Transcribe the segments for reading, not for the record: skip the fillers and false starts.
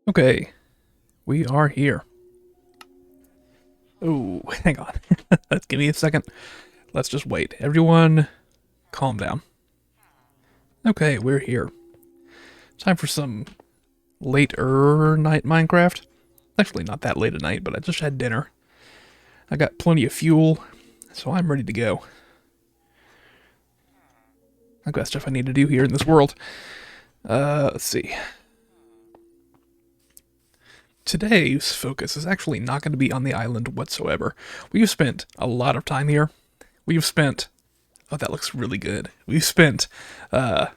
Okay, we are here. Oh, hang on. Let's give me a second. Let's just wait. Everyone, calm down. Okay, we're here. Time for some later night Minecraft. Actually, not that late at night, but I just had dinner. I got plenty of fuel, so I'm ready to go. I've got stuff I need to do here in this world. Let's see. Today's focus is actually not going to be on the island whatsoever. We've spent a lot of time here. We've spent... Oh, that looks really good. We've spent a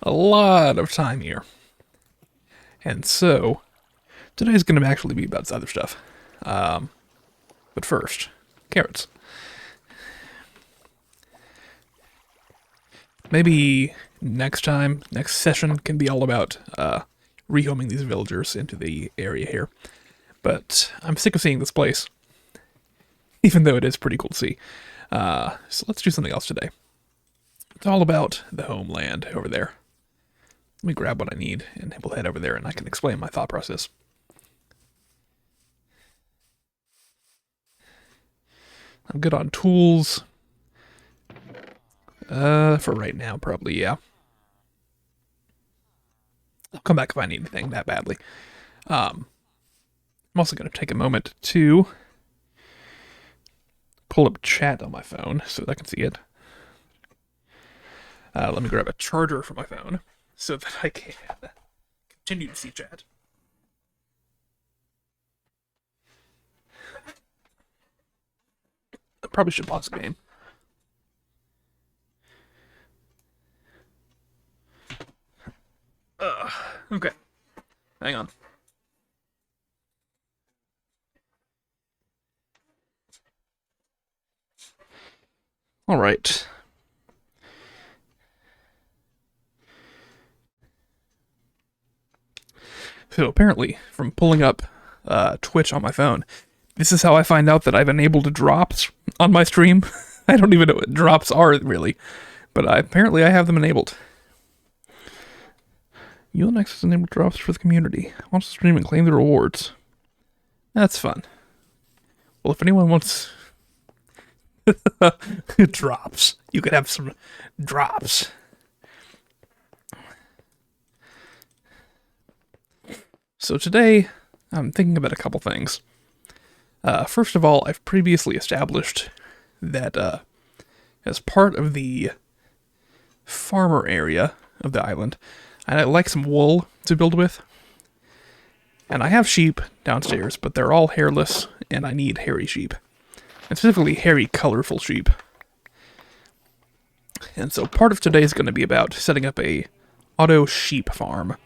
lot of time here. And so, today's going to actually be about other stuff. But first, carrots. Maybe next session can be all about rehoming these villagers into the area here. But I'm sick of seeing this place, even though it is pretty cool to see. So let's do something else today. It's all about the homeland over there. Let me grab what I need, and we'll head over there, and I can explain my thought process. I'm good on tools. For right now, probably, yeah. I'll come back if I need anything that badly. I'm also going to take a moment to pull up chat on my phone so that I can see it. Let me grab a charger for my phone so that I can continue to see chat. I probably should pause the game. Okay. Hang on. All right. So apparently, from pulling up Twitch on my phone, this is how I find out that I've enabled drops on my stream. I don't even know what drops are, really. But apparently I have them enabled. You'll next enable drops for the community. Watch the stream and claim the rewards. That's fun. Well, if anyone wants... drops. You could have some drops. So today, I'm thinking about a couple things. First of all, I've previously established that as part of the farmer area of the island, I'd like some wool to build with. And I have sheep downstairs, but they're all hairless, and I need hairy sheep. And specifically hairy, colorful sheep. And so part of today is going to be about setting up a auto sheep farm,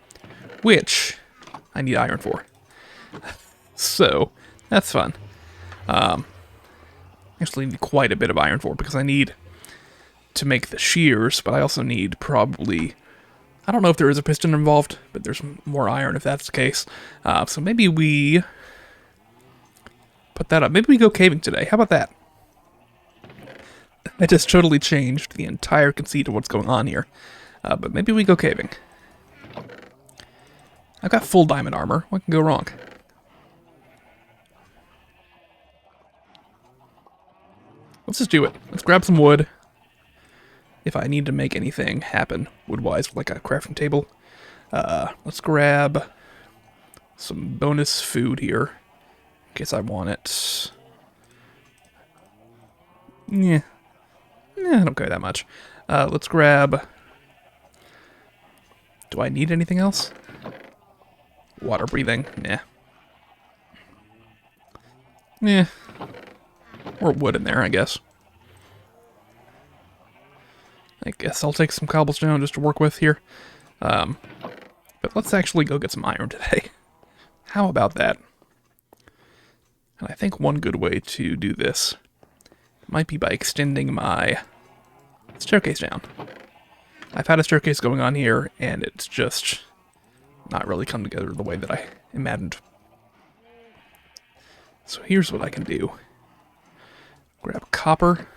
which I need iron for. So, that's fun. Actually need quite a bit of iron for because I need to make the shears, but I also need probably... I don't know if there is a piston involved, but there's more iron if that's the case. So maybe we put that up. Maybe we go caving today. How about that? That just totally changed the entire conceit of what's going on here. But maybe we go caving. I've got full diamond armor. What can go wrong? Let's just do it. Let's grab some wood. If I need to make anything happen wood-wise, like a crafting table. Let's grab some bonus food here. In case I want it. Yeah. I don't care that much. Let's grab... Do I need anything else? Water breathing? Nah. Yeah. Or wood in there, I guess. I guess I'll take some cobblestone just to work with here. But let's actually go get some iron today. How about that? And I think one good way to do this might be by extending my staircase down. I've had a staircase going on here, and it's just not really come together the way that I imagined. So here's what I can do. Grab copper.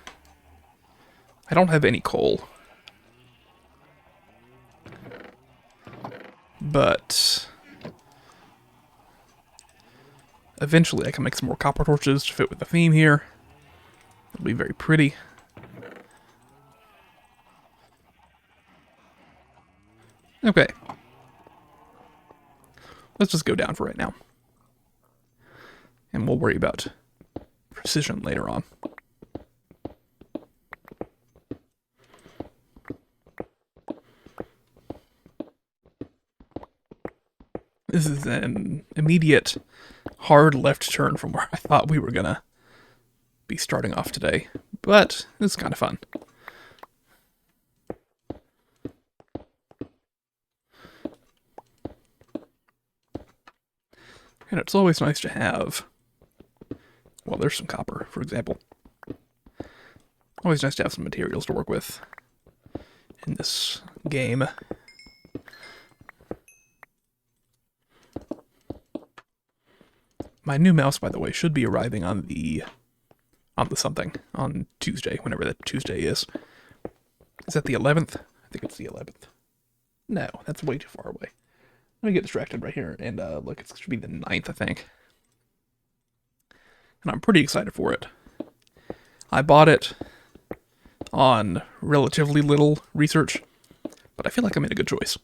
I don't have any coal. But Eventually I can make some more copper torches to fit with the theme here. It'll be very pretty. Okay. Let's just go down for right now. And we'll worry about precision later on. This is an immediate hard left turn from where I thought we were gonna be starting off today, but it's kind of fun. And it's always nice to have, well, there's some copper, for example. Always nice to have some materials to work with in this game. My new mouse, by the way, should be arriving on the on Tuesday, whenever that Tuesday is. Is that the 11th? I think it's the 11th. No, that's way too far away. Let me get distracted right here, and look, it should be the 9th, I think. And I'm pretty excited for it. I bought it on relatively little research, but I feel like I made a good choice.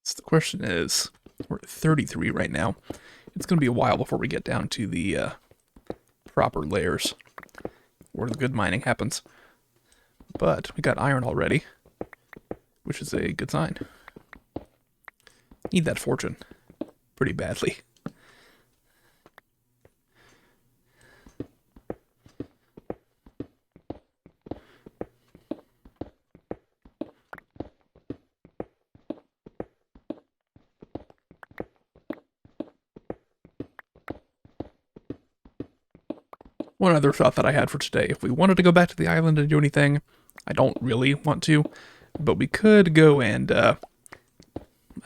So the question is, we're at 33 right now. It's going to be a while before we get down to the proper layers where the good mining happens. But we got iron already, which is a good sign. Need that fortune pretty badly. One other thought that I had for today, if we wanted to go back to the island and do anything, I don't really want to, but we could go and, I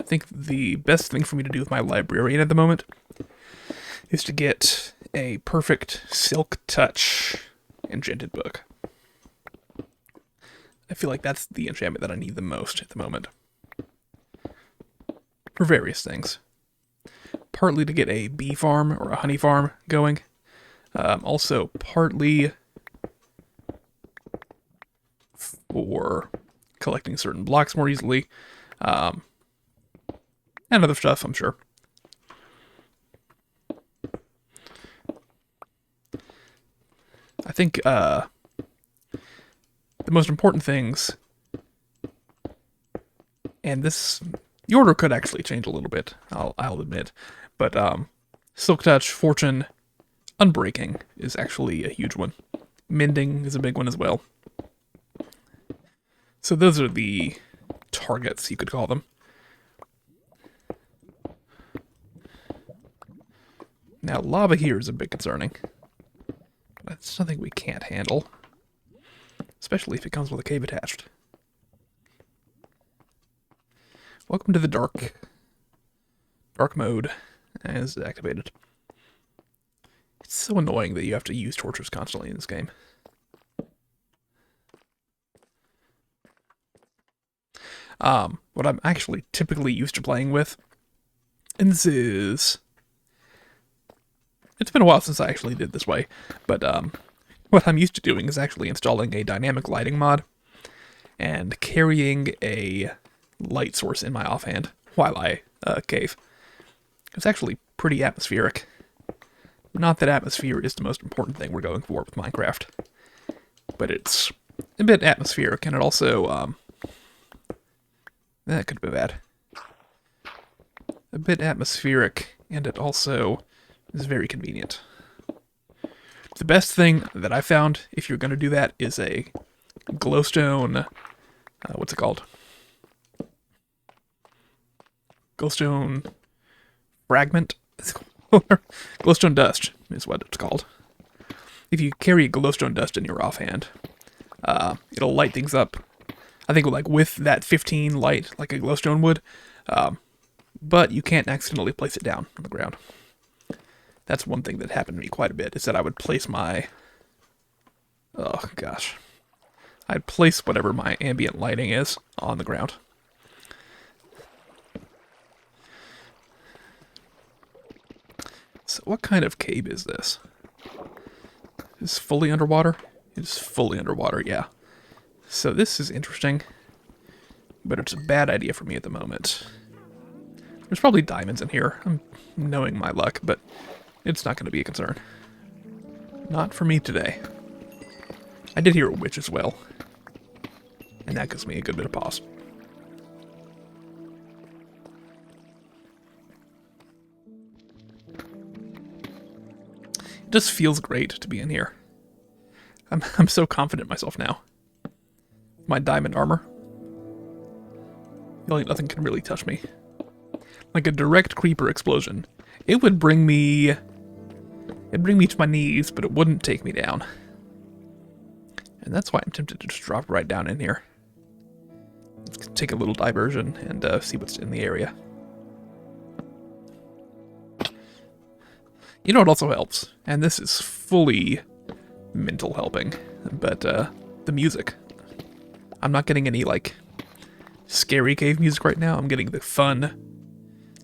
think the best thing for me to do with my librarian at the moment is to get a perfect Silk Touch enchanted book. I feel like that's the enchantment that I need the most at the moment. For various things. Partly to get a bee farm or a honey farm going. Also, partly for collecting certain blocks more easily, and other stuff, I'm sure. I think the most important things, and this, the order could actually change a little bit, I'll admit, but Silk Touch, Fortune, Unbreaking is actually a huge one. Mending is a big one as well. So those are the targets, you could call them. Now, lava here is a bit concerning. That's something we can't handle. Especially if it comes with a cave attached. Welcome to the dark mode as activated. It's so annoying that you have to use torches constantly in this game. What I'm actually typically used to playing with, and this is... It's been a while since I actually did this way, but what I'm used to doing is actually installing a dynamic lighting mod and carrying a light source in my offhand while I cave. It's actually pretty atmospheric. Not that atmosphere is the most important thing we're going for with Minecraft, but it's a bit atmospheric, and it also, that could be bad. A bit atmospheric, and it also is very convenient. The best thing that I found, if you're going to do that, is a glowstone, what's it called? glowstone fragment. Glowstone dust is what it's called. If you carry glowstone dust in your offhand, it'll light things up. I think like with that 15 light, like a glowstone would, but you can't accidentally place it down on the ground. That's one thing that happened to me quite a bit, is that I would place my... Oh, gosh. I'd place whatever my ambient lighting is on the ground. So what kind of cave is this? Is fully underwater? It's fully underwater, yeah. So this is interesting, but it's a bad idea for me at the moment. There's probably diamonds in here. I'm knowing my luck, but it's not going to be a concern. Not for me today. I did hear a witch as well, and that gives me a good bit of pause. It just feels great to be in here. I'm so confident in myself now. My diamond armor. Feel like nothing can really touch me. Like a direct creeper explosion. It would bring me... It'd bring me to my knees, but it wouldn't take me down. And that's why I'm tempted to just drop right down in here. Let's take a little diversion and see what's in the area. You know what also helps? And this is fully mental helping, but the music. I'm not getting any, like, scary cave music right now. I'm getting the fun,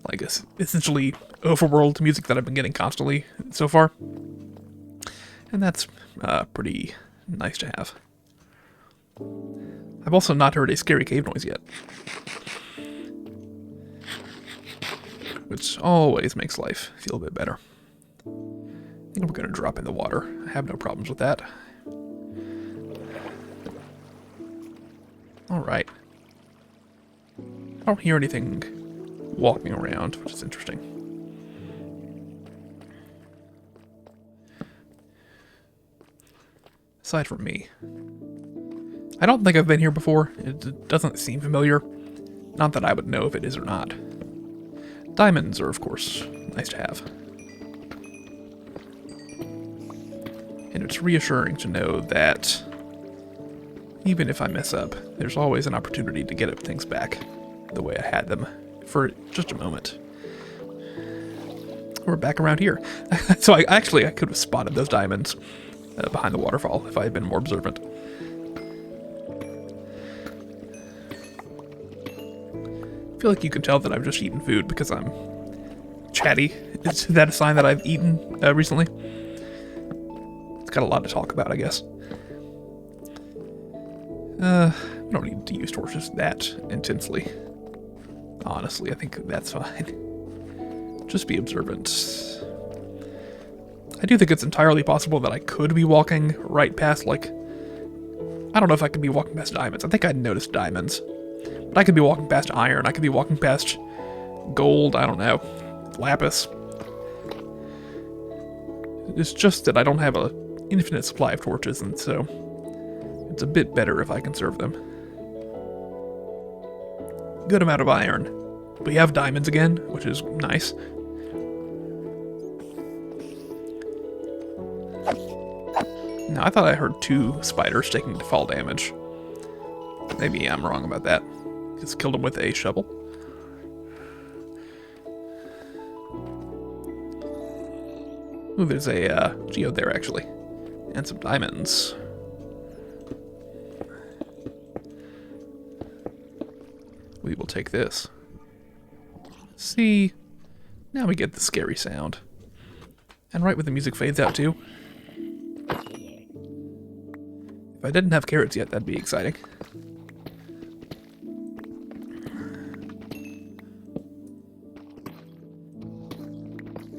like, essentially overworld music that I've been getting constantly so far. And that's pretty nice to have. I've also not heard a scary cave noise yet, which always makes life feel a bit better. I think we're going to drop in the water. I have no problems with that. Alright. I don't hear anything walking around, which is interesting. Aside from me. I don't think I've been here before. It doesn't seem familiar. Not that I would know if it is or not. Diamonds are, of course, nice to have. And it's reassuring to know that even if I mess up, there's always an opportunity to get things back the way I had them for just a moment. We're back around here. So I could have spotted those diamonds behind the waterfall if I had been more observant. I feel like you can tell that I've just eaten food because I'm chatty. Is that a sign that I've eaten recently? It's got a lot to talk about, I guess. We don't need to use torches that intensely. Honestly, I think that's fine. Just be observant. I do think it's entirely possible that I could be walking right past, like... I don't know if I could be walking past diamonds. I think I'd noticed diamonds. But I could be walking past iron. I could be walking past gold. I don't know. Lapis. It's just that I don't have an infinite supply of torches, and so it's a bit better if I conserve them. Good amount of iron. We have diamonds again, which is nice. Now, I thought I heard 2 spiders taking fall damage. Maybe I'm wrong about that. Just killed them with a shovel. Ooh, there's a geode there, actually. And some diamonds. We will take this. See, now we get the scary sound. And right when the music fades out, too. If I didn't have carrots yet, that'd be exciting.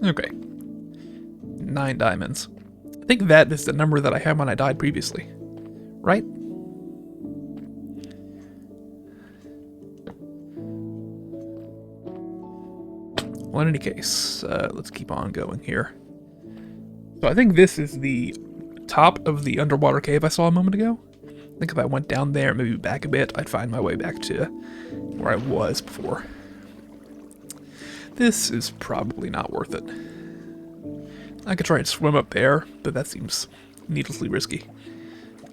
Okay. 9 diamonds. I think that is the number that I had when I died previously. Right? Well, in any case, let's keep on going here. So I think this is the top of the underwater cave I saw a moment ago. I think if I went down there, maybe back a bit, I'd find my way back to where I was before. This is probably not worth it. I could try and swim up there, but that seems needlessly risky.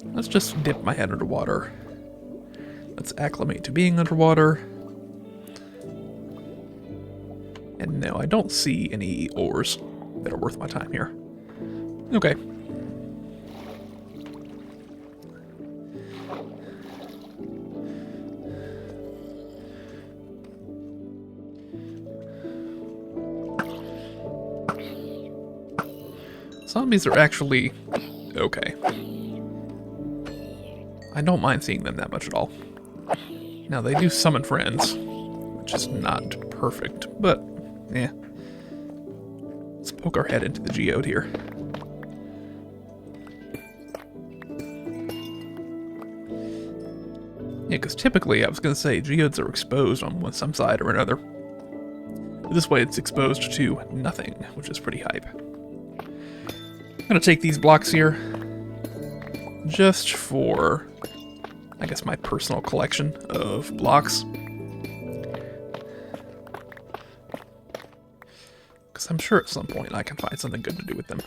Let's just dip my head underwater. Let's acclimate to being underwater. And no, I don't see any ores that are worth my time here. Okay. Zombies are actually okay. I don't mind seeing them that much at all. Now, they do summon friends, which is not perfect, but, yeah. Let's poke our head into the geode here. Yeah, because typically, I was going to say, geodes are exposed on some side or another. But this way, it's exposed to nothing, which is pretty hype. I'm going to take these blocks here, just for, I guess, my personal collection of blocks. Because I'm sure at some point I can find something good to do with them.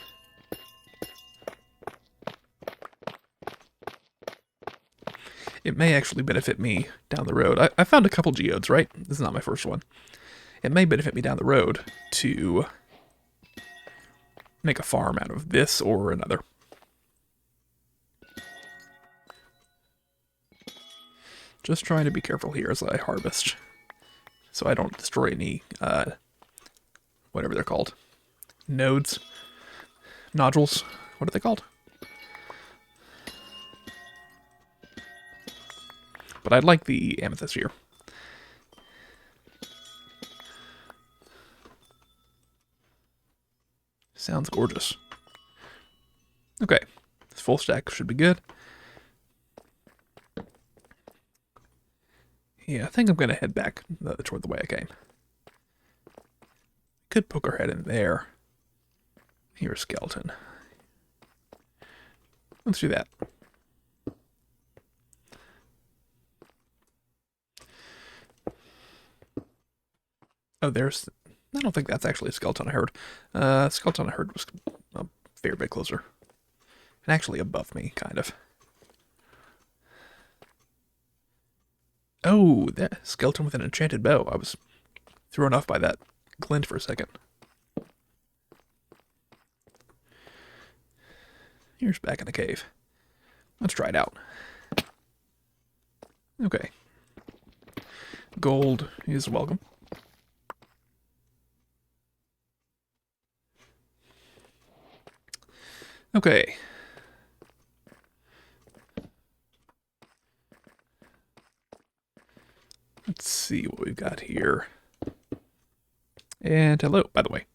It may actually benefit me down the road. I found a couple geodes, right? This is not my first one. It may benefit me down the road to make a farm out of this or another. Just trying to be careful here as I harvest, so I don't destroy any, whatever they're called. Nodes? Nodules? What are they called? But I'd like the amethyst here. Sounds gorgeous. Okay, this full stack should be good. Yeah, I think I'm going to head back toward the way I came. Could poke our head in there. Here's a skeleton. Let's do that. Oh, there's... I don't think that's actually a skeleton I heard. Skeleton I heard was a fair bit closer. And actually above me, kind of. Oh, that skeleton with an enchanted bow. I was thrown off by that glint for a second. Here's back in the cave. Let's try it out. Okay. Gold is welcome. Okay. Let's see what we've got here. And hello, by the way.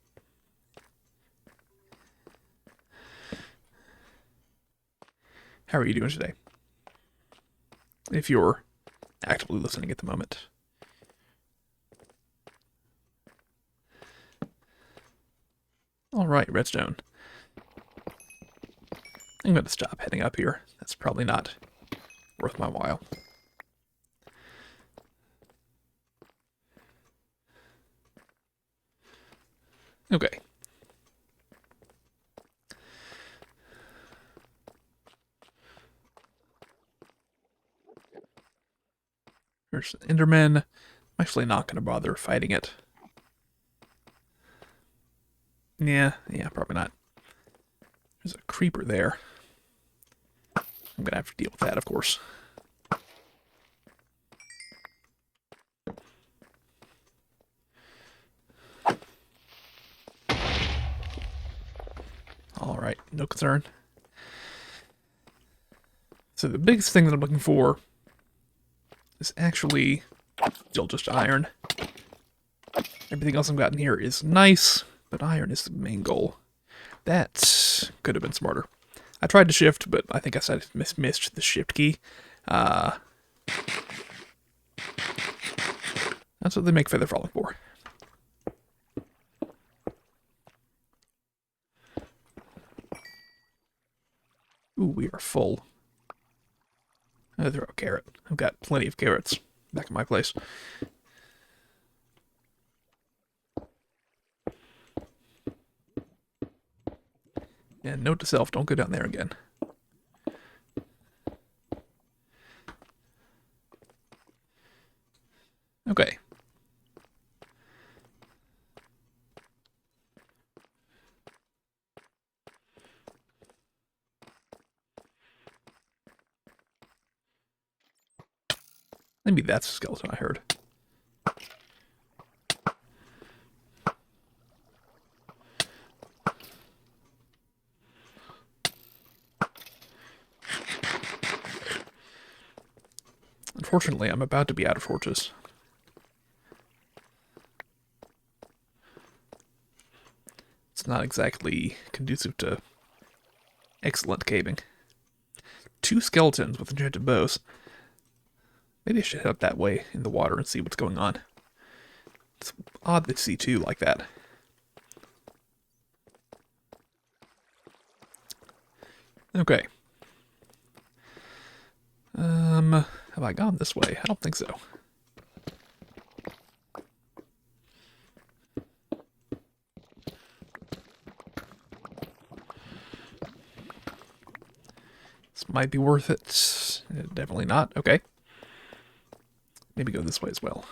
How are you doing today? If you're actively listening at the moment. Alright, redstone. I'm going to stop heading up here. That's probably not worth my while. Okay. There's Enderman. I'm actually not going to bother fighting it. Yeah, probably not. There's a creeper there. I'm going to have to deal with that, of course. Alright, no concern. So the biggest thing that I'm looking for is actually still just iron. Everything else I've got in here is nice, but iron is the main goal. That could have been smarter. I tried to shift, but I think I missed the shift key. That's what they make feather falling for. Ooh, we are full. I'll throw a carrot. I've got plenty of carrots back in my place. And note to self, don't go down there again. Okay. Maybe that's a skeleton I heard. Unfortunately, I'm about to be out of torches. It's not exactly conducive to excellent caving. 2 skeletons with enchanted bows. Maybe I should head up that way in the water and see what's going on. It's odd to see 2 like that. Okay. Have I gone this way? I don't think so. This might be worth it. Definitely not. Okay. Maybe go this way as well.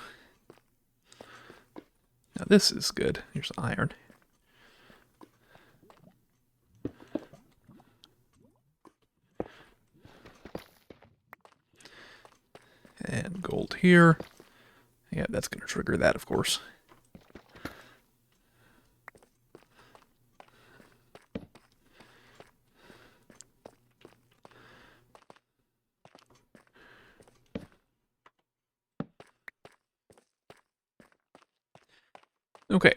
Now this is good. Here's iron. And gold here. Yeah, that's going to trigger that, of course. Okay.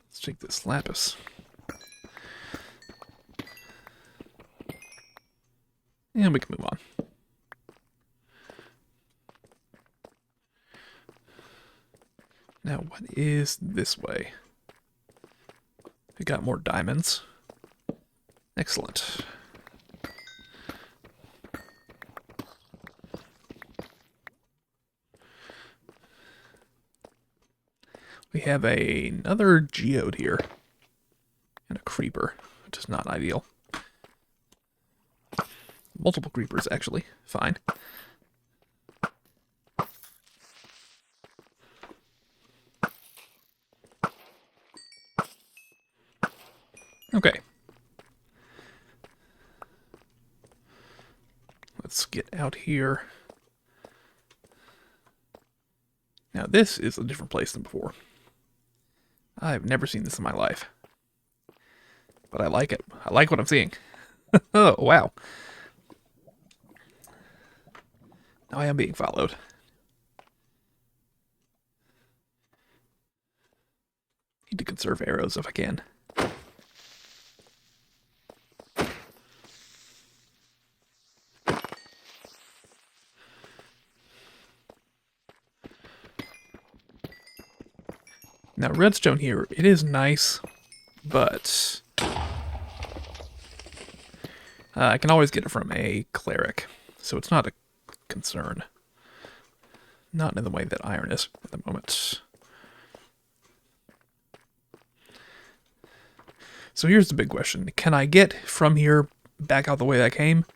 Let's take this lapis. And we can move on. Now, what is this way? We got more diamonds. Excellent. We have another geode here. And a creeper, which is not ideal. Multiple creepers, actually. Fine. Okay. Let's get out here. Now this is a different place than before. I've never seen this in my life. But I like it. I like what I'm seeing. Oh, wow. Now I am being followed. Need to conserve arrows if I can. Now, redstone here, it is nice, but I can always get it from a cleric, so it's not a concern. Not in the way that iron is at the moment. So here's the big question. Can I get from here back out the way I came?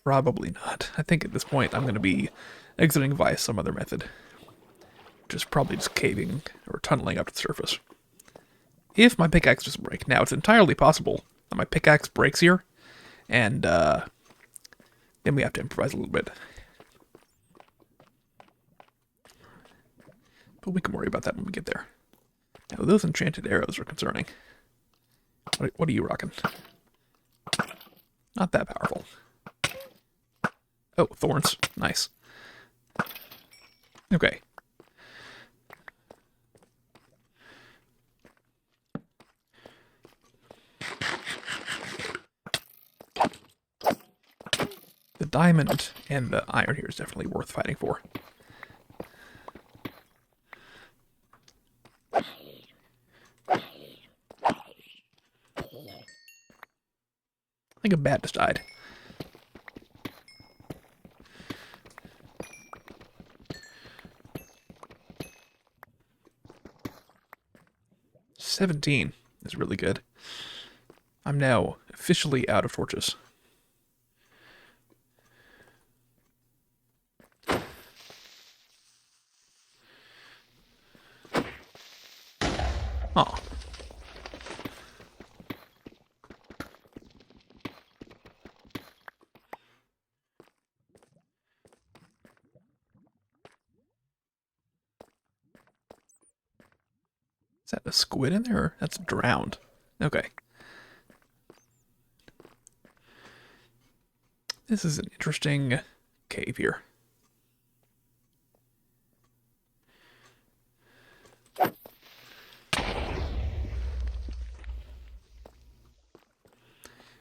Probably not. I think at this point I'm going to be exiting via some other method. Which is probably just caving or tunneling up to the surface. If my pickaxe doesn't break. Now, it's entirely possible that my pickaxe breaks here, and then we have to improvise a little bit. But we can worry about that when we get there. Now, those enchanted arrows are concerning. What are you rocking? Not that powerful. Oh, thorns. Nice. Okay. The diamond and the iron here is definitely worth fighting for. I think a bat just died. $17 is really good. I'm now officially out of torches. Oh. Is that a squid in there? That's drowned. Okay. This is an interesting cave here.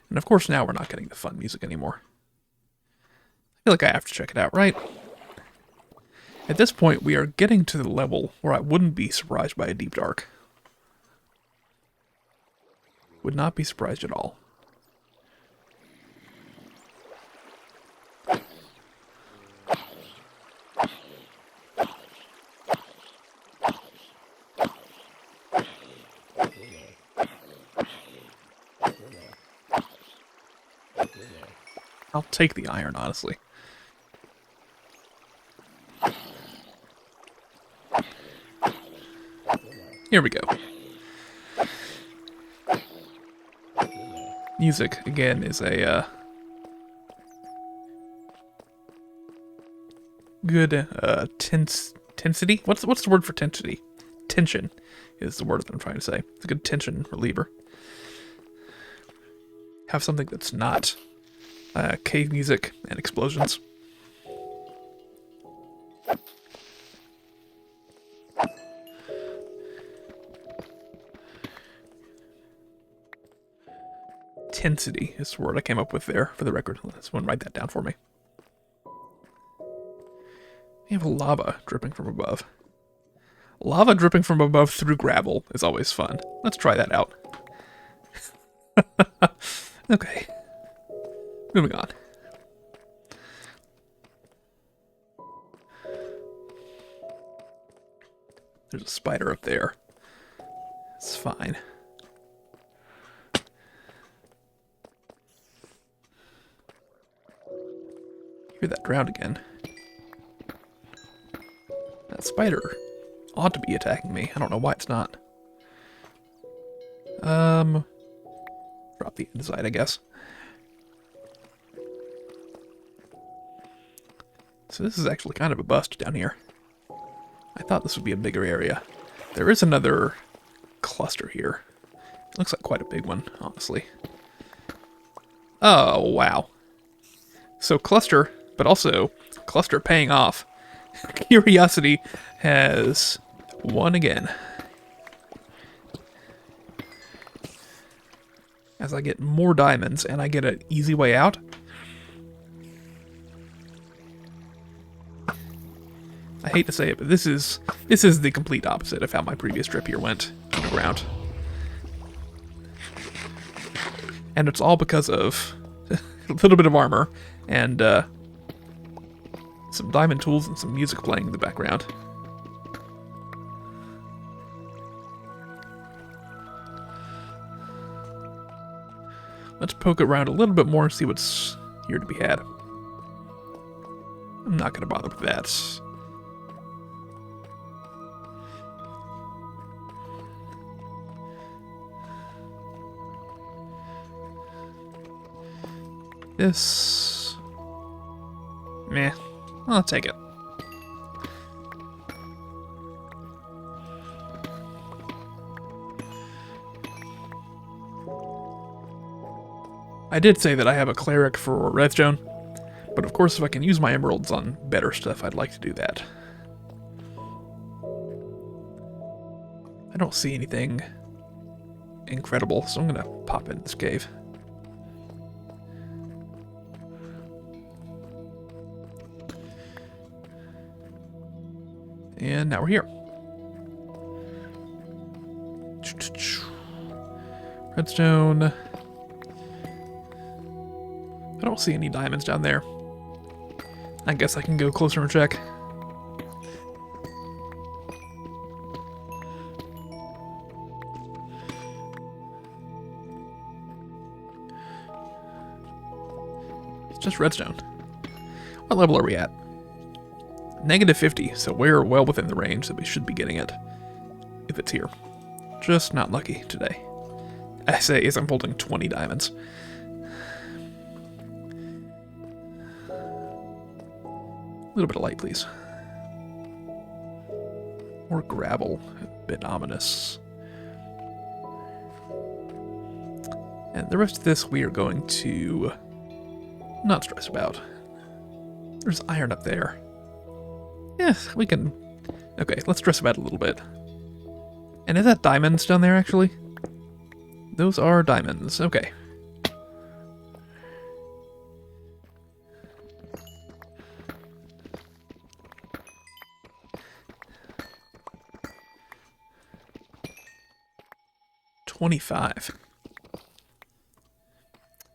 And of course now we're not getting the fun music anymore. I feel like I have to check it out, right? At this point, we are getting to the level where I wouldn't be surprised by a deep dark. Would not be surprised at all. I'll take the iron, honestly. Here we go. Music, again, is a good tensity? What's the word for tensity? Tension is the word that I'm trying to say. It's a good tension reliever. Have something that's not cave music and explosions. Tensity is the word I came up with there, for the record. Someone write that down for me. We have lava dripping from above. Lava dripping from above through gravel is always fun. Let's try that out. Okay. Moving on. There's a spider up there. It's fine. Hear that drowned again. That spider ought to be attacking me. I don't know why it's not. Drop the inside, I guess. So this is actually kind of a bust down here. I thought this would be a bigger area. There is another cluster here. It looks like quite a big one, honestly. Oh, wow. So cluster, but also cluster paying off. Curiosity has won again. As I get more diamonds and I get an easy way out. I hate to say it, but this is the complete opposite of how my previous trip here went underground. And it's all because of a little bit of armor and some diamond tools and some music playing in the background. Let's poke around a little bit more and see what's here to be had. I'm not going to bother with that. This... meh. I'll take it. I did say that I have a cleric for redstone, but of course if I can use my emeralds on better stuff, I'd like to do that. I don't see anything incredible, so I'm gonna pop into this cave. And now we're here. Redstone. I don't see any diamonds down there. I guess I can go closer and check. just redstone. What level are we at? -50, so we're well within the range that we should be getting it. If it's here. Just not lucky today. I say as I'm holding 20 diamonds. A little bit of light, please. Or gravel. A bit ominous. And the rest of this we are going to not stress about. There's iron up there. Yes, we can... Okay, let's stress about it a little bit. And is that diamonds down there, actually? Those are diamonds. Okay. $25.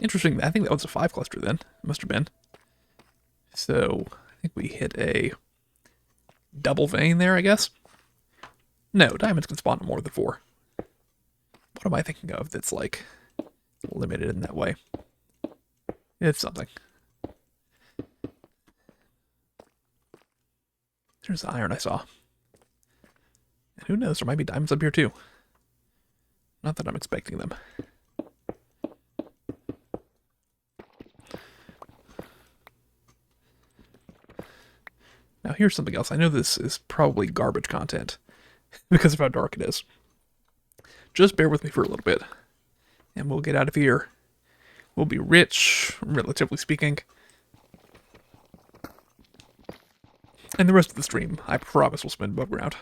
Interesting. I think that was a 5 cluster then. Must have been. So, I think we hit a double vein there, I guess. No, diamonds can spawn more than 4. What am I thinking of that's, like, limited in that way? It's something. There's the iron I saw. And who knows, there might be diamonds up here too. Not that I'm expecting them. Now here's something else. I know this is probably garbage content because of how dark it is. Just bear with me for a little bit, and we'll get out of here. We'll be rich, relatively speaking. And the rest of the stream, I promise, we'll spend above ground.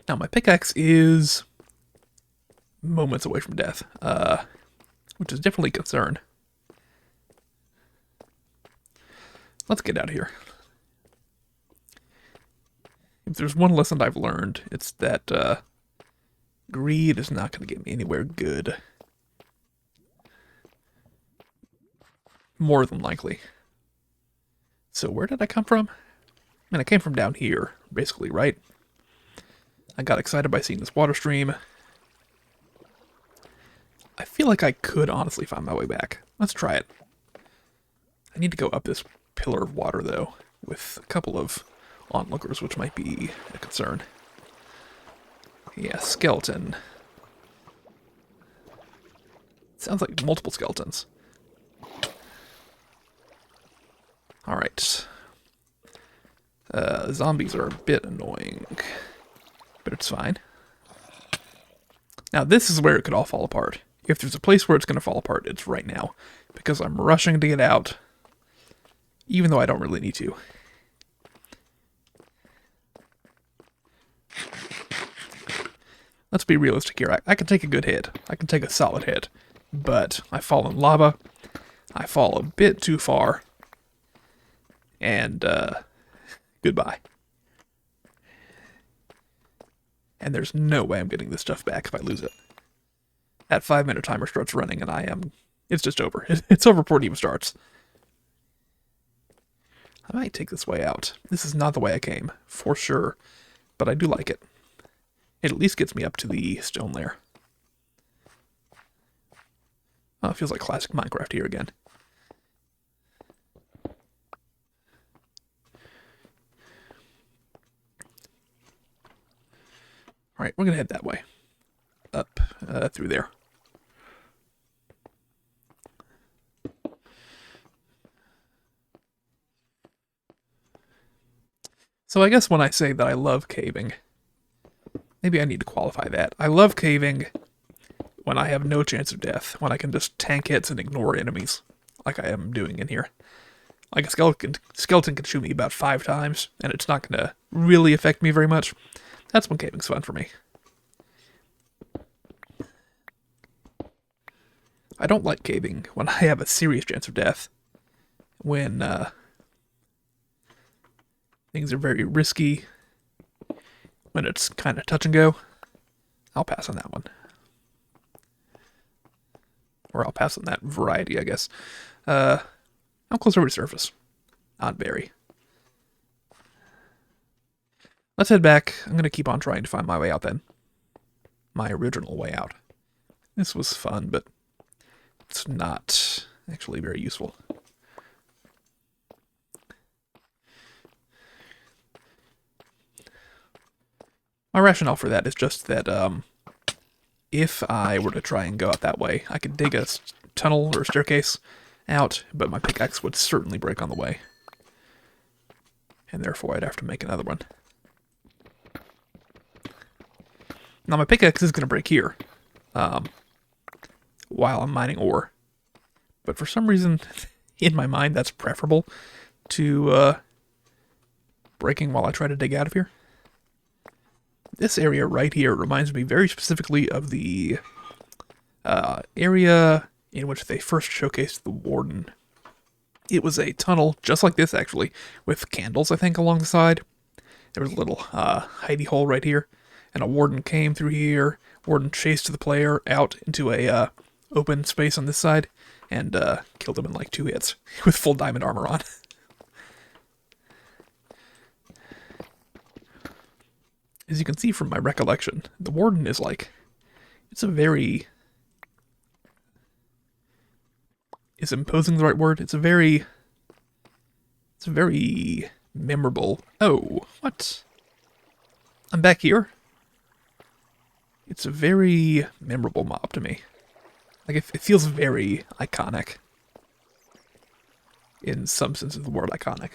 Now, my pickaxe is moments away from death, which is definitely a concern. Let's get out of here. If there's one lesson I've learned, it's that greed is not going to get me anywhere good. More than likely. So where did I come from? I mean, I came from down here, basically, right? I got excited by seeing this water stream. I feel like I could honestly find my way back. Let's try it. I need to go up this pillar of water, though, with a couple of onlookers, which might be a concern. Yeah, skeleton. Sounds like multiple skeletons. Alright. Zombies are a bit annoying, but it's fine. Now, this is where it could all fall apart. If there's a place where it's going to fall apart, it's right now, because I'm rushing to get out, even though I don't really need to. Let's be realistic here. I can take a good hit. I can take a solid hit, but I fall in lava. I fall a bit too far, and goodbye. And there's no way I'm getting this stuff back if I lose it. That 5-minute timer starts running, and it's just over. It's over before it even starts. I might take this way out. This is not the way I came, for sure, but I do like it. It at least gets me up to the stone layer. Oh, it feels like classic Minecraft here again. Alright, we're going to head that way. Up, through there. So I guess when I say that I love caving, maybe I need to qualify that. I love caving when I have no chance of death, when I can just tank hits and ignore enemies, like I am doing in here. Like a skeleton can shoot me about 5 times, and it's not going to really affect me very much. That's when caving's fun for me. I don't like caving when I have a serious chance of death. When things are very risky. When it's kind of touch and go. I'll pass on that one. Or I'll pass on that variety, I guess. How close are we to surface? Not very. let's head back. I'm going to keep on trying to find my way out then. My original way out. This was fun, but it's not actually very useful. My rationale for that is just that if I were to try and go out that way, I could dig a tunnel or a staircase out, but my pickaxe would certainly break on the way. And therefore I'd have to make another one. Now my pickaxe is going to break here while I'm mining ore. But for some reason, in my mind, that's preferable to breaking while I try to dig out of here. This area right here reminds me very specifically of the area in which they first showcased the Warden. It was a tunnel, just like this actually, with candles, I think, along the side. There was a little hidey hole right here, and a Warden came through here. Warden chased the player out into a open space on this side, and killed him in like 2 hits, with full diamond armor on. As you can see from my recollection, the Warden is like, it's a very... Is imposing the right word? It's a very memorable... Oh, what? I'm back here? It's a very memorable mob to me. Like, it feels very iconic. In some sense of the word iconic.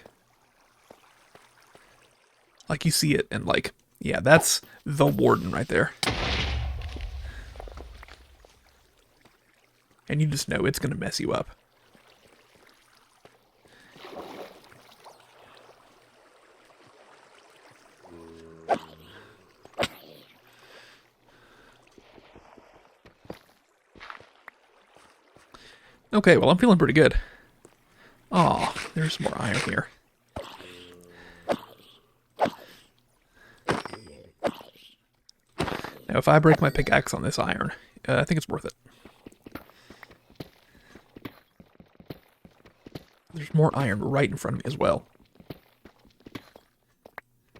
Like, you see it and like, yeah, that's the Warden right there. And you just know it's going to mess you up. Okay, well, I'm feeling pretty good. Aw, there's more iron here. Now, if I break my pickaxe on this iron, I think it's worth it. There's more iron right in front of me as well.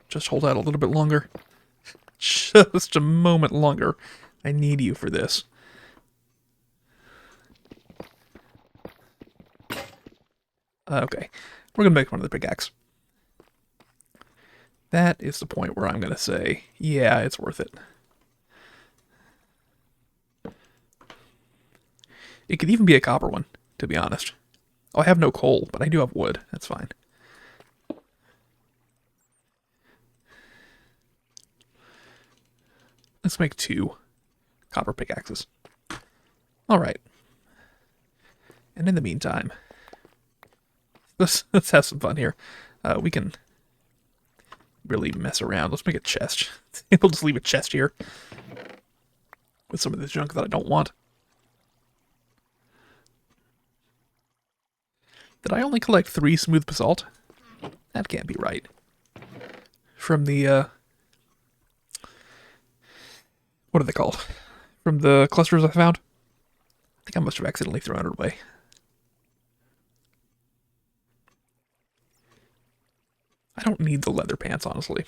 Just hold out a little bit longer. Just a moment longer. I need you for this. Okay, we're going to make one of the pickaxe. That is the point where I'm going to say, yeah, it's worth it. It could even be a copper one, to be honest. Oh, I have no coal, but I do have wood. That's fine. Let's make 2 copper pickaxes. Alright. And in the meantime, let's have some fun here. We can really mess around. Let's make a chest. We'll just leave a chest here with some of this junk that I don't want. Did I only collect 3 smooth basalt? That can't be right. From the, what are they called? From the clusters I found? I think I must have accidentally thrown it away. I don't need the leather pants, honestly.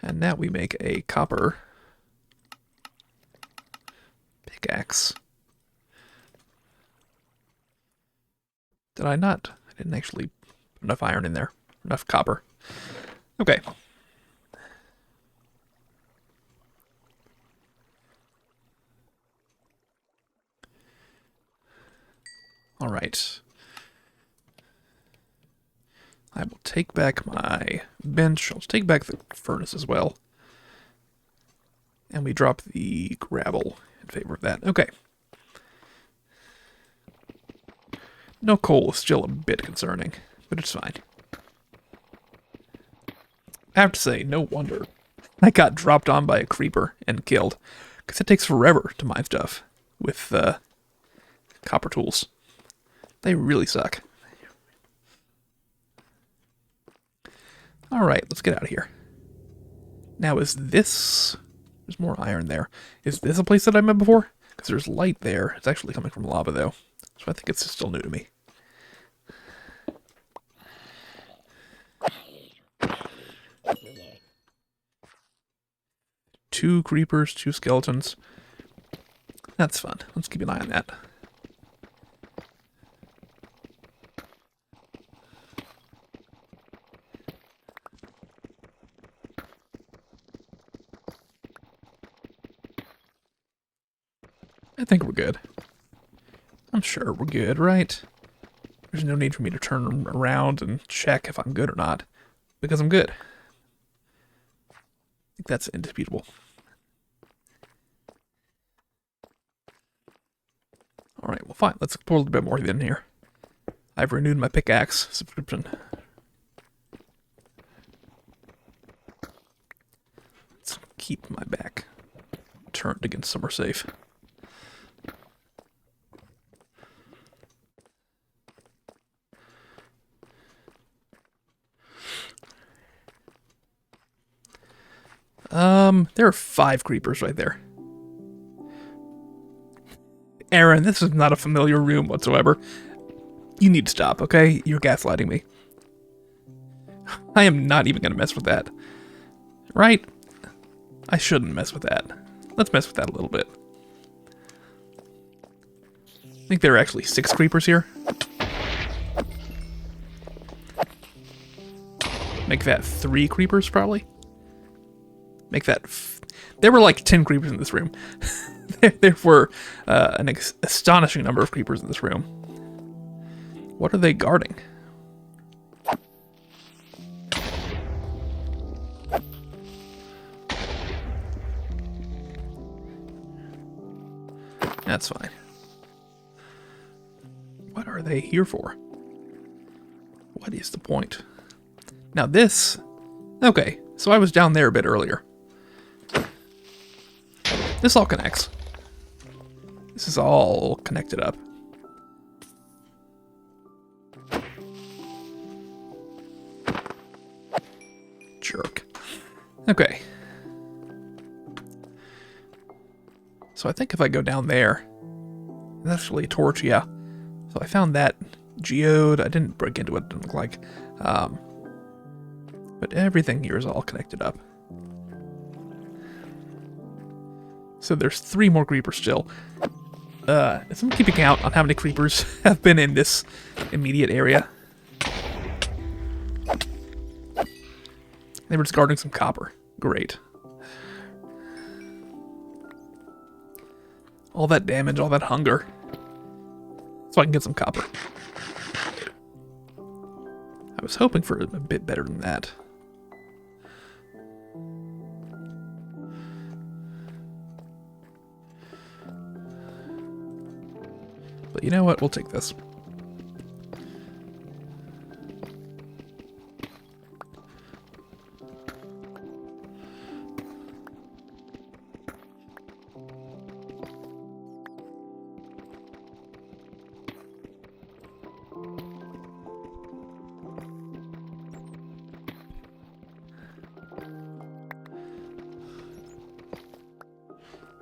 And now we make a copper pickaxe. Did I not? I didn't actually put enough iron in there. Enough copper. Okay. All right. I will take back my bench. I'll take back the furnace as well. And we drop the gravel in favor of that. Okay. No coal is still a bit concerning, but it's fine. I have to say, no wonder I got dropped on by a creeper and killed, because it takes forever to mine stuff with copper tools. They really suck. Alright, let's get out of here. Now, is this... There's more iron there. Is this a place that I met before? Because there's light there. It's actually coming from lava, though. So I think it's still new to me. 2 creepers, 2 skeletons. That's fun. Let's keep an eye on that. I think we're good. I'm sure we're good, right? There's no need for me to turn around and check if I'm good or not, because I'm good. I think that's indisputable. Alright, well fine, let's explore a little bit more in here. I've renewed my pickaxe subscription. Let's keep my back turned against somewhere safe. There are 5 creepers right there. Aaron, this is not a familiar room whatsoever. You need to stop, okay? You're gaslighting me. I am not even gonna mess with that. Right? I shouldn't mess with that. Let's mess with that a little bit. I think there are actually 6 creepers here. Make that 3 creepers, probably. Make that... There were like 10 creepers in this room. There were an astonishing number of creepers in this room. What are they guarding? That's fine. What are they here for? What is the point? Now this... Okay, so I was down there a bit earlier. This all connects. This is all connected up. Jerk. Okay. So I think if I go down there... That's actually a torch, yeah. So I found that geode. I didn't break into it, it didn't look like. But everything here is all connected up. So there's 3 more creepers still. Is someone keeping count on how many creepers have been in this immediate area? They were just guarding some copper. Great. All that damage, all that hunger. So I can get some copper. I was hoping for a bit better than that. But you know what? We'll take this.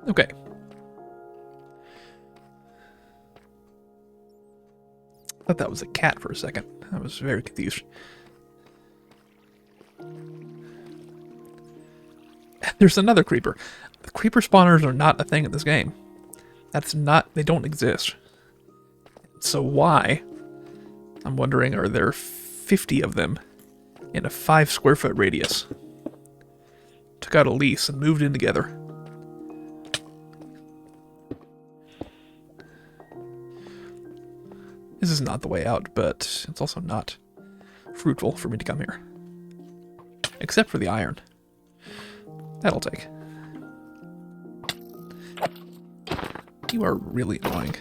Okay. I thought that was a cat for a second. I was very confused. There's another creeper. The creeper spawners are not a thing in this game. That's not... They don't exist. So why? I'm wondering, are there 50 of them in a 5 square foot radius? Took out a lease and moved in together. This is not the way out, but it's also not fruitful for me to come here. Except for the iron. That'll take. You are really annoying.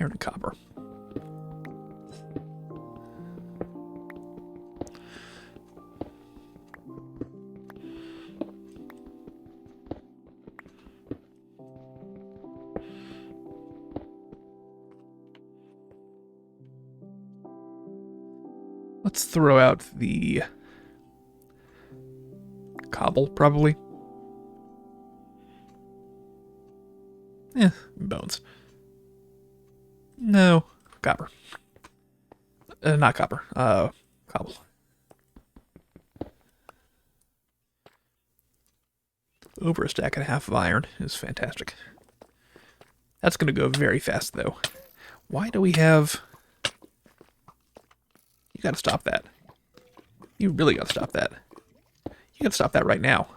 Iron and copper. Let's throw out the cobble, probably. Bones. No, copper. Not copper. Cobble. over a stack and a half of iron is fantastic. That's going to go very fast, though. Why do we have... You gotta stop that. You really gotta stop that. You gotta stop that right now.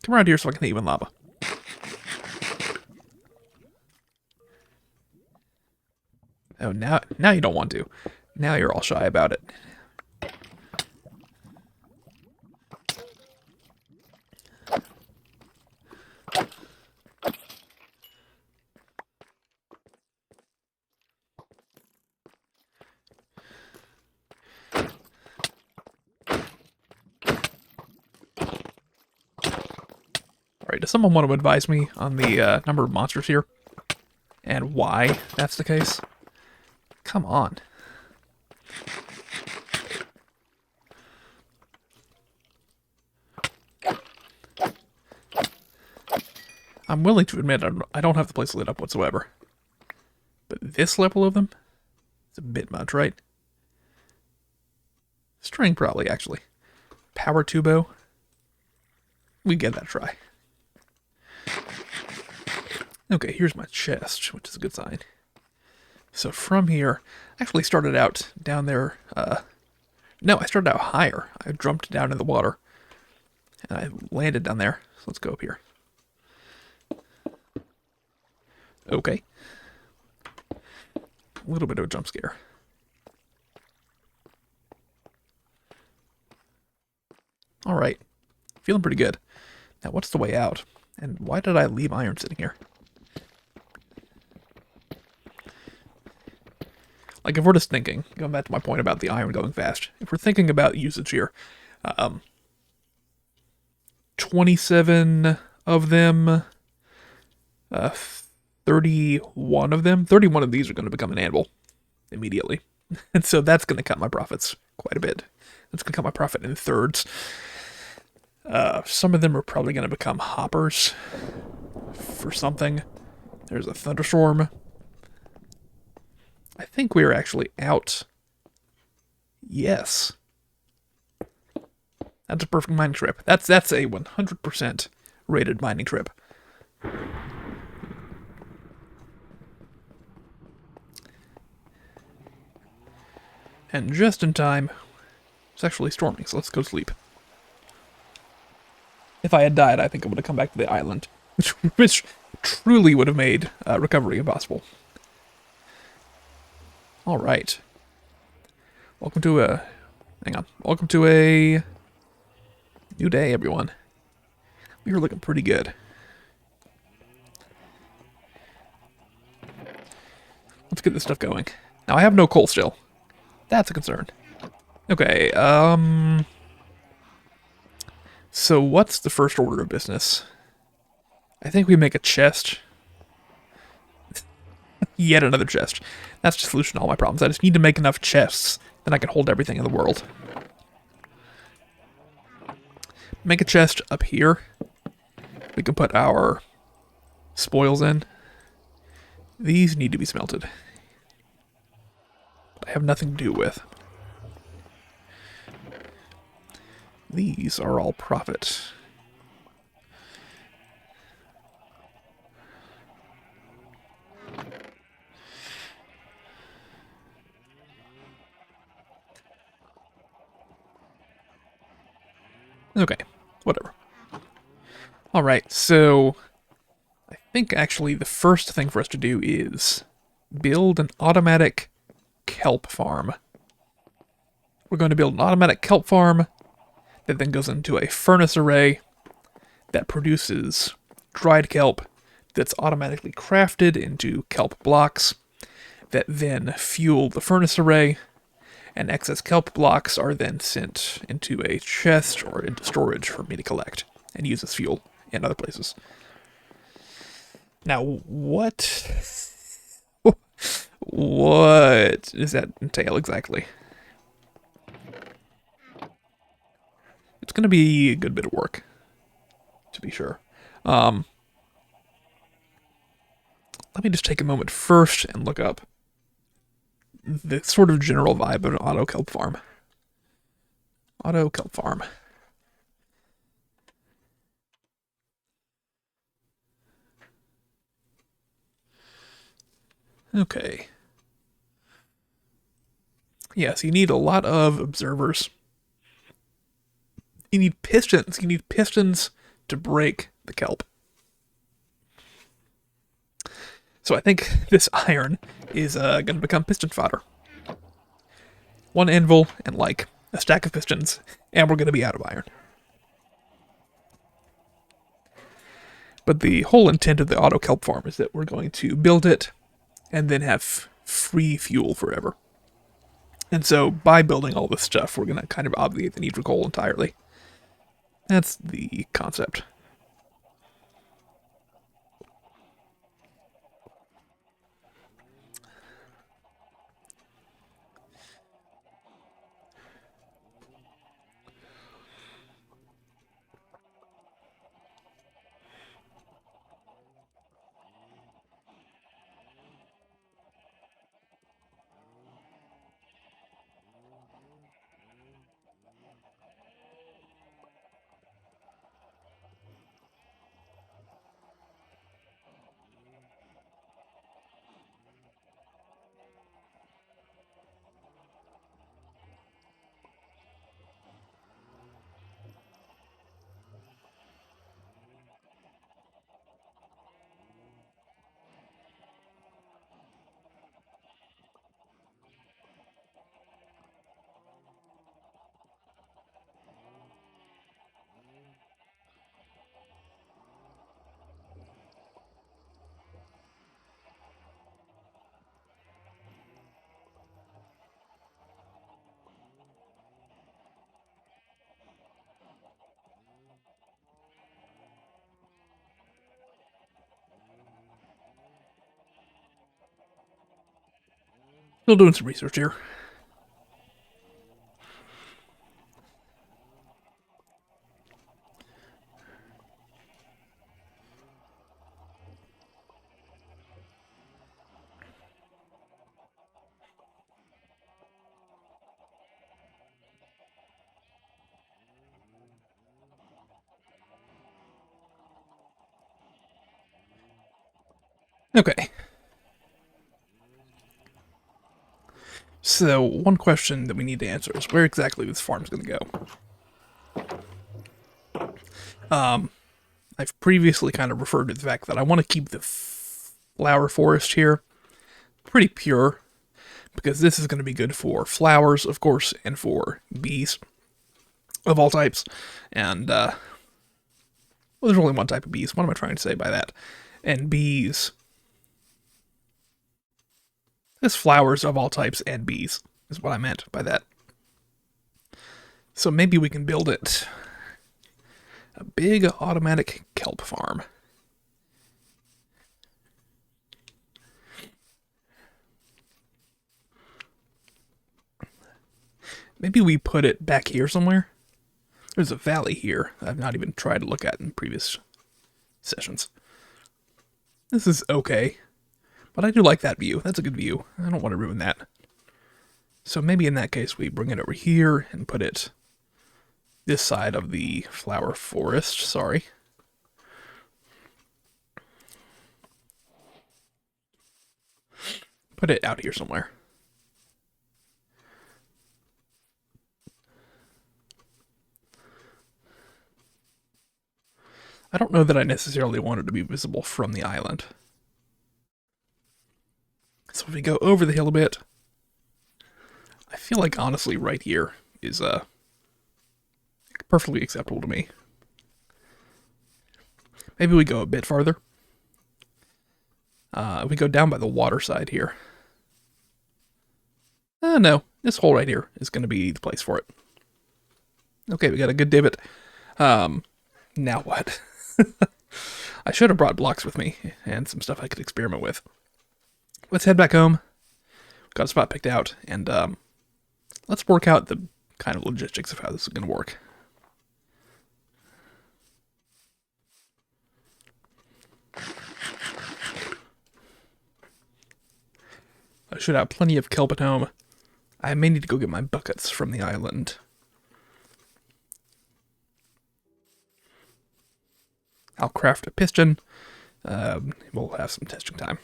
Come around here so I can hit you in lava. Oh, now you don't want to. Now you're all shy about it. Alright, does someone want to advise me on the number of monsters here? And why that's the case? Come on. I'm willing to admit I don't have the place lit up whatsoever. But this level of them? It's a bit much, right? String probably, actually. Power tubo? We get that a try. Okay, here's my chest, which is a good sign. So from here, I actually started out down there, no, I started out higher. I jumped down in the water, and I landed down there. So let's go up here. Okay. A little bit of a jump scare. Alright. Feeling pretty good. Now, what's the way out? And why did I leave iron sitting here? Like, if we're just thinking, going back to my point about the iron going fast, if we're thinking about usage here, 27 of them, 31 of them, 31 of these are going to become an anvil immediately. And so that's going to cut my profits quite a bit. That's going to cut my profit in thirds. Some of them are probably going to become hoppers for something. There's a thunderstorm. I think we are actually out. Yes. That's a perfect mining trip. That's a 100% rated mining trip. And just in time, it's actually storming, so let's go to sleep. If I had died, I think I would have come back to the island, which truly would have made recovery impossible. All right. Welcome to a... Hang on. Welcome to a new day, everyone. We are looking pretty good. Let's get this stuff going. Now, I have no coal still. That's a concern. Okay, so what's the first order of business? I think we make a chest. Yet another chest. That's the solution to all my problems. I just need to make enough chests that I can hold everything in the world. Make a chest up here. We can put our spoils in. These need to be smelted. I have nothing to do with. These are all profit. Okay, whatever. Alright, so I think actually the first thing for us to do is build an automatic kelp farm. We're going to build an automatic kelp farm that then goes into a furnace array that produces dried kelp that's automatically crafted into kelp blocks that then fuel the furnace array, and excess kelp blocks are then sent into a chest or into storage for me to collect and use as fuel in other places. Now, what does that entail exactly? It's going to be a good bit of work, to be sure. Let me just take a moment first and look up the sort of general vibe of an auto kelp farm. Auto kelp farm. Okay. Yes, you need a lot of observers. You need pistons. You need pistons to break the kelp. So I think this iron is going to become piston fodder. One anvil and like a stack of pistons, and we're going to be out of iron. But the whole intent of the auto kelp farm is that we're going to build it and then have free fuel forever. And so by building all this stuff, we're going to kind of obviate the need for coal entirely. That's the concept. Still doing some research here. Okay. So, one question that we need to answer is where exactly this farm's going to go. I've previously kind of referred to the fact that I want to keep the flower forest here pretty pure, because this is going to be good for flowers, of course, and for bees of all types. And, well, there's only one type of bees. What am I trying to say by that? And bees. There's flowers of all types and bees, is what I meant by that. So maybe we can build it a big automatic kelp farm. Maybe we put it back here somewhere. There's a valley here I've not even tried to look at in previous sessions. This is okay, but I do like that view. That's a good view. I don't want to ruin that. So maybe in that case we bring it over here and put it this side of the flower forest, sorry. Put it out here somewhere. I don't know that I necessarily want it to be visible from the island. So if we go over the hill a bit, I feel like honestly right here is perfectly acceptable to me. Maybe we go a bit farther. We go down by the water side here. No, this hole right here is going to be the place for it. Okay, we got a good divot. Now what? I should have brought blocks with me and some stuff I could experiment with. Let's head back home. Got a spot picked out, and let's work out the kind of logistics of how this is going to work. I should have plenty of kelp at home. I may need to go get my buckets from the island. I'll craft a piston. We'll have some testing time.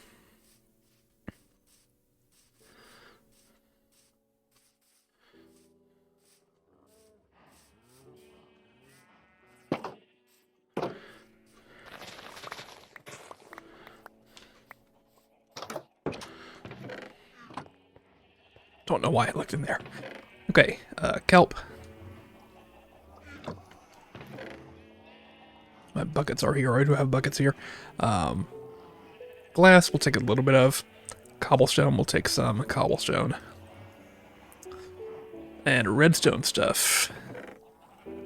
Don't know why I looked in there. Okay, kelp. My buckets are here. I do have buckets here. Glass we'll take a little bit of. Cobblestone we'll take some. Cobblestone. And redstone stuff.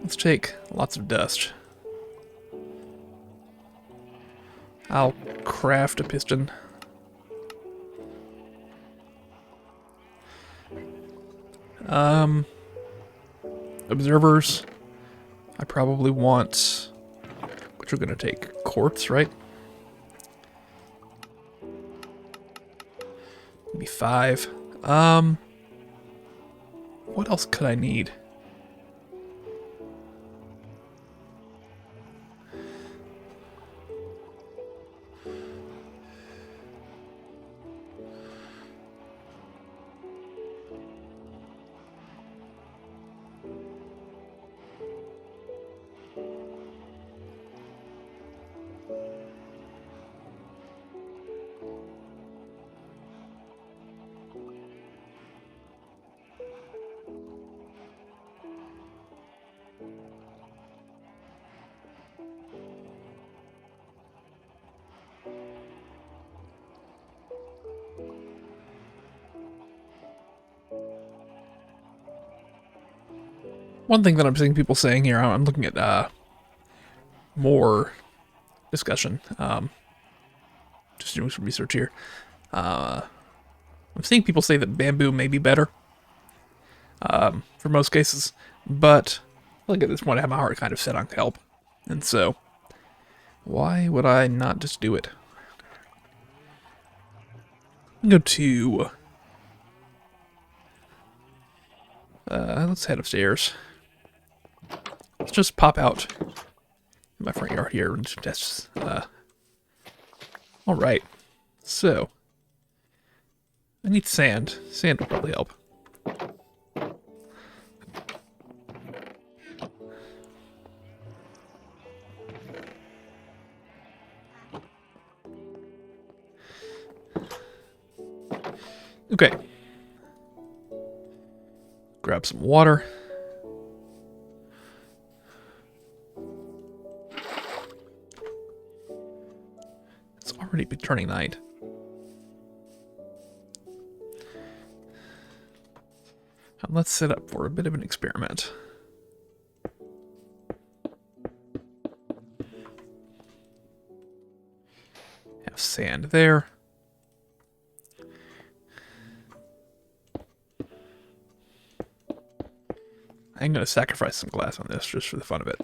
Let's take lots of dust. I'll craft a piston. Observers. I probably want... Which we're going to take quartz, right? Maybe 5. What else could I need? One thing that I'm seeing people saying here, I'm looking at more discussion, just doing some research here. I'm seeing people say that bamboo may be better for most cases, but look at this point, I have my heart kind of set on kelp, and so why would I not just do it? Go to let's head upstairs. Let's just pop out in my front yard here and just all right. So I need sand. Sand will probably help. Okay. Grab some water. It's already been turning night. And let's set up for a bit of an experiment. Have sand there. I'm going to sacrifice some glass on this just for the fun of it.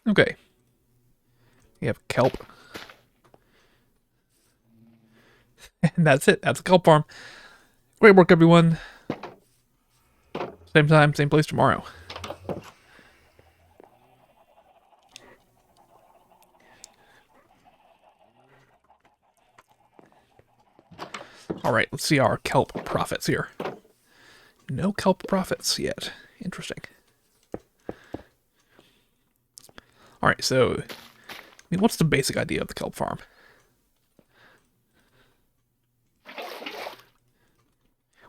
Okay. We have kelp. And that's it. That's a kelp farm. Great work, everyone. Same time, same place tomorrow. All right, let's see our kelp profits here. No kelp profits yet. Interesting. All right, so what's the basic idea of the kelp farm?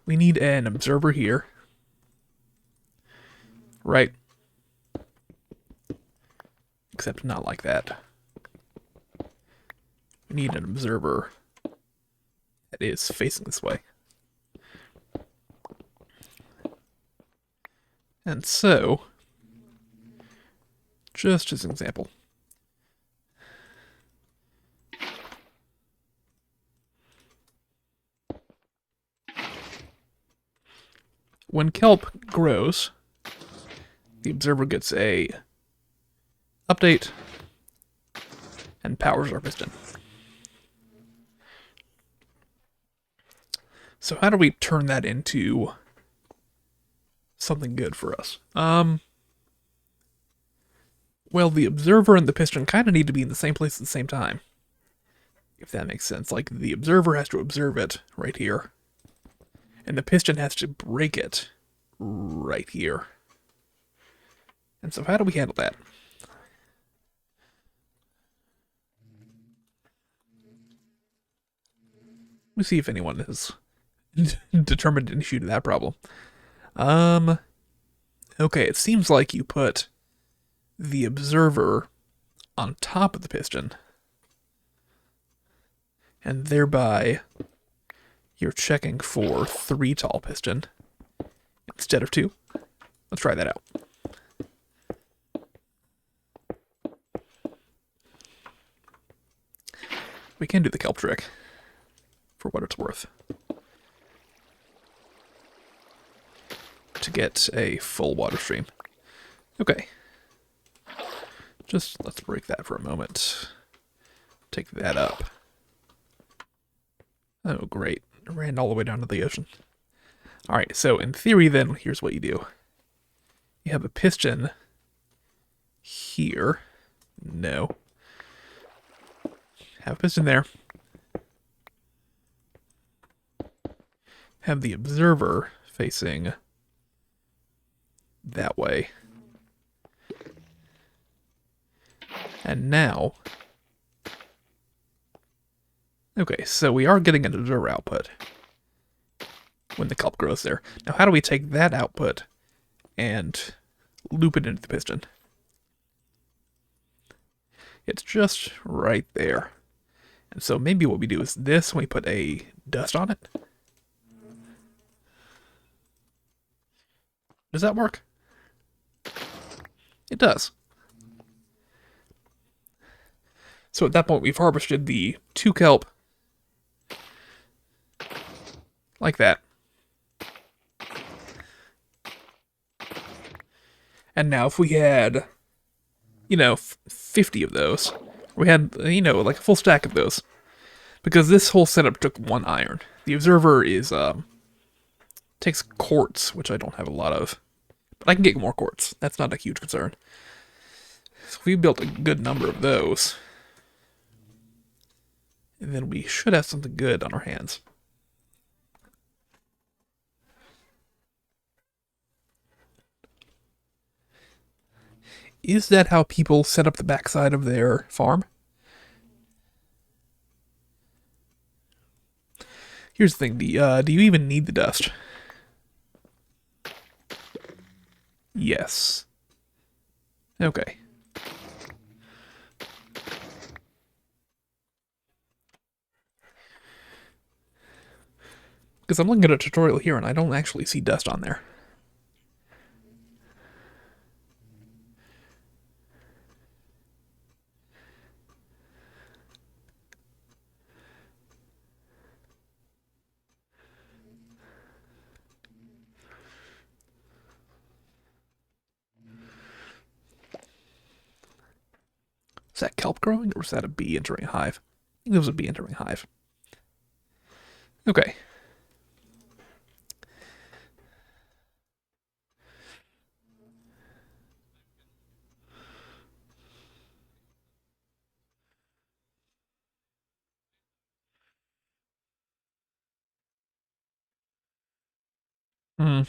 We need an observer here. Right. Except not like that. We need an observer that is facing this way. And so, just as an example, when kelp grows, the observer gets a update and powers our piston. So how do we turn that into something good for us? Well, the observer and the piston kind of need to be in the same place at the same time. If that makes sense. Like, the observer has to observe it right here. And the piston has to break it right here. And so how do we handle that? me see if anyone has determined an issue to that problem. Um, okay, it seems like you put the observer on top of the piston, and thereby you're checking for 3 tall piston instead of 2. Let's try that out. We can do the kelp trick, for what it's worth, to get a full water stream. Okay. Just let's break that for a moment. Take that up. Oh, great. It ran all the way down to the ocean. Alright, so in theory then, here's what you do. You have a piston here. No. Have a piston there. Have the observer facing that way. And now... Okay, so we are getting an observer output when the kelp grows there. Now how do we take that output and loop it into the piston? It's just right there. And so maybe what we do is this, and we put a dust on it. Does that work? It does. So at that point, we've harvested the 2 kelp. Like that. And now if we had, 50 of those, we had, like a full stack of those. Because this whole setup took 1 iron. The observer is, takes quartz, which I don't have a lot of. But I can get more quartz. That's not a huge concern. So we built a good number of those. And then we should have something good on our hands. Is that how people set up the backside of their farm? Here's the thing, do you even need the dust? Yes. Okay. Because I'm looking at a tutorial here and I don't actually see dust on there. Is that kelp growing, or was that a bee entering a hive? I think it was a bee entering a hive. Okay. Hmm.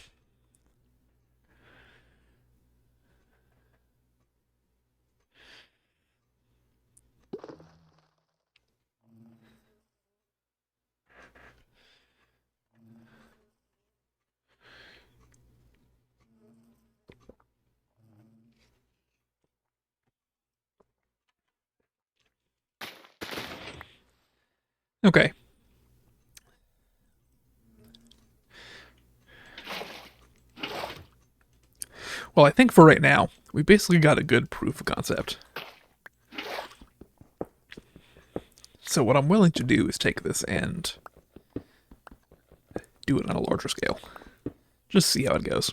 Okay. Well, I think for right now, we basically got a good proof of concept. So what I'm willing to do is take this and do it on a larger scale. Just see how it goes.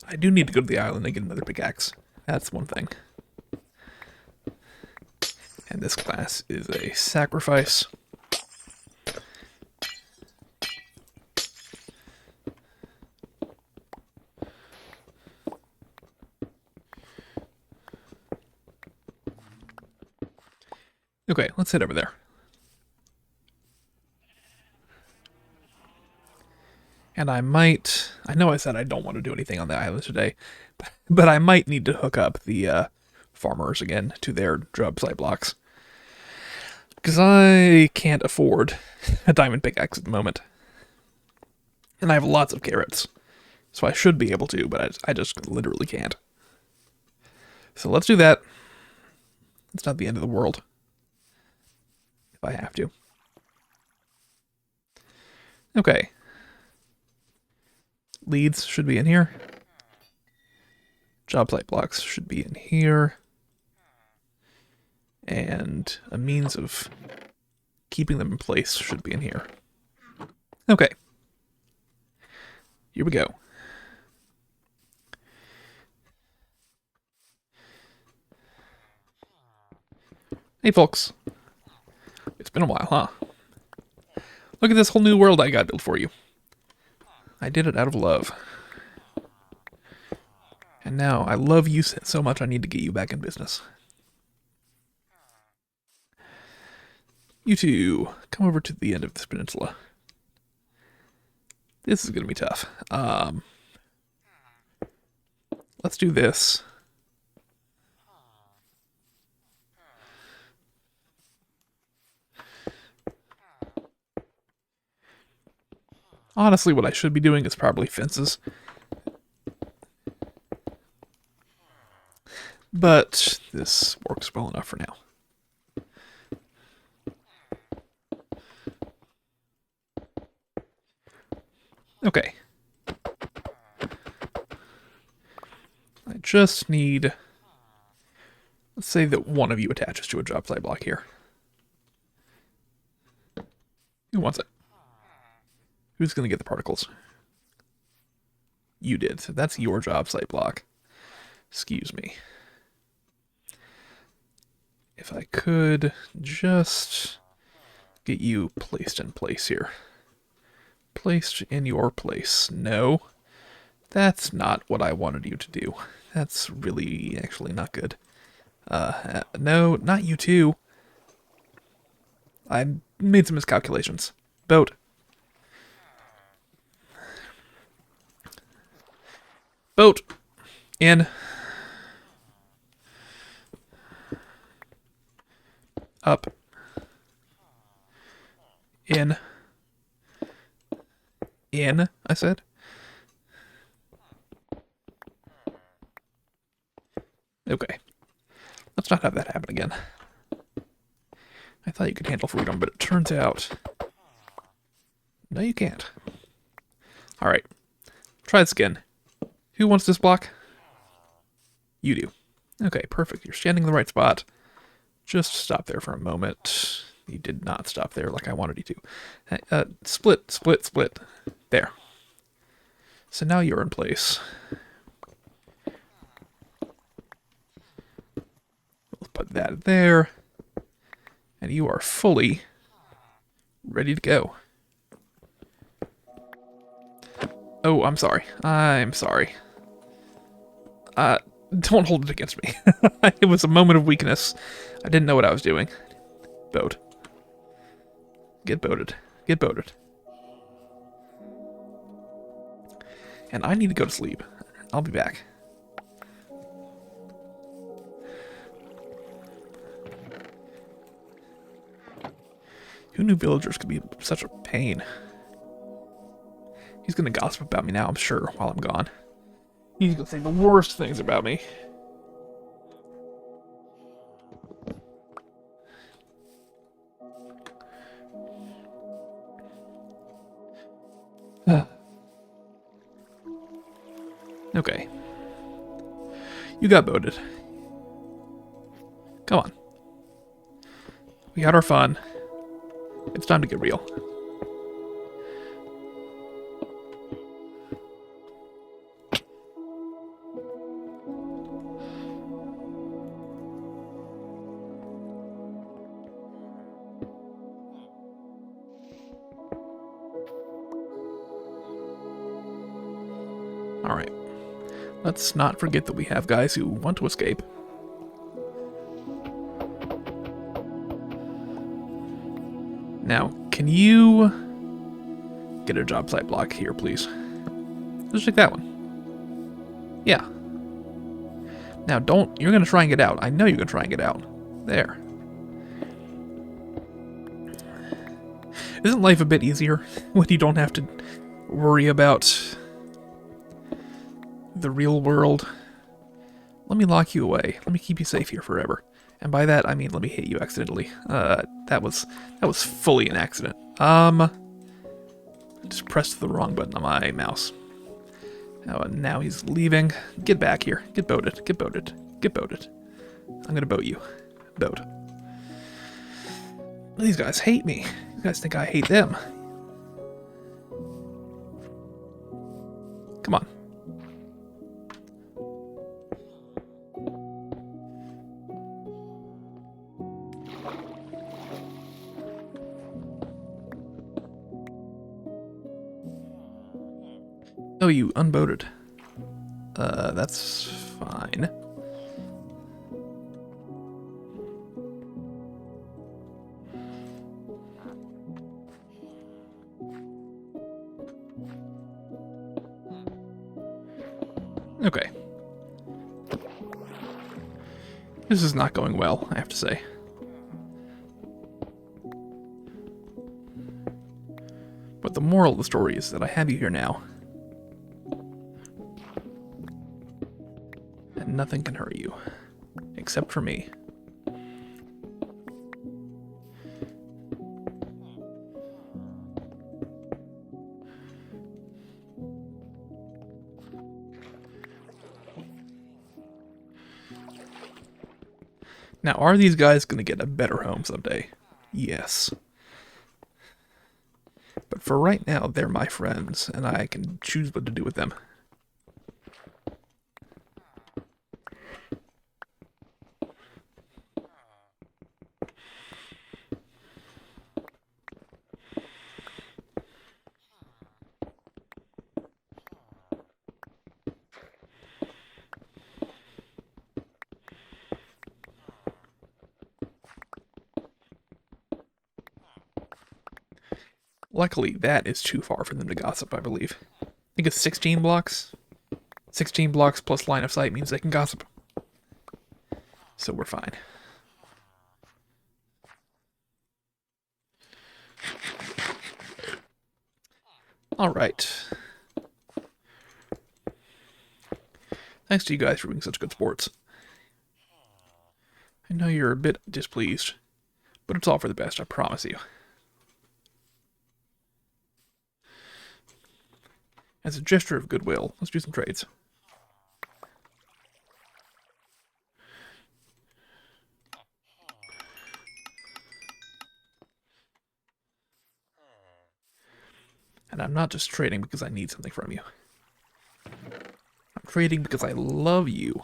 I do need to go to the island and get another pickaxe. That's one thing. And this class is a sacrifice. Okay, let's head over there. And I know I said I don't want to do anything on the island today, but I might need to hook up the farmers again to their job site blocks. Because I can't afford a diamond pickaxe at the moment. And I have lots of carrots. So I should be able to, but I just literally can't. So let's do that. It's not the end of the world. If I have to. Okay. Leads should be in here. Job site blocks should be in here. And a means of keeping them in place should be in here. Okay. Here we go. Hey folks. It's been a while, huh? Look at this whole new world I got built for you. I did it out of love. And now I love you so much I need to get you back in business. You two, come over to the end of this peninsula. This is going to be tough. Let's do this. Honestly, what I should be doing is probably fences. But this works well enough for now. Okay. I just need... Let's say that one of you attaches to a job site block here. Who wants it? Who's going to get the particles? You did. So that's your job site block. Excuse me. If I could just get you placed in place here. Placed in your place. No, that's not what I wanted you to do. That's really actually not good. No, not you too. I made some miscalculations. Boat. Boat. In. Up. In. In, I said. Okay. Let's not have that happen again. I thought you could handle freedom, but it turns out... No, you can't. Alright. Try this again. Who wants this block? You do. Okay, perfect. You're standing in the right spot. Just stop there for a moment. You did not stop there like I wanted you to. Split, split, split. There. So now you're in place. We'll put that there. And you are fully ready to go. Oh, I'm sorry. I'm sorry. Don't hold it against me. It was a moment of weakness. I didn't know what I was doing. Boat. Get boated. Get boated. And I need to go to sleep. I'll be back. Who knew villagers could be such a pain? He's gonna gossip about me now, I'm sure, while I'm gone. He's gonna say the worst things about me. Okay. You got boated. Come on. We had our fun. It's time to get real. Alright. Let's not forget that we have guys who want to escape. Now, can you get a job site block here, please? Just take that one. Yeah. Now don't, you're gonna try and get out. I know you're gonna try and get out. There. Isn't life a bit easier when you don't have to worry about the real world? Let me lock you away. Let me keep you safe here forever. And by that, I mean let me hit you accidentally. That was fully an accident. Just pressed the wrong button on my mouse. Oh, and now he's leaving. Get back here. Get boated. Get boated. Get boated. I'm gonna boat you. Boat. These guys hate me. These guys think I hate them. Come on. Oh, you unboated. That's fine. Okay. This is not going well, I have to say. But the moral of the story is that I have you here now. And nothing can hurt you. Except for me. Now, are these guys going to get a better home someday? Yes. But for right now, they're my friends, and I can choose what to do with them. Luckily, that is too far for them to gossip, I believe. I think it's 16 blocks. 16 blocks plus line of sight means they can gossip. So we're fine. Alright. Thanks to you guys for being such good sports. I know you're a bit displeased, but it's all for the best, I promise you. As a gesture of goodwill, let's do some trades. And I'm not just trading because I need something from you. I'm trading because I love you.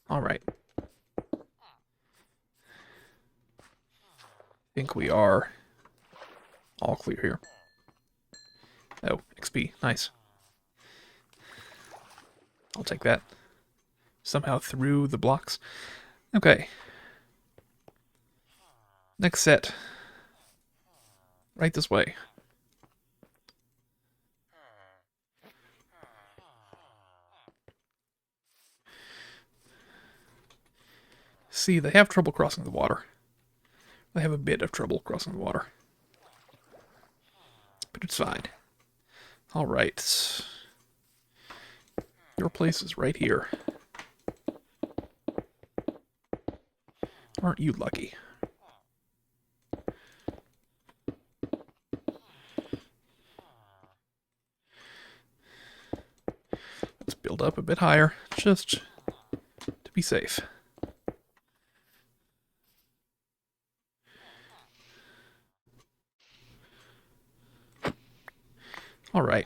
Alright. I think we are all clear here. Oh, XP. Nice. I'll take that. Somehow through the blocks. Okay. Next set. Right this way. See, they have trouble crossing the water. They have a bit of trouble crossing the water. But it's fine. Alright. Your place is right here. Aren't you lucky? Let's build up a bit higher, just to be safe. Alright.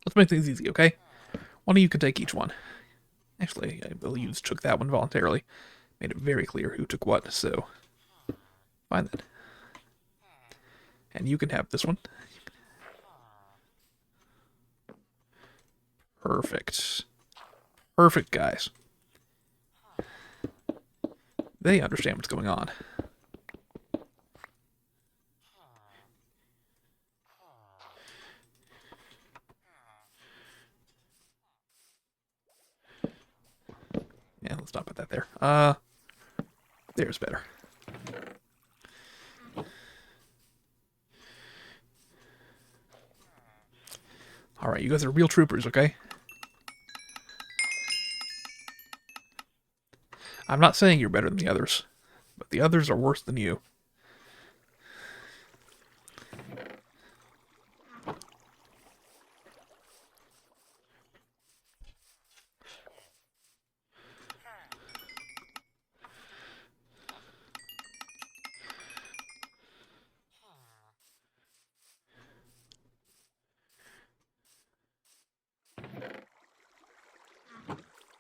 Let's make things easy, okay? One of you can take each one. Actually, I believe you took that one voluntarily. Made it very clear who took what, so Find that. And you can have this one. Perfect. Perfect, guys. They understand what's going on. Yeah, let's not put that there. There's better. Alright, you guys are real troopers, okay? I'm not saying you're better than the others, but the others are worse than you.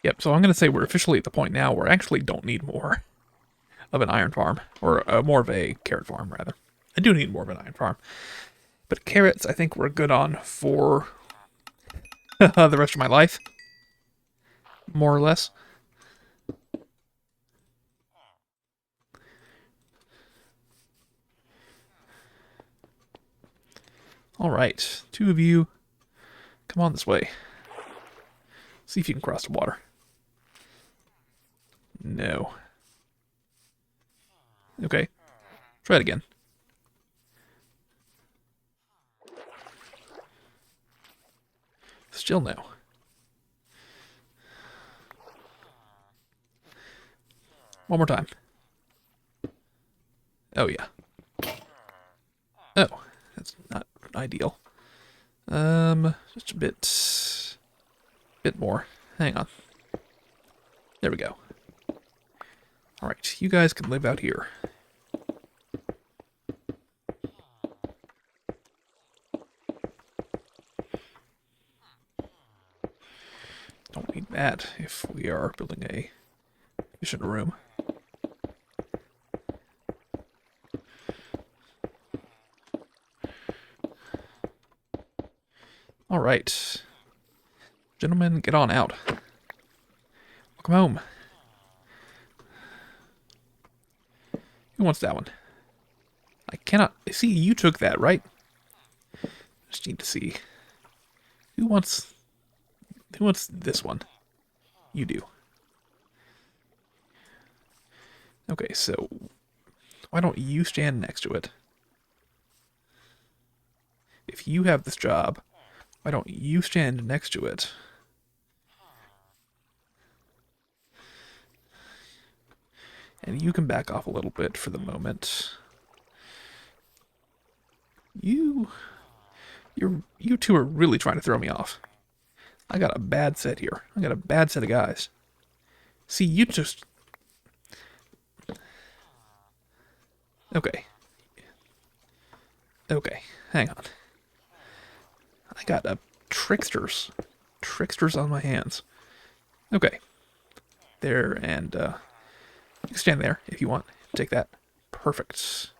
Yep, so I'm going to say we're officially at the point now where I actually don't need more of an iron farm, or more of a carrot farm, rather. I do need more of an iron farm. But carrots, I think we're good on for the rest of my life, more or less. Alright, two of you, come on this way. See if you can cross the water. No. Okay, try it again. Still no. One more time. Oh, yeah. Oh, that's not ideal. Just a bit more. Hang on. There we go. Alright, you guys can live out here. Don't need that if we are building a efficient room. Alright. Gentlemen, get on out. Welcome home. Who wants that one? I cannot... See, you took that, right? Just need to see. Who wants this one? You do. Okay, so... why don't you stand next to it? If you have this job, why don't you stand next to it? And you can back off a little bit for the moment. You two are really trying to throw me off. I got a bad set here. I got a bad set of guys. See, you just... Okay. Okay, hang on. I got a tricksters. Tricksters on my hands. Okay. There, and, you can stand there if you want. Take that. Perfect.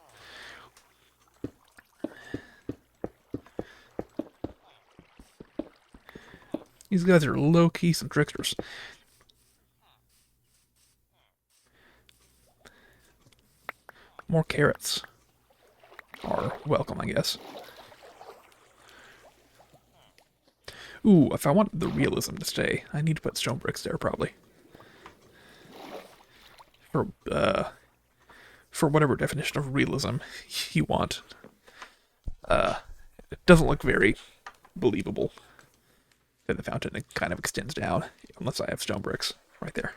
These guys are low-key some tricksters. More carrots are welcome, I guess. Ooh, if I want the realism to stay, I need to put stone bricks there, probably. For whatever definition of realism you want. It doesn't look very believable. Then the fountain kind of extends down, unless I have stone bricks right there.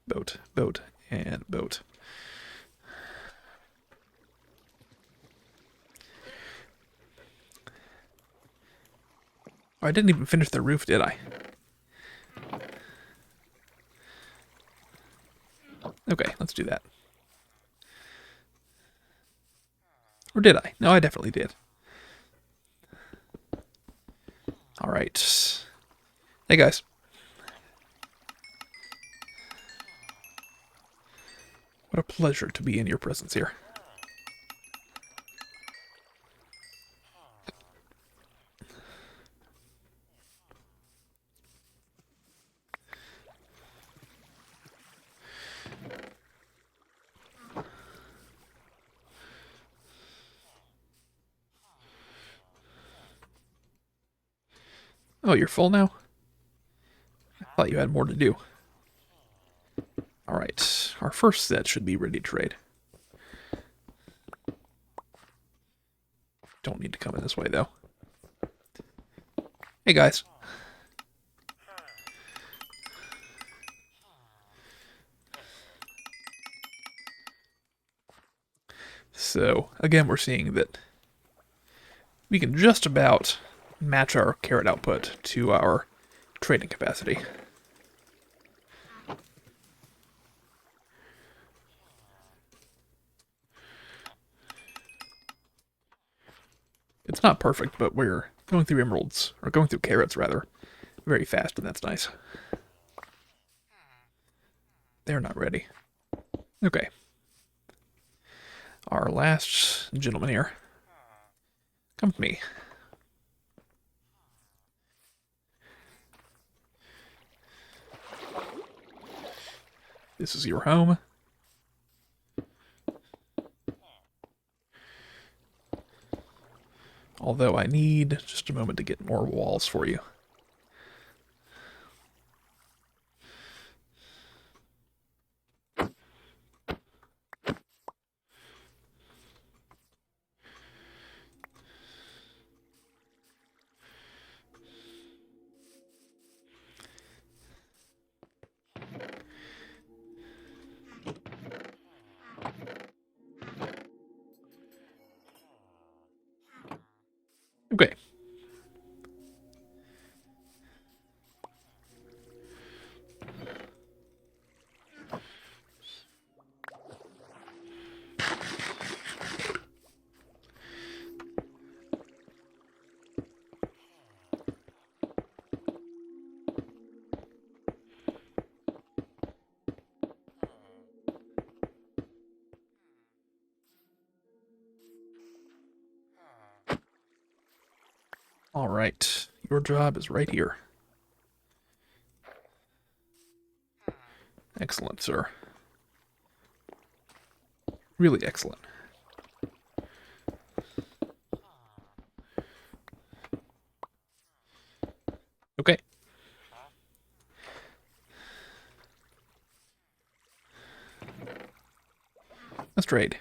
Boat, boat, and boat. Oh, I didn't even finish the roof, did I? Okay, let's do that. Or did I? No, I definitely did. Alright. Hey guys. What a pleasure to be in your presence here. Oh, you're full now? I thought you had more to do. Alright, our first set should be ready to trade. Don't need to come in this way, though. Hey, guys. So, again, we're seeing that we can just about match our carrot output to our trading capacity. It's not perfect, but we're going through emeralds, or going through carrots, rather, very fast, and that's nice. They're not ready. Okay. Our last gentleman here. Come with me. This is your home. Although I need just a moment to get more walls for you. Okay. All right. Your job is right here. Excellent, sir. Really excellent. Okay. Let's trade.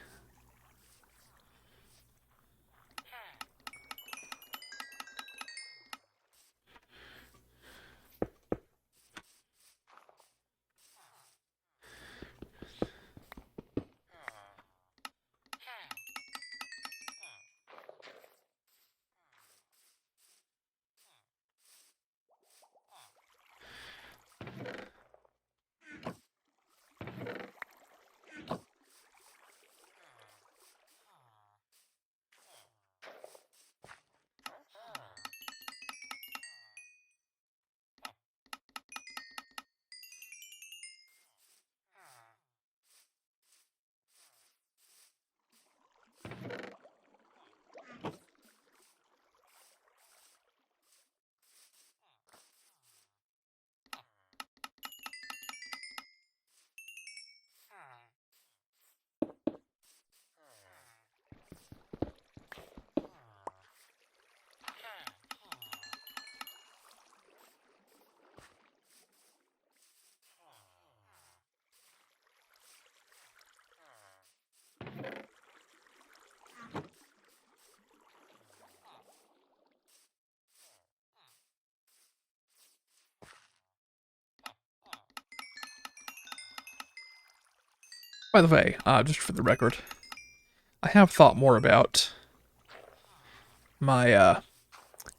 By the way, just for the record, I have thought more about my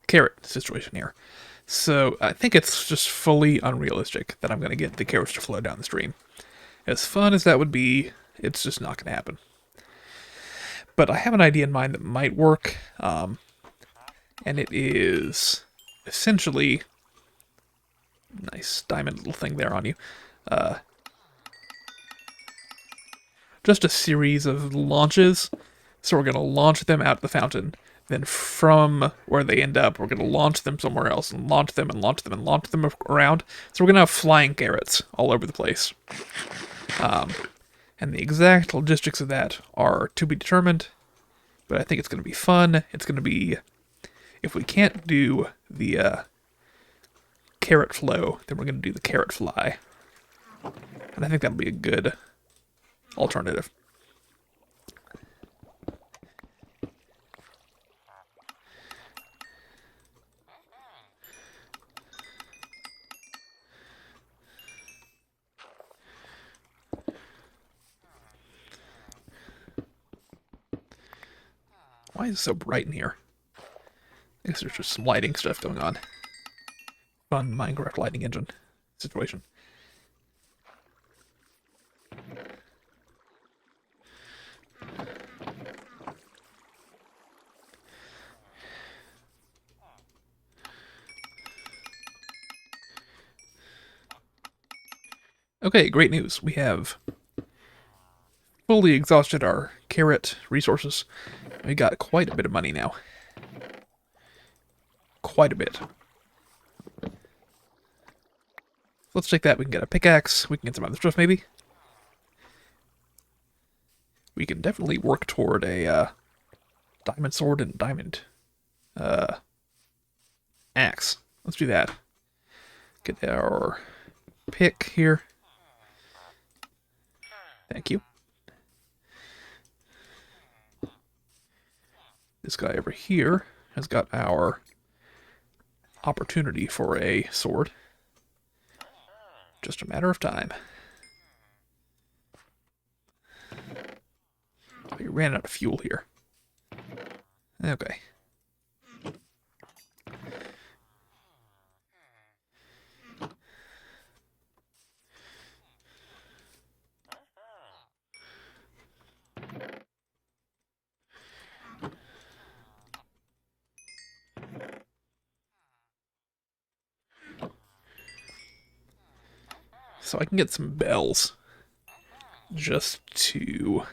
carrot situation here. So I think it's just fully unrealistic that I'm going to get the carrots to flow down the stream. As fun as that would be, it's just not going to happen. But I have an idea in mind that might work, and it is essentially, nice diamond little thing there on you. Uh, just a series of launches. So we're going to launch them out the fountain. Then from where they end up, we're going to launch them somewhere else and launch them and launch them and launch them around. So we're going to have flying carrots all over the place. And the exact logistics of that are to be determined, but I think it's going to be fun. It's going to be, if we can't do the carrot flow, then we're going to do the carrot fly. And I think that'll be a good alternative. Why is it so bright in here? I guess there's just some lighting stuff going on. Fun Minecraft lighting engine situation. Okay, great news. We have fully exhausted our carrot resources. We got quite a bit of money now. Quite a bit. Let's take that. We can get a pickaxe. We can get some other stuff, maybe. We can definitely work toward a diamond sword and diamond axe. Let's do that. Get our pick here. Thank you. This guy over here has got our opportunity for a sword. Just a matter of time. We ran out of fuel here. Okay. So I can get some bells. Just to...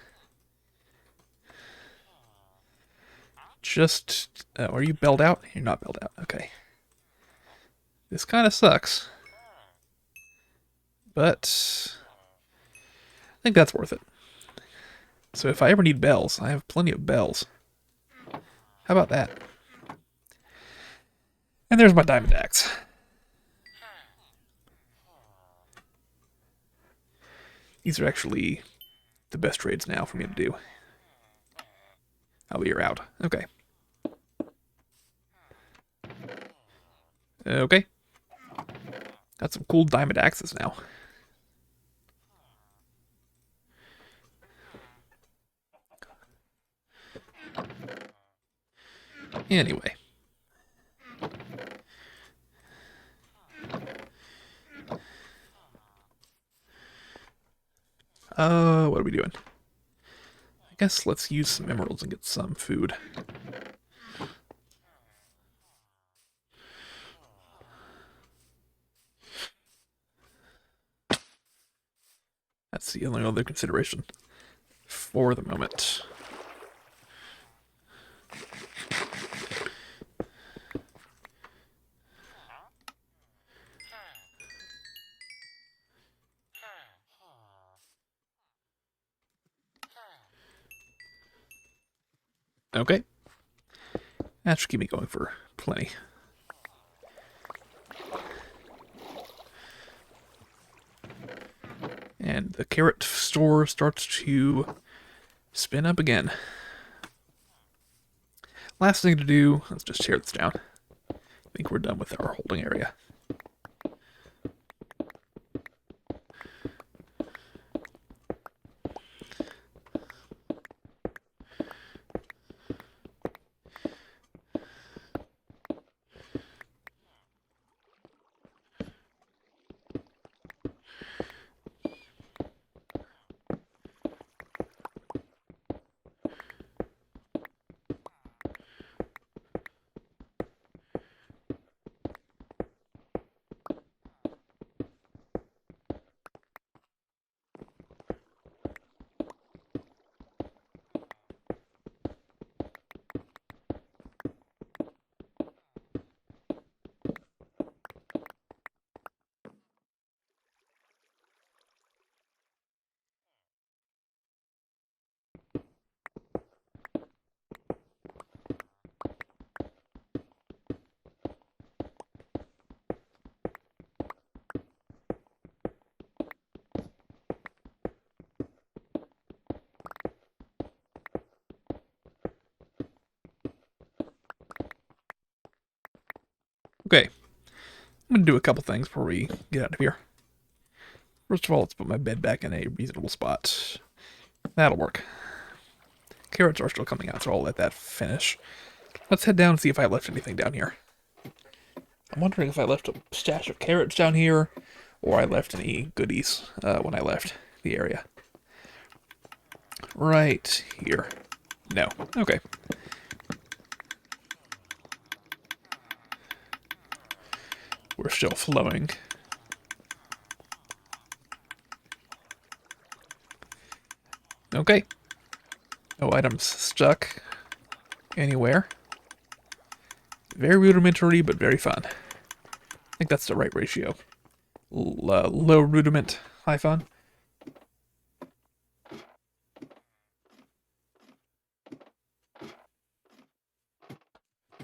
are you belled out? You're not belled out. Okay. This kind of sucks. But... I think that's worth it. So if I ever need bells, I have plenty of bells. How about that? And there's my diamond axe. These are actually the best trades now for me to do. Oh, you're out. Okay. Okay. Got some cool diamond axes now. Anyway. What are we doing? I guess let's use some emeralds and get some food. That's the only other consideration for the moment. Okay. That should keep me going for plenty. And the carrot store starts to spin up again. Last thing to do, let's just tear this down. I think we're done with our holding area. Okay, I'm gonna do a couple things before we get out of here. First of all, let's put my bed back in a reasonable spot. That'll work. Carrots are still coming out, so I'll let that finish. Let's head down and see if I left anything down here. I'm wondering if I left a stash of carrots down here, or I left any goodies when I left the area. Right here. No. Okay. We're still flowing. Okay. No items stuck anywhere. Very rudimentary, but very fun. I think that's the right ratio. Low rudiment, high fun.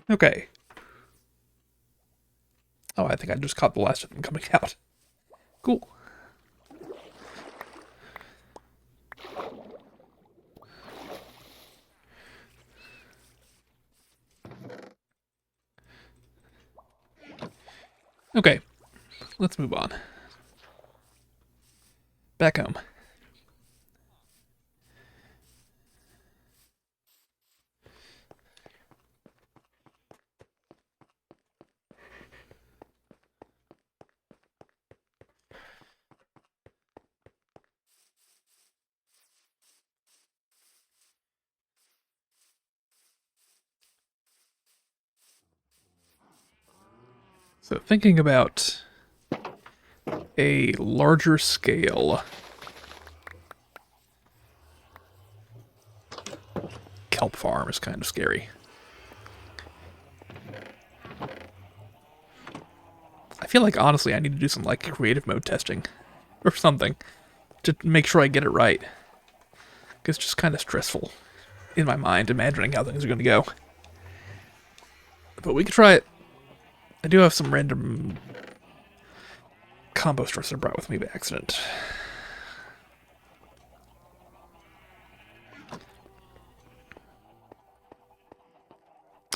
Okay. Oh, I think I just caught the last of them coming out. Cool. Okay, let's move on. Back home. So thinking about a larger scale kelp farm is kind of scary. I feel like, honestly, I need to do some, like, creative mode testing or something to make sure I get it right. It's just kind of stressful in my mind imagining how things are going to go. But we could try it. I do have some random composters I brought with me by accident.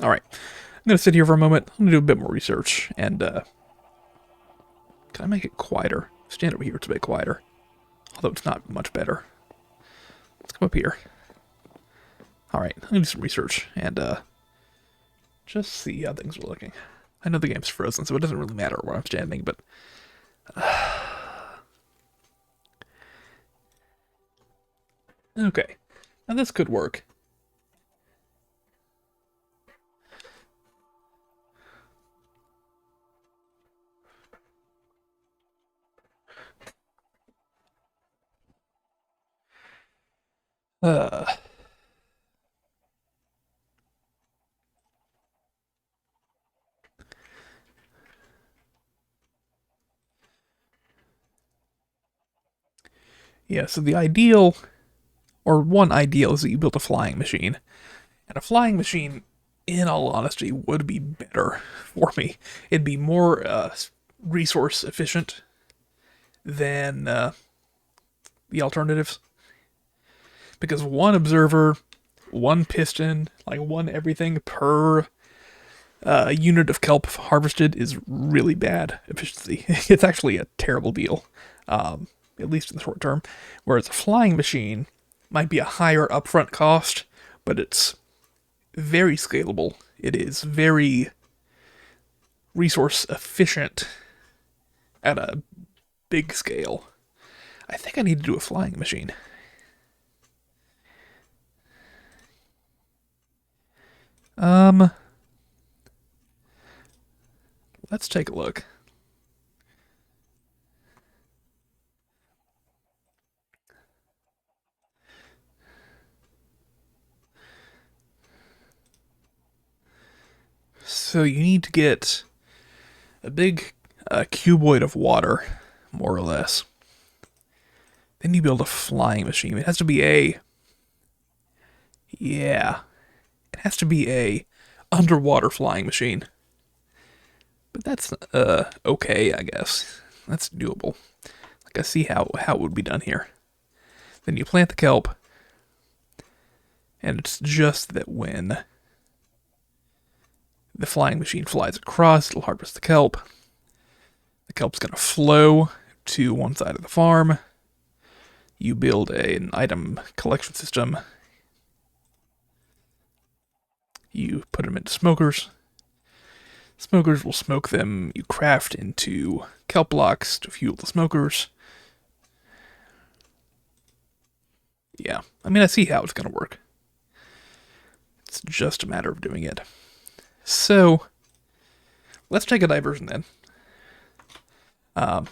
Alright. I'm going to sit here for a moment. I'm going to do a bit more research. And, can I make it quieter? Stand over here, it's a bit quieter. Although it's not much better. Let's come up here. Alright, I'm going to do some research. And, just see how things are looking. I know the game's frozen, so it doesn't really matter where I'm standing, but... okay. Now this could work. Uh... Yeah, so the ideal, or one ideal, is that you build a flying machine. And a flying machine, in all honesty, would be better for me. It'd be more resource efficient than the alternatives. Because one observer, one piston, like one everything per unit of kelp harvested is really bad efficiency. It's actually a terrible deal, at least in the short term. Whereas a flying machine might be a higher upfront cost, but it's very scalable. It is very resource efficient at a big scale. I think I need to do a flying machine. Let's take a look. So you need to get a big cuboid of water, more or less. Then you build a flying machine. It has to be a... yeah. It has to be a underwater flying machine. But that's, okay, I guess. That's doable. Like, I see how it would be done here. Then you plant the kelp. And it's just that when The flying machine flies across, it'll harvest the kelp. The kelp's going to flow to one side of the farm. You build an item collection system. You put them into smokers. Smokers will smoke them. You craft into kelp blocks to fuel the smokers. Yeah, I mean, I see how it's going to work. It's just a matter of doing it. So, let's take a diversion then.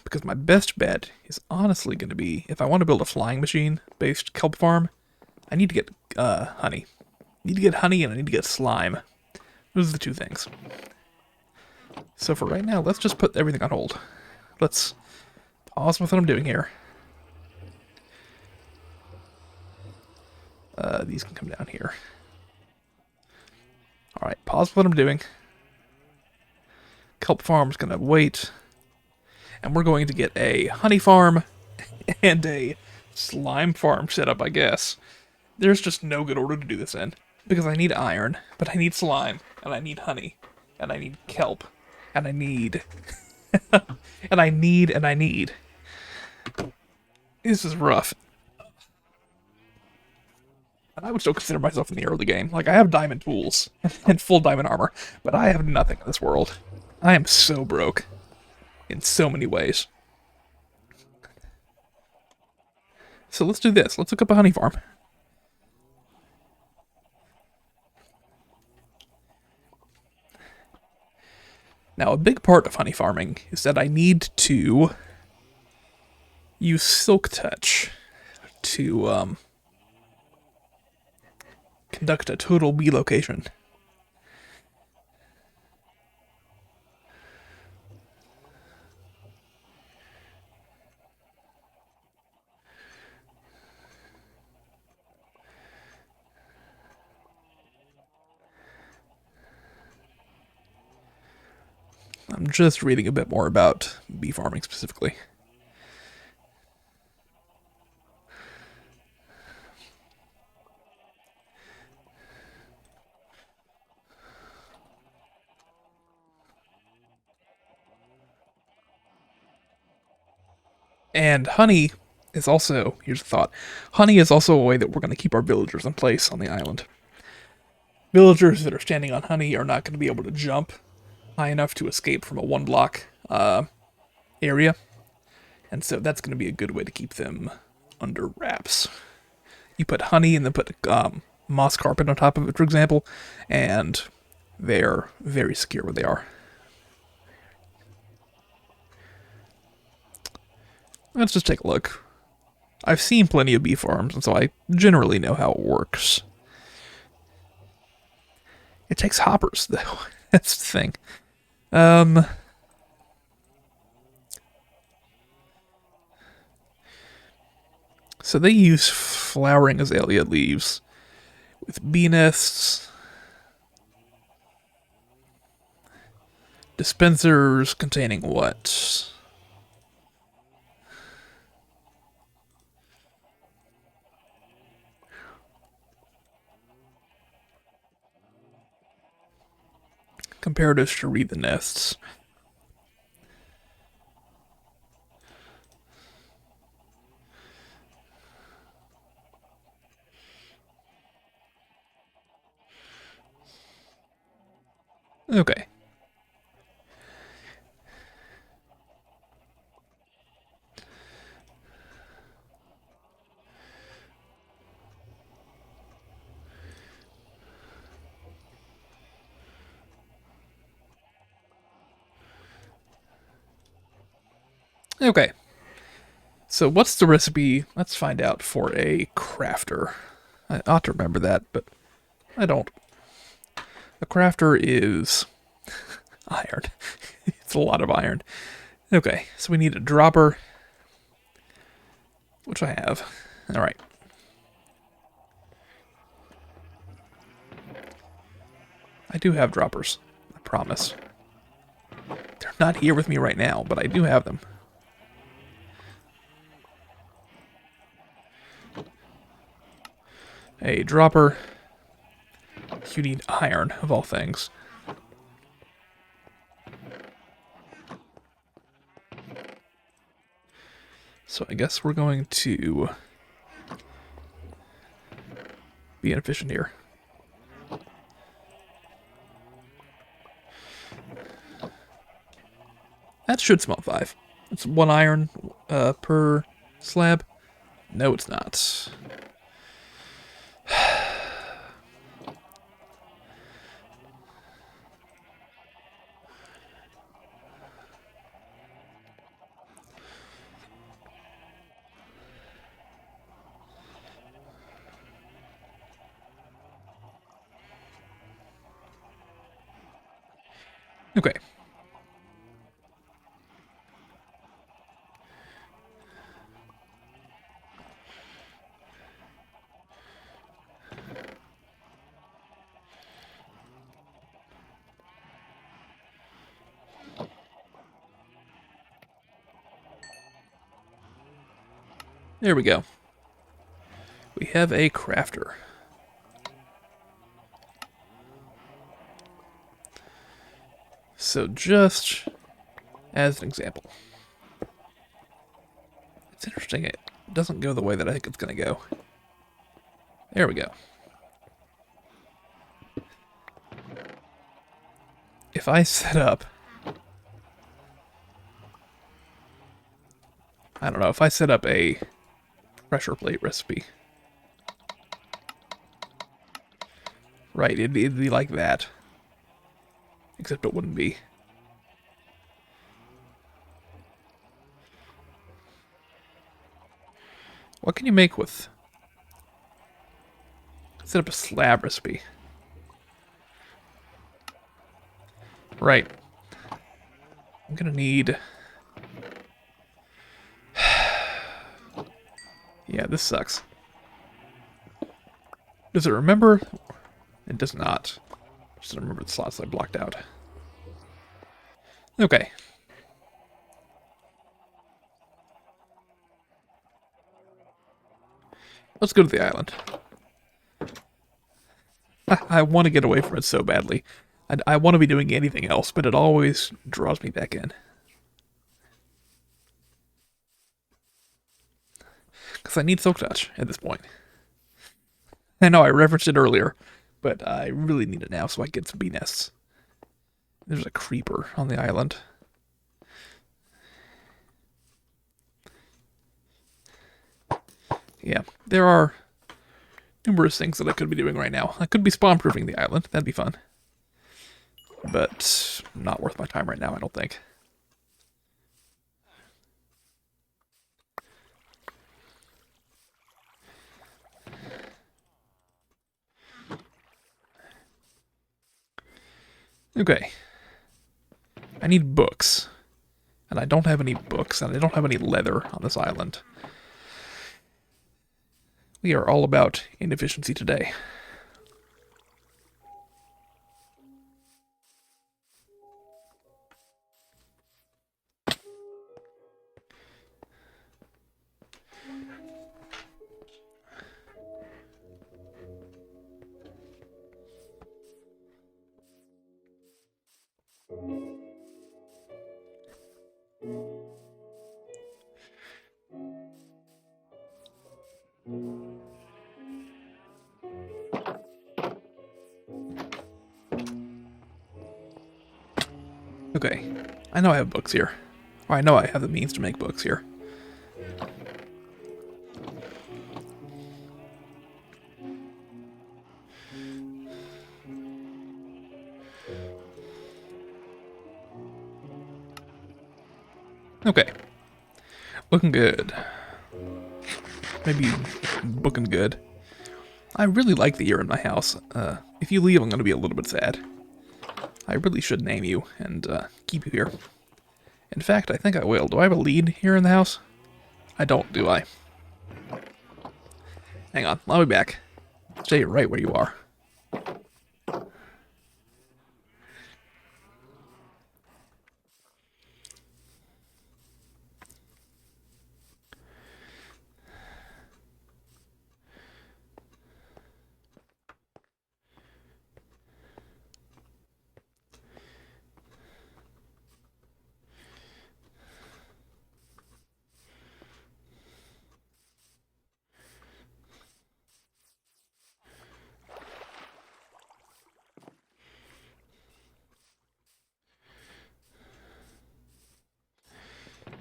Because my best bet is honestly going to be, if I want to build a flying machine-based kelp farm, I need to get honey. I need to get honey and I need to get slime. Those are the two things. So for right now, let's just put everything on hold. Let's pause with what I'm doing here. These can come down here. Alright, pause with what I'm doing. Kelp farm's gonna wait. And we're going to get a honey farm and a slime farm set up, I guess. There's just no good order to do this in. Because I need iron, but I need slime, and I need honey, and I need kelp, and I need... and I need. This is rough. And I would still consider myself in the early game. Like, I have diamond tools and full diamond armor, but I have nothing in this world. I am so broke. In so many ways. So let's do this. Let's look up a honey farm. Now, a big part of honey farming is that I need to use Silk Touch to conduct a total bee location. I'm just reading a bit more about bee farming specifically. And honey is also, here's a thought, honey is also a way that we're going to keep our villagers in place on the island. Villagers that are standing on honey are not going to be able to jump high enough to escape from a one-block area. And so that's going to be a good way to keep them under wraps. You put honey and then put moss carpet on top of it, for example, and they're very secure where they are. Let's just take a look. I've seen plenty of bee farms, and so I generally know how it works. It takes hoppers, though. That's the thing. So they use flowering azalea leaves with bee nests, dispensers containing what? Comparatives to read the nests. Okay. Okay. So what's the recipe? Let's find out for a crafter. I ought to remember that, but I don't. A crafter is iron. It's a lot of iron. Okay, so we need a dropper, which I have. Alright. I do have droppers. I promise. They're not here with me right now, but I do have them. A dropper. You need iron, of all things. So I guess we're going to be inefficient here. That should smelt 5. It's 1 iron per slab. No, it's not. Okay. There we go. We have a crafter. So just as an example. It's interesting, it doesn't go the way that I think it's going to go. There we go. If I set up... I don't know, if I set up a pressure plate recipe. Right, it'd be like that. Except it wouldn't be. What can you make with... Set up a slab recipe. Right. I'm gonna need... Yeah, this sucks. Does it remember? It does not. Just doesn't remember the slots I blocked out. Okay. Let's go to the island. I want to get away from it so badly. I want to be doing anything else, but it always draws me back in. Because I need Silk Touch at this point. I know I referenced it earlier, but I really need it now so I can get some bee nests. There's a creeper on the island. Yeah, there are numerous things that I could be doing right now. I could be spawn-proofing the island. That'd be fun. But not worth my time right now, I don't think. Okay. I need books. And I don't have any books, and I don't have any leather on this island. We are all about inefficiency today. Okay, I know I have books here. Or I know I have the means to make books here. Okay. Looking good. Maybe booking good. I really like that you're in my house. If you leave, I'm going to be a little bit sad. I really should name you and keep you here. In fact, I think I will. Do I have a lead here in the house? I don't, do I? Hang on, I'll be back. Stay right where you are.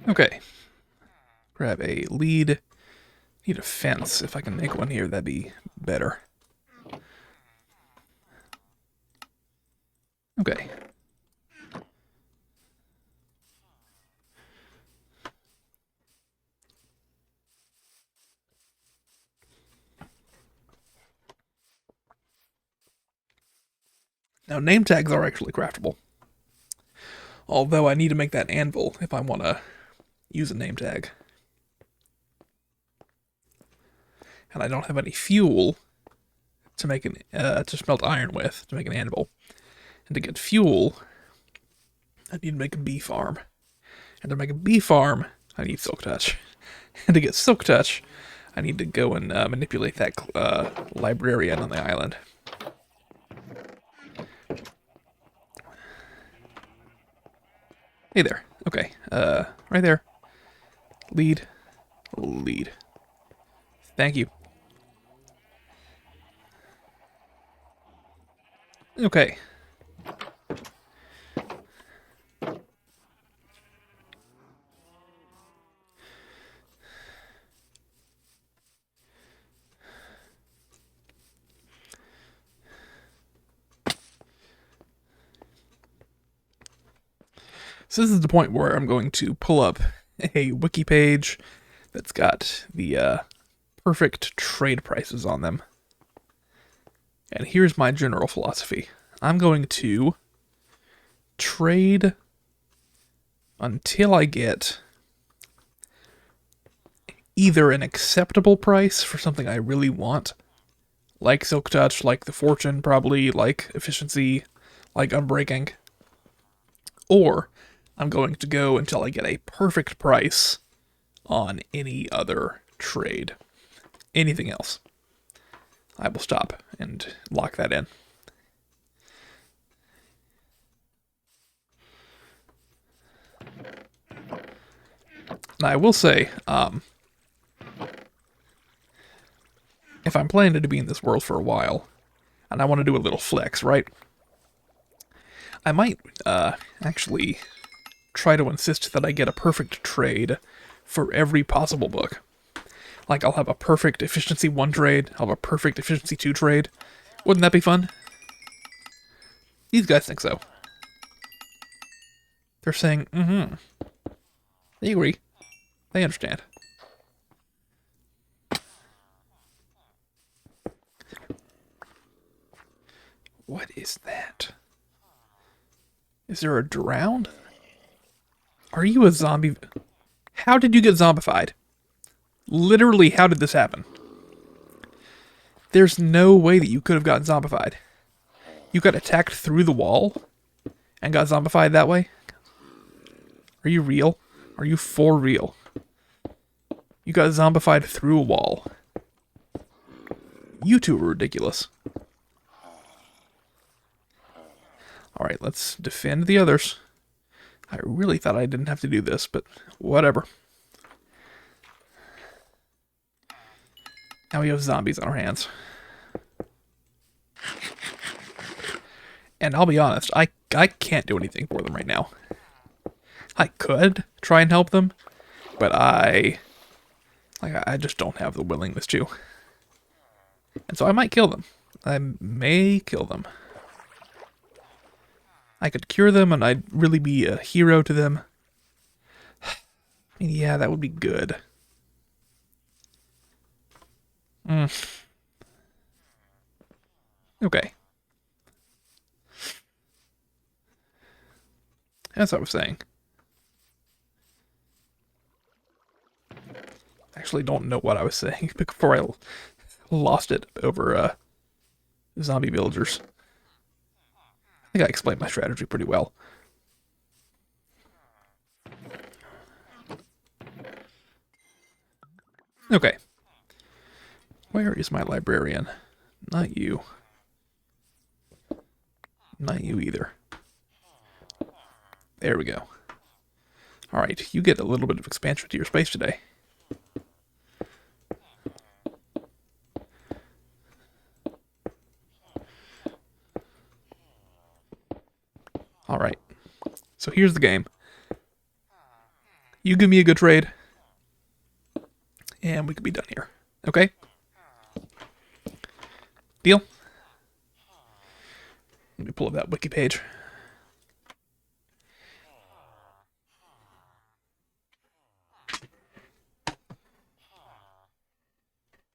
Okay. Grab a lead. Need a fence. If I can make one here, that'd be better. Okay. Now, name tags are actually craftable. Although I need to make that anvil if I want to use a name tag. And I don't have any fuel to make to smelt iron with to make an anvil. And to get fuel, I need to make a bee farm. And to make a bee farm, I need silk touch. And to get silk touch, I need to go and manipulate that librarian on the island. Hey there. Okay. Right there. Lead. Lead. Thank you. Okay. So this is the point where I'm going to pull up a wiki page that's got the perfect trade prices on them. And here's my general philosophy. I'm going to trade until I get either an acceptable price for something I really want, like Silk Touch, like the Fortune, probably, like Efficiency, like Unbreaking, or I'm going to go until I get a perfect price on any other trade. Anything else, I will stop and lock that in. Now, I will say, if I'm planning to be in this world for a while, and I want to do a little flex, right? I might actually try to insist that I get a perfect trade for every possible book. Like, I'll have a perfect Efficiency 1 trade, I'll have a perfect Efficiency 2 trade. Wouldn't that be fun? These guys think so. They're saying, mm-hmm. They agree. They understand. What is that? Is there a drowned? Are you a zombie? How did you get zombified? Literally, how did this happen? There's no way that you could have gotten zombified. You got attacked through the wall and got zombified that way? Are you real? Are you for real? You got zombified through a wall. You two are ridiculous. Alright, let's defend the others. I really thought I didn't have to do this, but whatever. Now we have zombies on our hands. And I'll be honest, I can't do anything for them right now. I could try and help them, but I just don't have the willingness to. And so I might kill them. I may kill them. I could cure them and I'd really be a hero to them. I mean, yeah, that would be good. Okay. As I was saying. I actually don't know what I was saying before I lost it over zombie villagers. I think I explained my strategy pretty well. Okay. Where is my librarian? Not you. Not you either. There we go. Alright, you get a little bit of expansion to your space today. Alright. So here's the game. You give me a good trade, and we could be done here. Okay? Deal? Let me pull up that wiki page.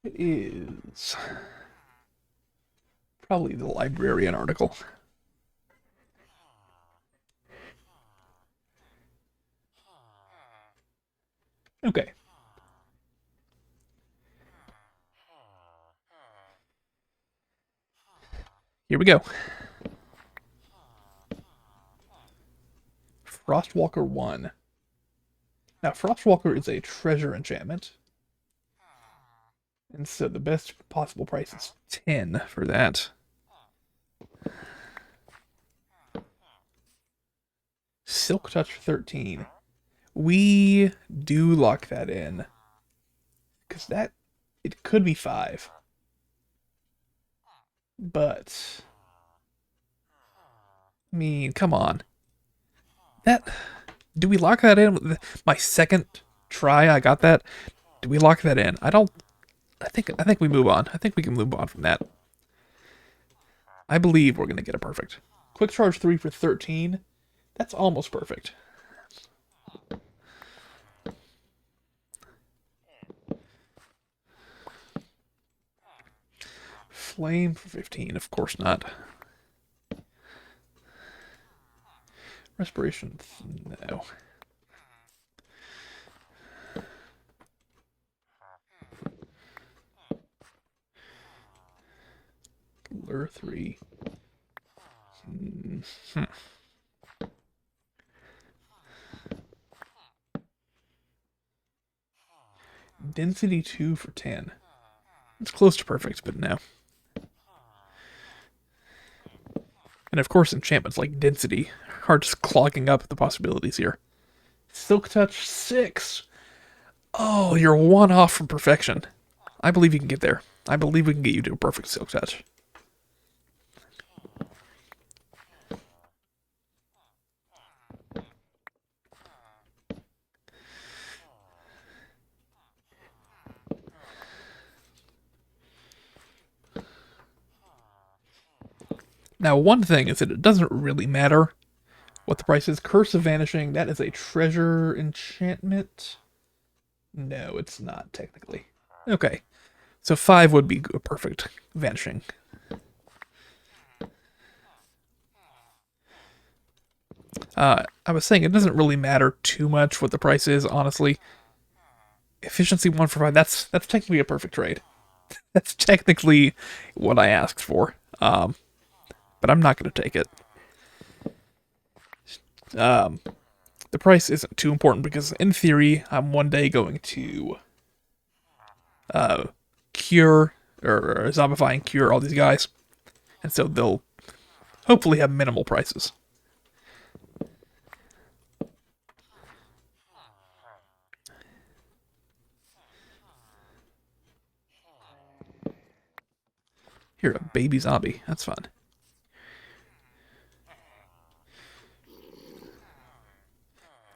It is probably the librarian article. Okay. Here we go. Frostwalker 1. Now, Frostwalker is a treasure enchantment. And so the best possible price is 10 for that. Silk Touch 13. We do lock that in. Because that, it could be 5. But, I mean, come on. That, do we lock that in? My second try, I got that. Do we lock that in? I think we move on. I think we can move on from that. I believe we're going to get a perfect. Quick Charge 3 for 13. That's almost perfect. Flame for 15. Of course not. Respiration. No. Lure 3. Density 2 for 10. It's close to perfect, but no. And of course, enchantments like density are just clogging up the possibilities here. Silk Touch 6. Oh, you're one off from perfection. I believe you can get there. I believe we can get you to a perfect Silk Touch. Now, one thing is that it doesn't really matter what the price is. Curse of Vanishing, that is a treasure enchantment. No, it's not, technically. Okay. So 5 would be a perfect vanishing. I was saying it doesn't really matter too much what the price is, honestly. Efficiency 1 for 5, that's technically a perfect trade. That's technically what I asked for. But I'm not going to take it. The price isn't too important because, in theory, I'm one day going to cure or zombify and cure all these guys, and so they'll hopefully have minimal prices. Here, a baby zombie. That's fun.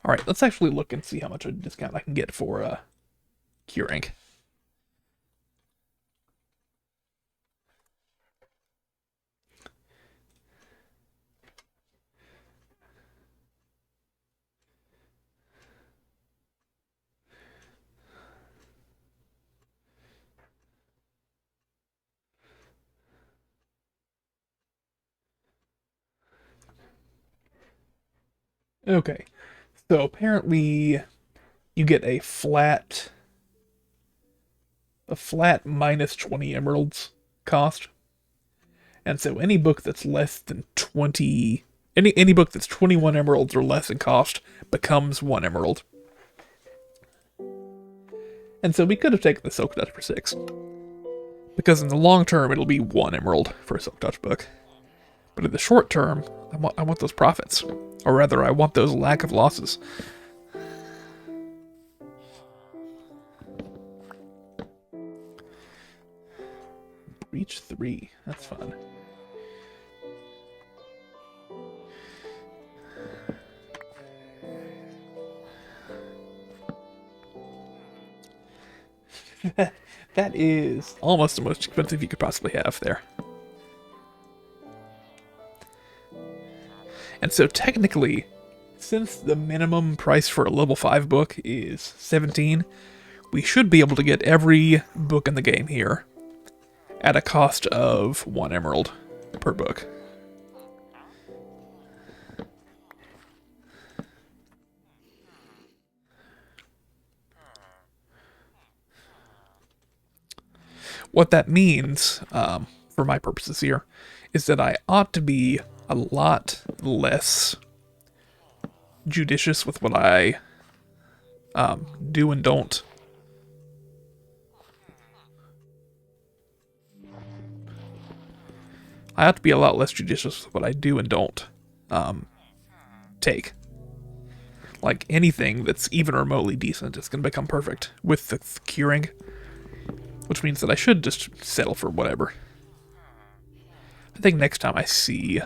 Alright, let's actually look and see how much a discount I can get for curing. Okay, so apparently you get a flat minus 20 emeralds cost. And so any book that's less than 20 any book that's 21 emeralds or less in cost becomes 1 emerald. And so we could have taken the Silk Touch for 6. Because in the long term it'll be 1 emerald for a Silk Touch book. But in the short term, I want those profits. Or rather, I want those lack of losses. Breach 3. That's fun. That is almost the most expensive you could possibly have there. And so technically, since the minimum price for a level 5 book is 17, we should be able to get every book in the game here at a cost of 1 emerald per book. What that means, for my purposes here, is that I ought to be a lot less judicious with what I do and don't. I ought to be a lot less judicious with what I do and don't take. Like, anything that's even remotely decent is going to become perfect with the curing, which means that I should just settle for whatever. I think next time I see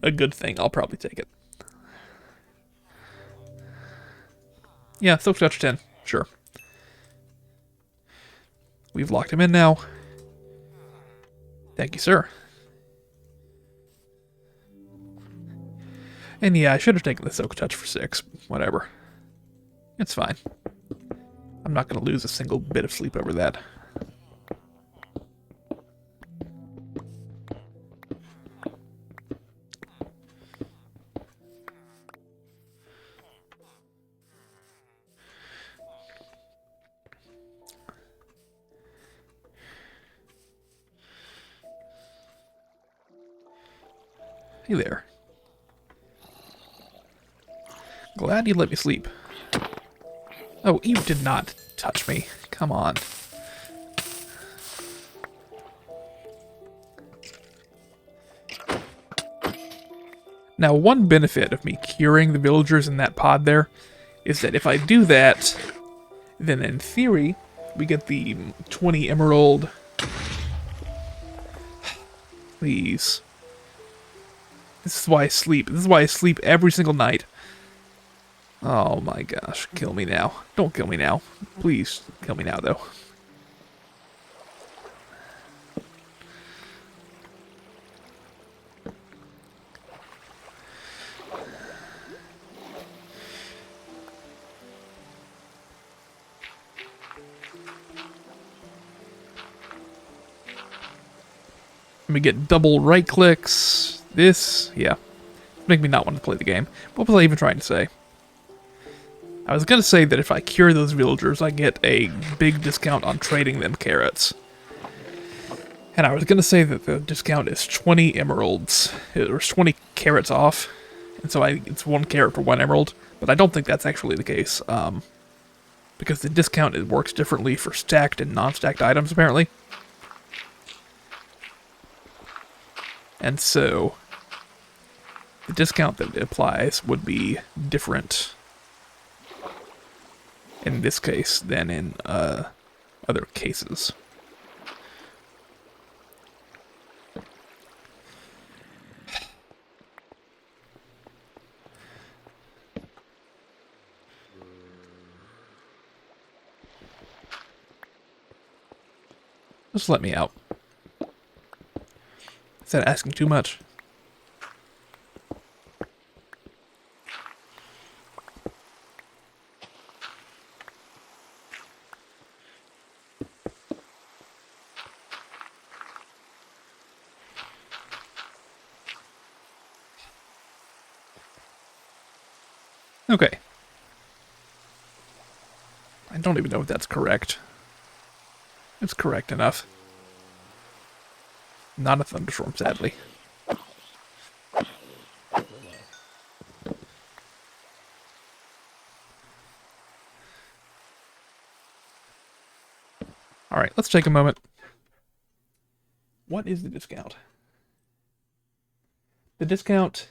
a good thing, I'll probably take it. Yeah, Silk Touch 10, sure. We've locked him in now. Thank you, sir. And yeah, I should have taken the Silk Touch for 6. Whatever. It's fine. I'm not going to lose a single bit of sleep over that. Hey there. Glad you let me sleep. Oh, you did not touch me. Come on. Now, one benefit of me curing the villagers in that pod there is that if I do that, then in theory, we get the 20 emerald. Please. This is why I sleep. This is why I sleep every single night. Oh my gosh, kill me now. Don't kill me now. Please, kill me now, though. Let me get double right clicks. This, yeah. Make me not want to play the game. What was I even trying to say? I was going to say that if I cure those villagers, I get a big discount on trading them carrots. And I was going to say that the discount is 20 emeralds. Or 20 carrots off. And so it's 1 carrot for 1 emerald. But I don't think that's actually the case. Because the discount, it works differently for stacked and non-stacked items, apparently. And so the discount that applies would be different in this case than in other cases. Just let me out. Is that asking too much? Okay. I don't even know if that's correct. It's correct enough. Not a thunderstorm, sadly. Alright, let's take a moment. What is the discount? The discount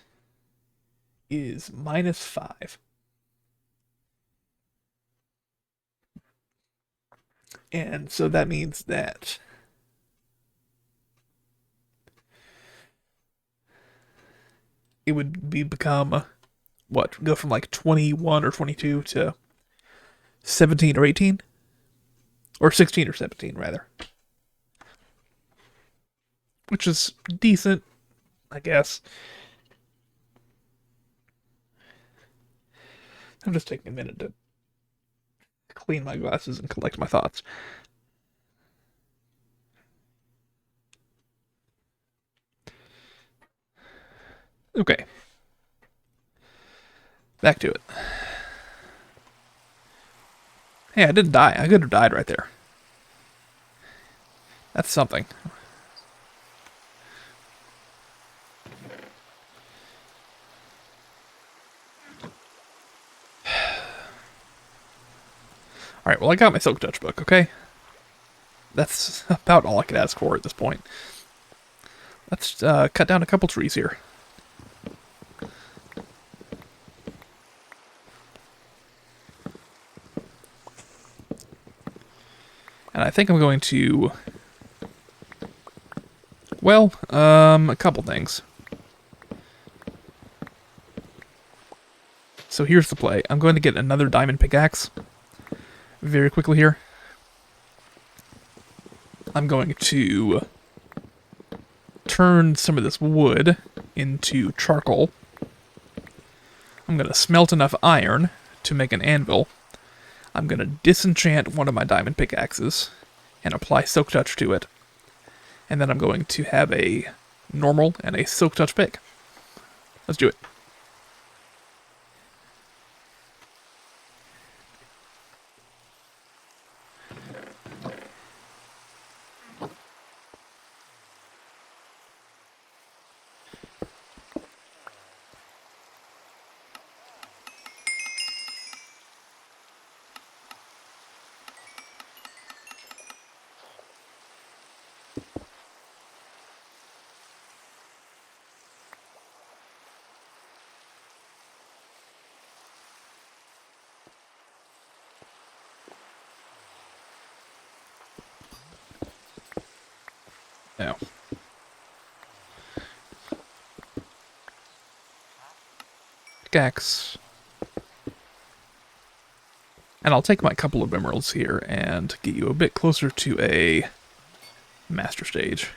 is -5. And so that means that it would become, what, go from like 21 or 22 to 17 or 18? Or 16 or 17, rather. Which is decent, I guess. I'm just taking a minute to clean my glasses and collect my thoughts. Okay. Back to it. Hey, I didn't die. I could have died right there. That's something. Alright, well, I got my Silk Touch book, okay? That's about all I could ask for at this point. Let's cut down a couple trees here. And I think I'm going to... Well, a couple things. So here's the play. I'm going to get another diamond pickaxe very quickly here. I'm going to turn some of this wood into charcoal. I'm going to smelt enough iron to make an anvil. I'm going to disenchant one of my diamond pickaxes and apply Silk Touch to it. And then I'm going to have a normal and a Silk Touch pick. Let's do it. Now, pickaxe. And I'll take my couple of emeralds here and get you a bit closer to a master stage.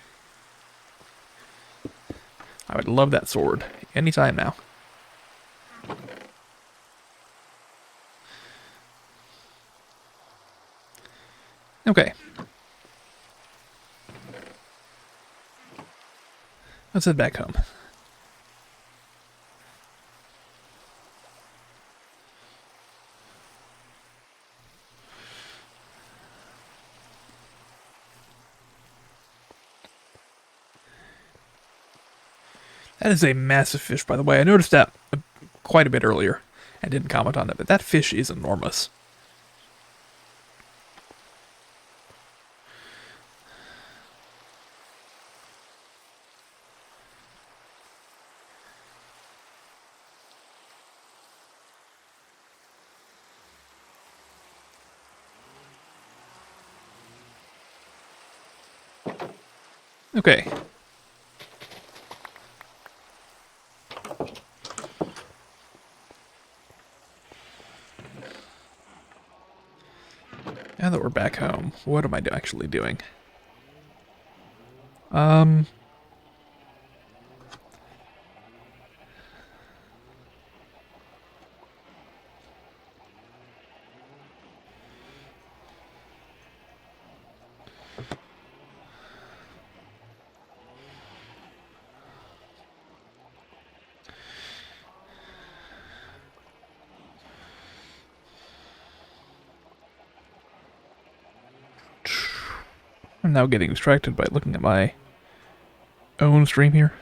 I would love that sword anytime now. Okay. Let's head back home. That is a massive fish, by the way. I noticed that quite a bit earlier and didn't comment on it, but that fish is enormous. Okay. Now that we're back home, what am I actually doing? I'm now getting distracted by looking at my own stream here.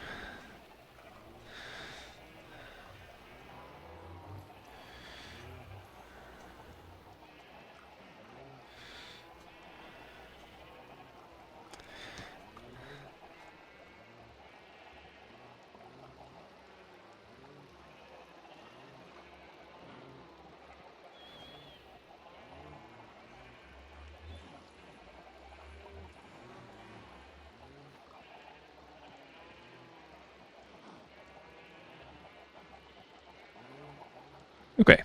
Okay.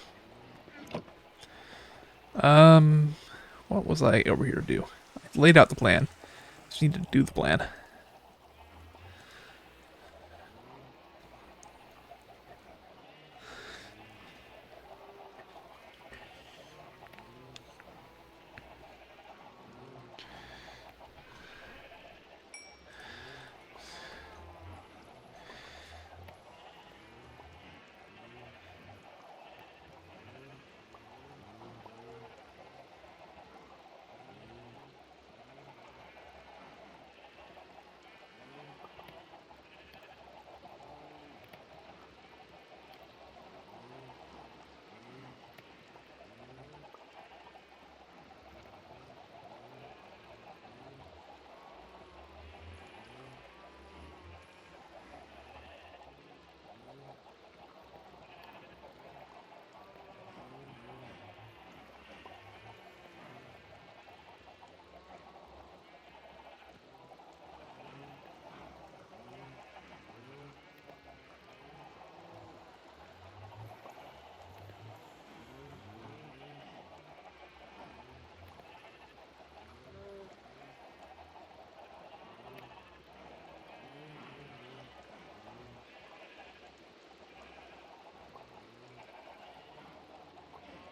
What What was I over here to do? I laid out the plan. Just need to do the plan.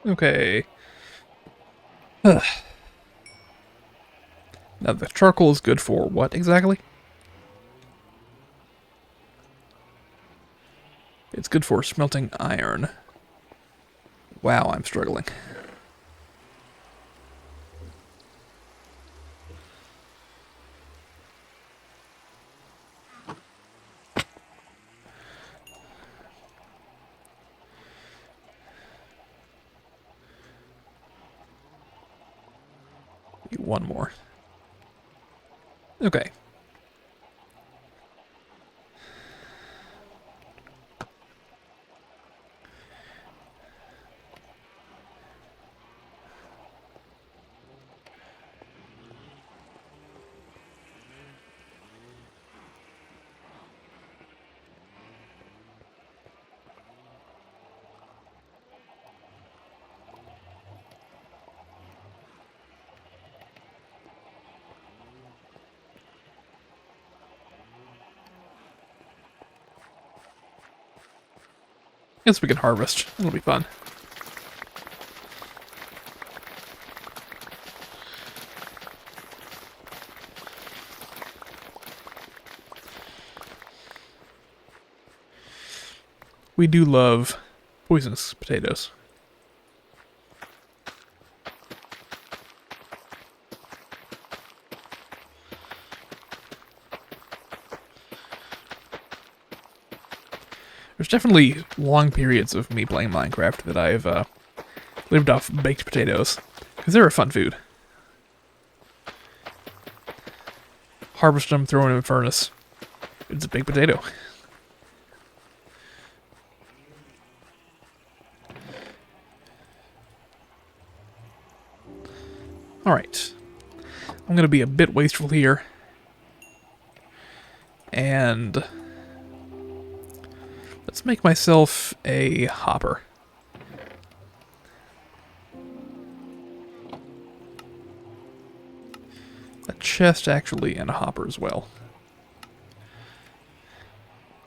Okay. Ugh. Now the charcoal is good for what exactly? It's good for smelting iron. Wow, I'm struggling. One more. Okay. Guess we can harvest. It'll be fun. We do love poisonous potatoes. There's definitely long periods of me playing Minecraft that I've lived off baked potatoes, because they're a fun food. Harvest them, throw them in a furnace. It's a baked potato. Alright. I'm going to be a bit wasteful here. And let's make myself a hopper. A chest, actually, and a hopper as well.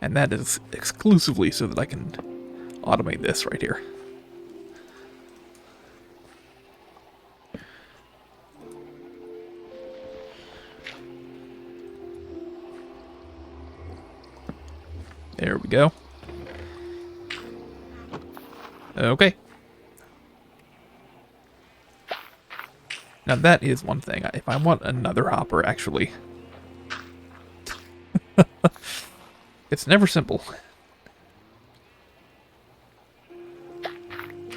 And that is exclusively so that I can automate this right here. There we go. Okay. Now that is one thing. If I want another hopper, actually, it's never simple.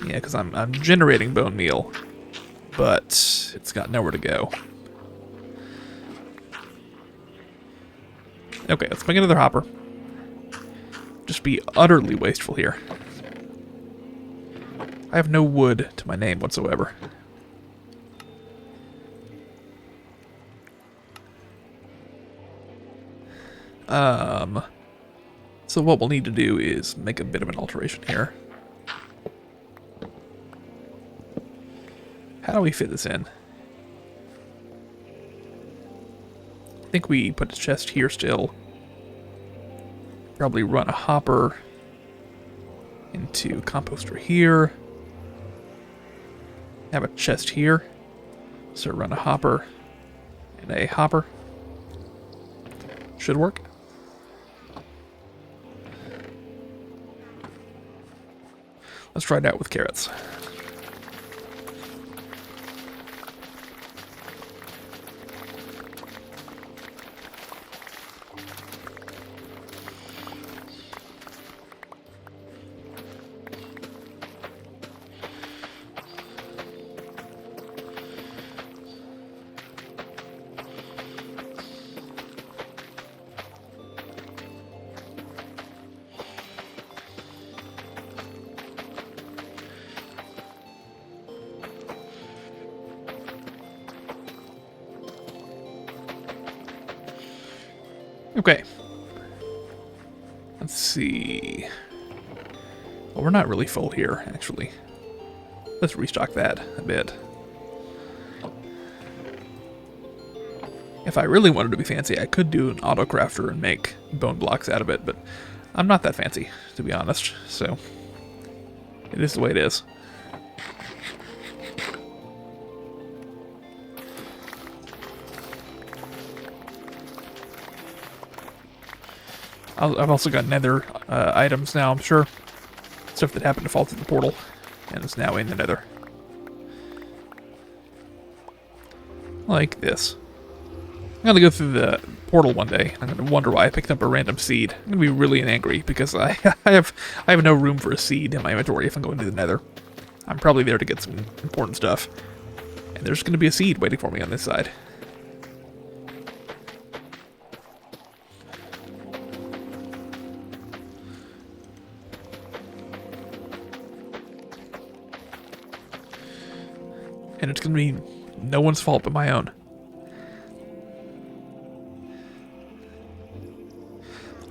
Yeah, because I'm generating bone meal, but it's got nowhere to go. Okay, let's make another hopper. Just be utterly wasteful here. I have no wood to my name whatsoever. So what we'll need to do is make a bit of an alteration here. How do we fit this in? think we put a chest here still. Probably run a hopper into composter here. Have a chest here. So run a hopper and a hopper. Should work. Let's try it out with carrots. Okay. Let's see. Well, we're not really full here, actually. Let's restock that a bit. If I really wanted to be fancy, I could do an auto crafter and make bone blocks out of it, but I'm not that fancy, to be honest, so it is the way it is. I've also got nether items now, I'm sure. Stuff that happened to fall through the portal and is now in the nether. Like this. I'm gonna go through the portal one day. I'm gonna wonder why I picked up a random seed. I'm gonna be really angry because I have no room for a seed in my inventory if I'm going to the nether. I'm probably there to get some important stuff. And there's gonna be a seed waiting for me on this side. And it's gonna be no one's fault but my own.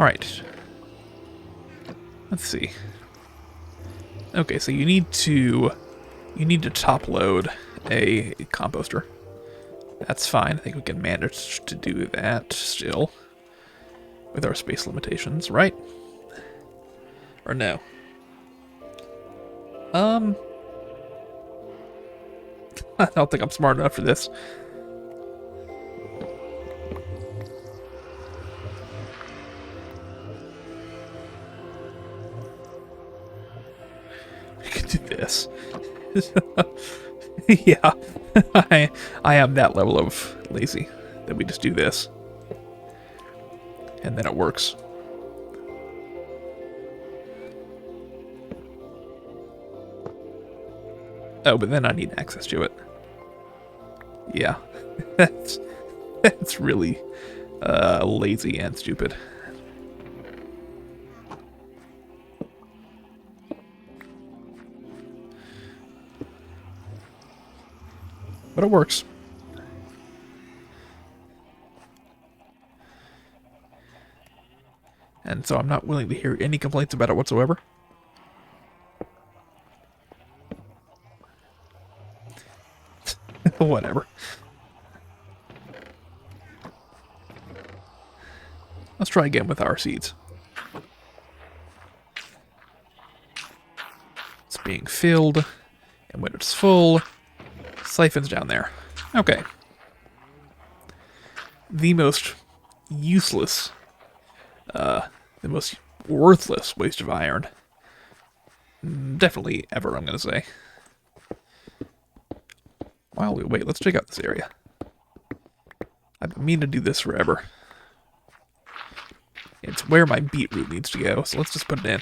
Alright. Let's see. Okay, so you need to top load a composter. That's fine. I think we can manage to do that still. With our space limitations, right? Or no? I don't think I'm smart enough for this. We could do this. Yeah, I am that level of lazy that we just do this. And then it works. Oh, but then I need access to it. Yeah, that's really lazy and stupid. But it works. And so I'm not willing to hear any complaints about it whatsoever. Whatever. Let's try again with our seeds. It's being filled, and when it's full, siphons down there. Okay. The most useless, the most worthless waste of iron. Definitely ever, I'm gonna say. While we wait, let's check out this area. I've been meaning to do this forever. It's where my beetroot needs to go, so let's just put it in.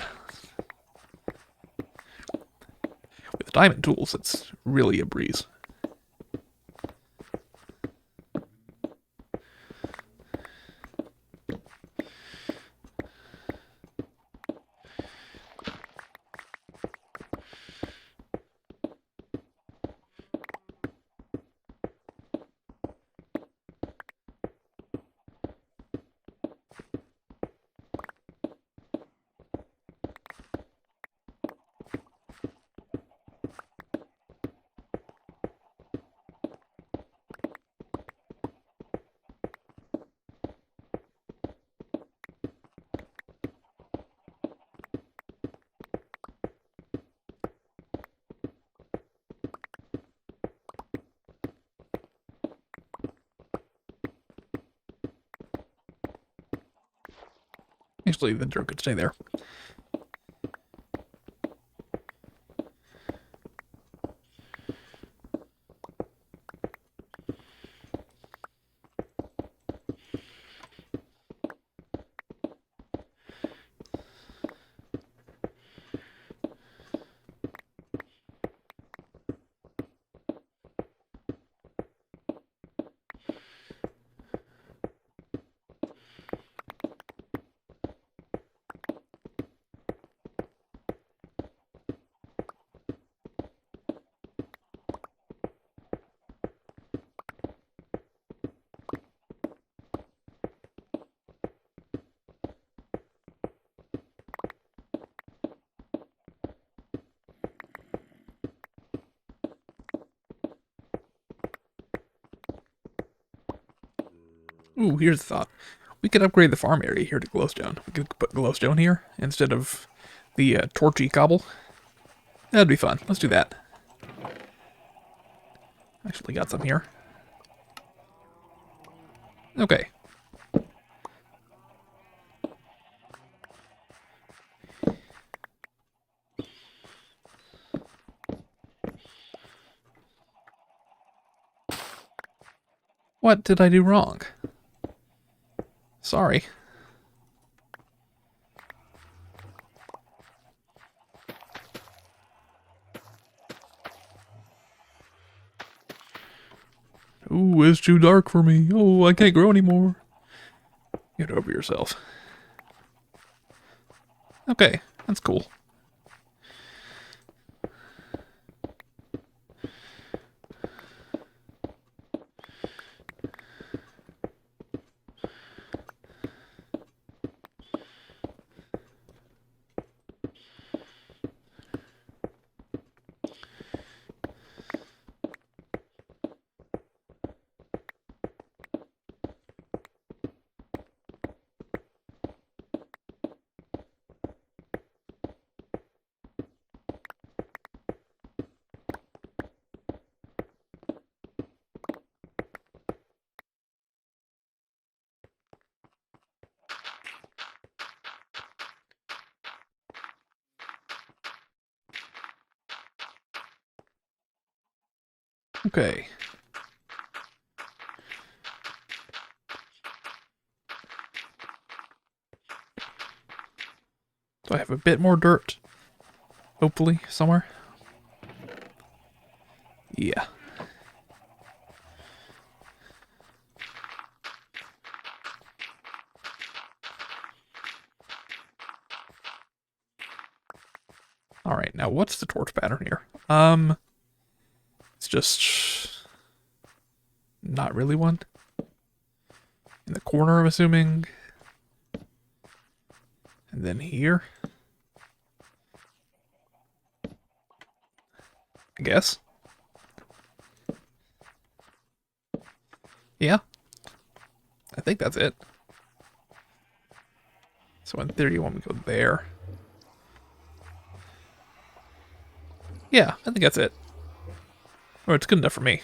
With diamond tools, it's really a breeze. Actually, the dirt could stay there. Ooh, here's the thought. We could upgrade the farm area here to glowstone. We could put glowstone here instead of the torchy cobble. That'd be fun. Let's do that. Actually got some here. Okay. What did I do wrong? Sorry. Ooh, it's too dark for me. Oh, I can't grow anymore. Get over yourself. Okay, that's cool. Okay. So I have a bit more dirt. Hopefully, somewhere. Yeah. Alright, now what's the torch pattern here? It's just not really one. In the corner, I'm assuming. And then here. I guess. Yeah. I think that's it. So in theory, you want me to go there. Yeah, I think that's it. Or it's good enough for me.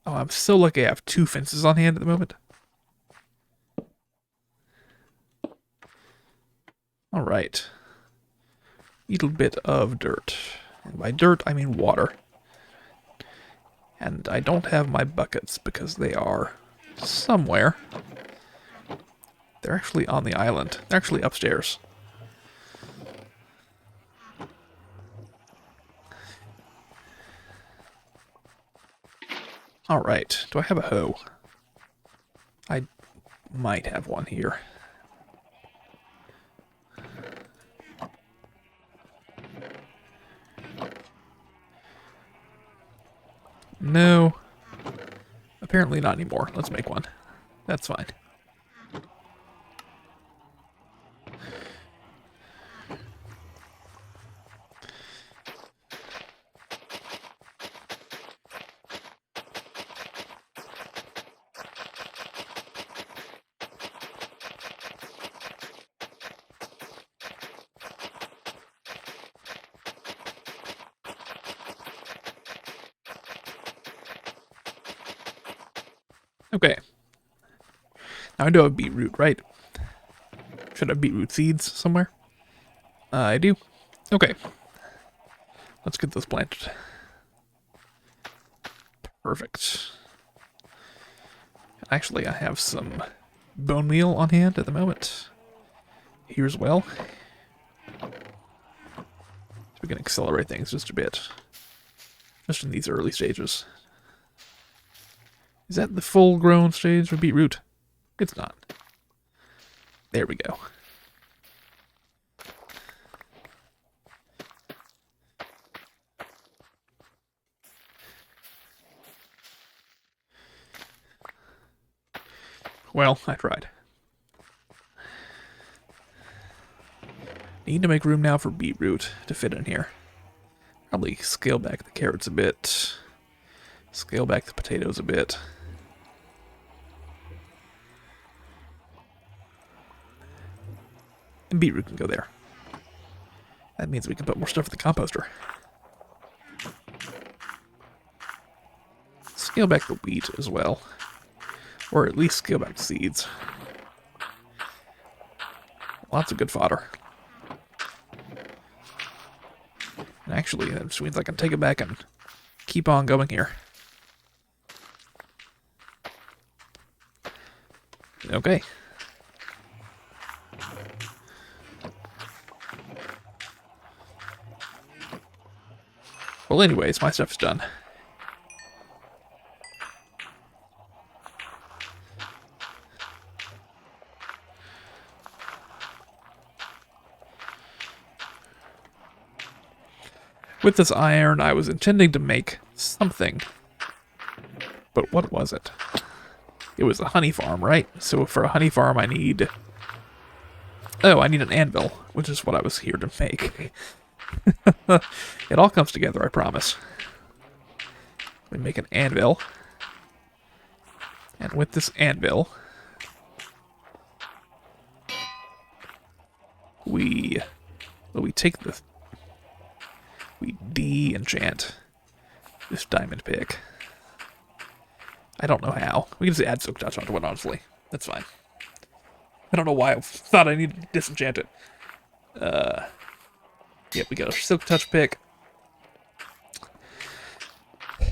Oh, I'm so lucky I have 2 fences on hand at the moment. Alright. Little bit of dirt. And by dirt, I mean water. And I don't have my buckets because they are somewhere. They're actually on the island. They're actually upstairs. Alright, do I have a hoe? I might have one here. No. Apparently not anymore. Let's make one. That's fine. Okay. Now I do have beetroot, right? Should I have beetroot seeds somewhere? I do. Okay. Let's get those planted. Perfect. Actually, I have some bone meal on hand at the moment. Here as well. So we can accelerate things just a bit. Just in these early stages. Is that the full-grown stage of beetroot? It's not. There we go. Well, I tried. Need to make room now for beetroot to fit in here. Probably scale back the carrots a bit. Scale back the potatoes a bit. And beetroot can go there. That means we can put more stuff in the composter. Scale back the wheat as well. Or at least scale back the seeds. Lots of good fodder. And actually, that just means I can take it back and keep on going here. Okay. Well, anyways, my stuff's done. With this iron, I was intending to make something. But what was it? It was a honey farm, right? So for a honey farm, I need... Oh, I need an anvil, which is what I was here to make. It all comes together, I promise. We make an anvil. And with this anvil, we take the... We de-enchant this diamond pick. I don't know how. We can just add silk touch onto it, honestly. That's fine. I don't know why I thought I needed to disenchant it. Yep, we got a silk touch pick.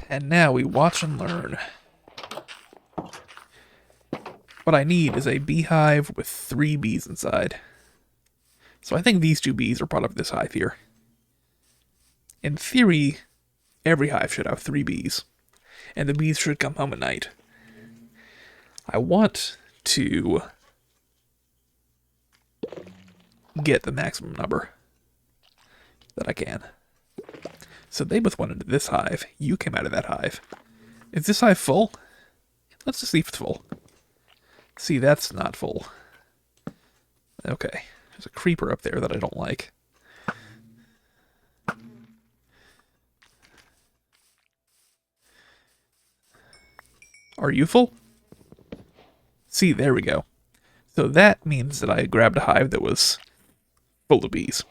And now we watch and learn. What I need is a beehive with 3 bees inside. So I think these 2 bees are part of this hive here. In theory, every hive should have 3 bees, and the bees should come home at night. I want to get the maximum number that I can. So they both went into this hive. You came out of that hive. Is this hive full? Let's just see if it's full. See, that's not full. Okay, there's a creeper up there that I don't like. Are you full? See, there we go. So that means that I grabbed a hive that was full of bees.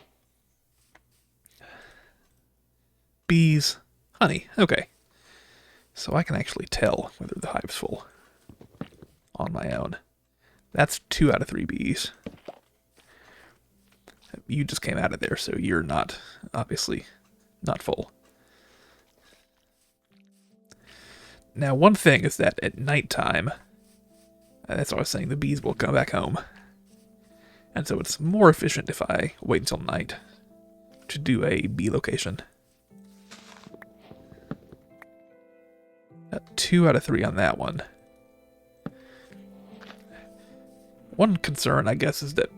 Bees, honey, okay. So I can actually tell whether the hive's full on my own. That's 2 out of 3 bees. You just came out of there, so you're not, obviously, not full. Now, one thing is that at nighttime, that's what I was saying, the bees will come back home. And so it's more efficient if I wait until night to do a bee location. Got 2 out of 3 on that one. One concern, I guess, is that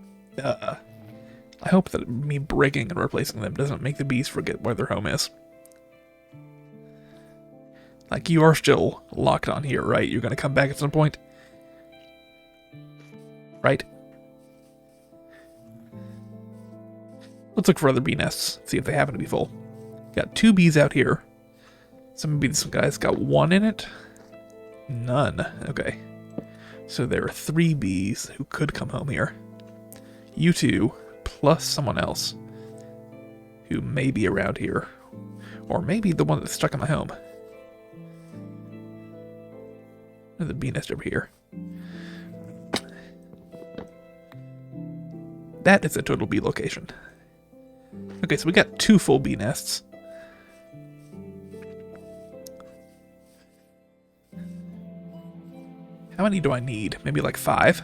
I hope that me breaking and replacing them doesn't make the bees forget where their home is. Like, you are still locked on here, right? You're gonna come back at some point? Right? Let's look for other bee nests, see if they happen to be full. Got 2 bees out here. Some guys got 1 in it? None. Okay. So there are 3 bees who could come home here. You 2, plus someone else who may be around here. Or maybe the one that's stuck in my home. There's a bee nest over here. That is a total bee location. Okay, so we got 2 full bee nests. How many do I need? Maybe like 5?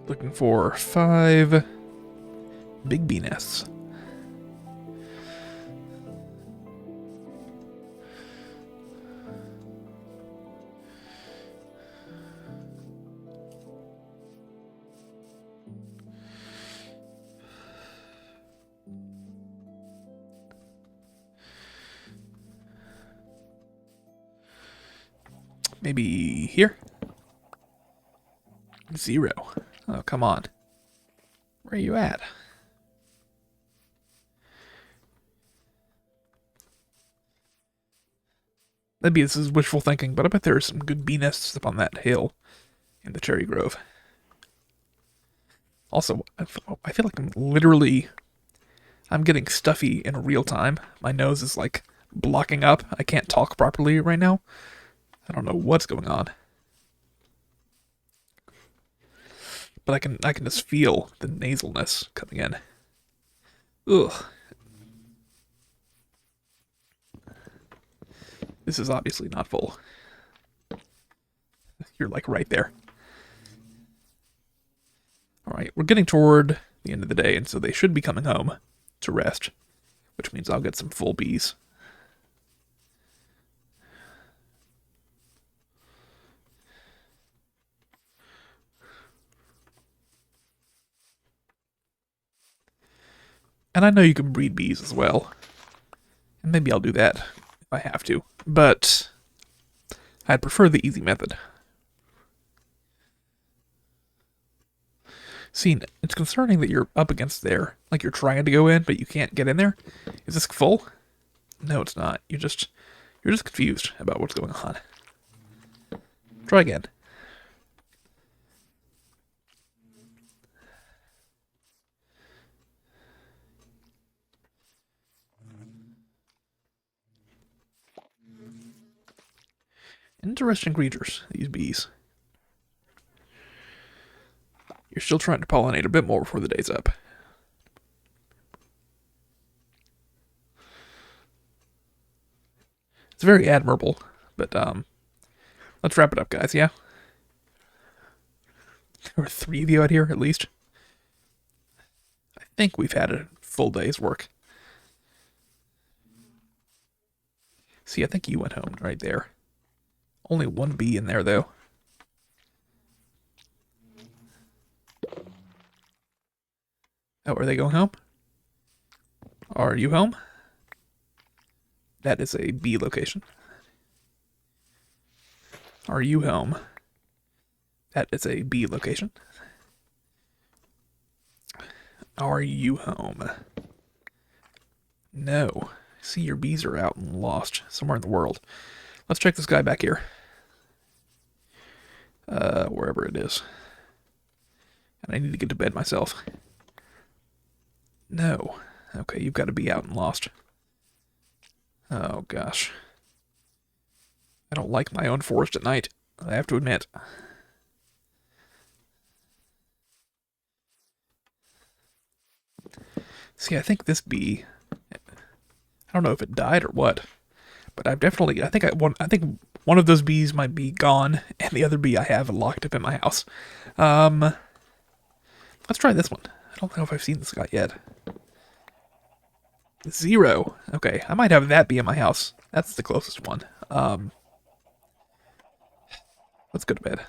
Looking for 5 big bee nests. Maybe here? 0. Oh, come on. Where are you at? Maybe this is wishful thinking, but I bet there are some good bee nests up on that hill in the cherry grove. Also, I feel like I'm getting stuffy in real time. My nose is like blocking up. I can't talk properly right now. I don't know what's going on. But I can just feel the nasalness coming in. Ugh. This is obviously not full. You're like right there. Alright, we're getting toward the end of the day, and so they should be coming home to rest, which means I'll get some full bees. And I know you can breed bees as well. And maybe I'll do that if I have to. But I'd prefer the easy method. See, it's concerning that you're up against there. Like you're trying to go in, but you can't get in there. Is this full? No, it's not. You're just confused about what's going on. Try again. Interesting creatures, these bees. You're still trying to pollinate a bit more before the day's up. It's very admirable, but let's wrap it up, guys, yeah? There are 3 of you out here, at least. I think we've had a full day's work. See, I think you went home right there. Only 1 bee in there, though. Oh, are they going home? Are you home? That is a bee location. Are you home? That is a bee location. Are you home? No. See, your bees are out and lost somewhere in the world. Let's check this guy back here. Wherever it is. And I need to get to bed myself. No. Okay, you've got to be out and lost. Oh, gosh. I don't like my own forest at night, I have to admit. See, I think this bee, I don't know if it died or what, but I've definitely, I think one of those bees might be gone, and the other bee I have locked up in my house. Let's try this one. I don't know if I've seen this guy yet. 0. Okay, I might have that bee in my house. That's the closest one. Let's go to bed.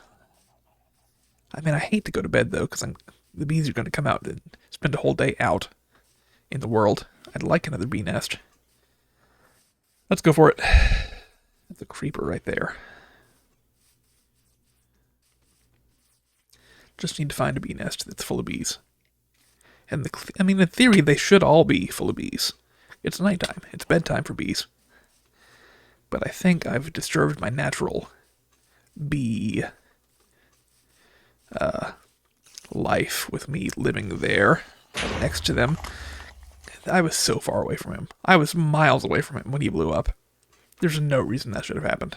I mean, I hate to go to bed, though, because the bees are going to come out and spend a whole day out in the world. I'd like another bee nest. Let's go for it. That's a creeper right there. Just need to find a bee nest that's full of bees. And I mean, in theory, they should all be full of bees. It's nighttime. It's bedtime for bees. But I think I've disturbed my natural bee life with me living there next to them. I was so far away from him. I was miles away from him when he blew up. There's no reason that should have happened.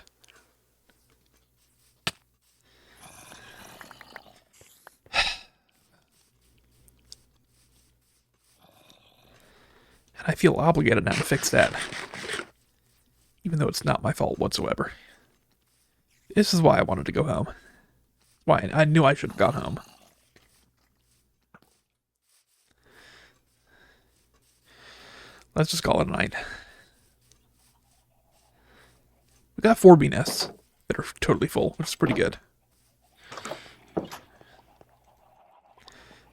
And I feel obligated now to fix that. Even though it's not my fault whatsoever. This is why I wanted to go home. Why I knew I should have gone home. Let's just call it a night. We got 4 bee nests that are totally full, which is pretty good.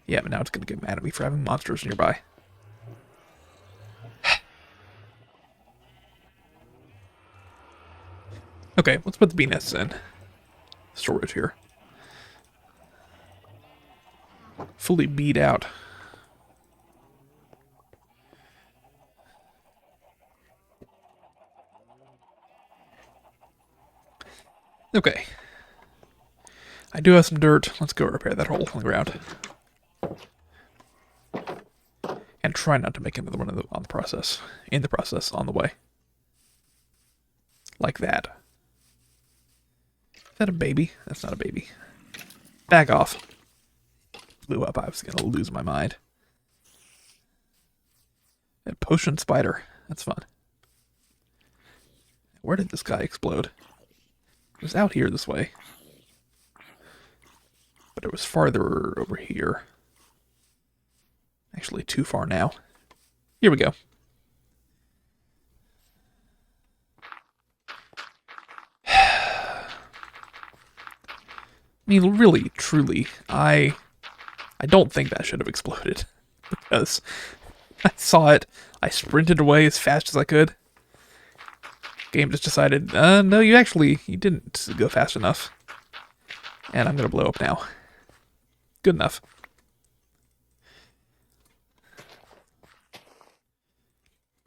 Yeah, but now it's going to get mad at me for having monsters nearby. Okay, let's put the bee nests in storage here. Fully beat out. Okay. I do have some dirt. Let's go repair that hole on the ground. And try not to make another one in the process on the way. Like that. Is that a baby? That's not a baby. Back off. Blew up. I was going to lose my mind. A potion spider. That's fun. Where did this guy explode? It was out here this way. But it was farther over here. Actually, too far now. Here we go. I mean, really, truly, I don't think that should have exploded. Because I saw it, I sprinted away as fast as I could. Game just decided, no, you didn't go fast enough. And I'm going to blow up now. Good enough.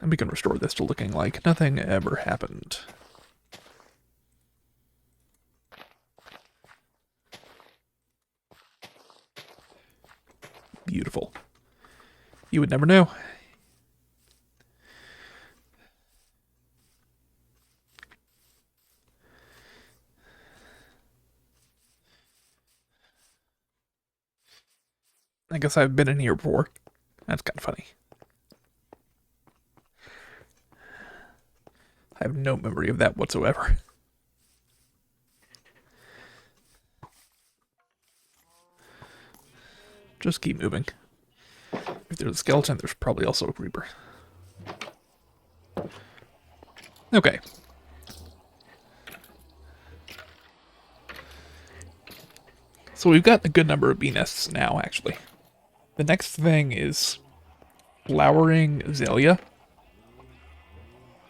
And we can restore this to looking like nothing ever happened. Beautiful. You would never know. I guess I've been in here before. That's kind of funny. I have no memory of that whatsoever. Just keep moving. If there's a skeleton, there's probably also a creeper. Okay. So we've got a good number of bee nests now, actually. The next thing is flowering azalea.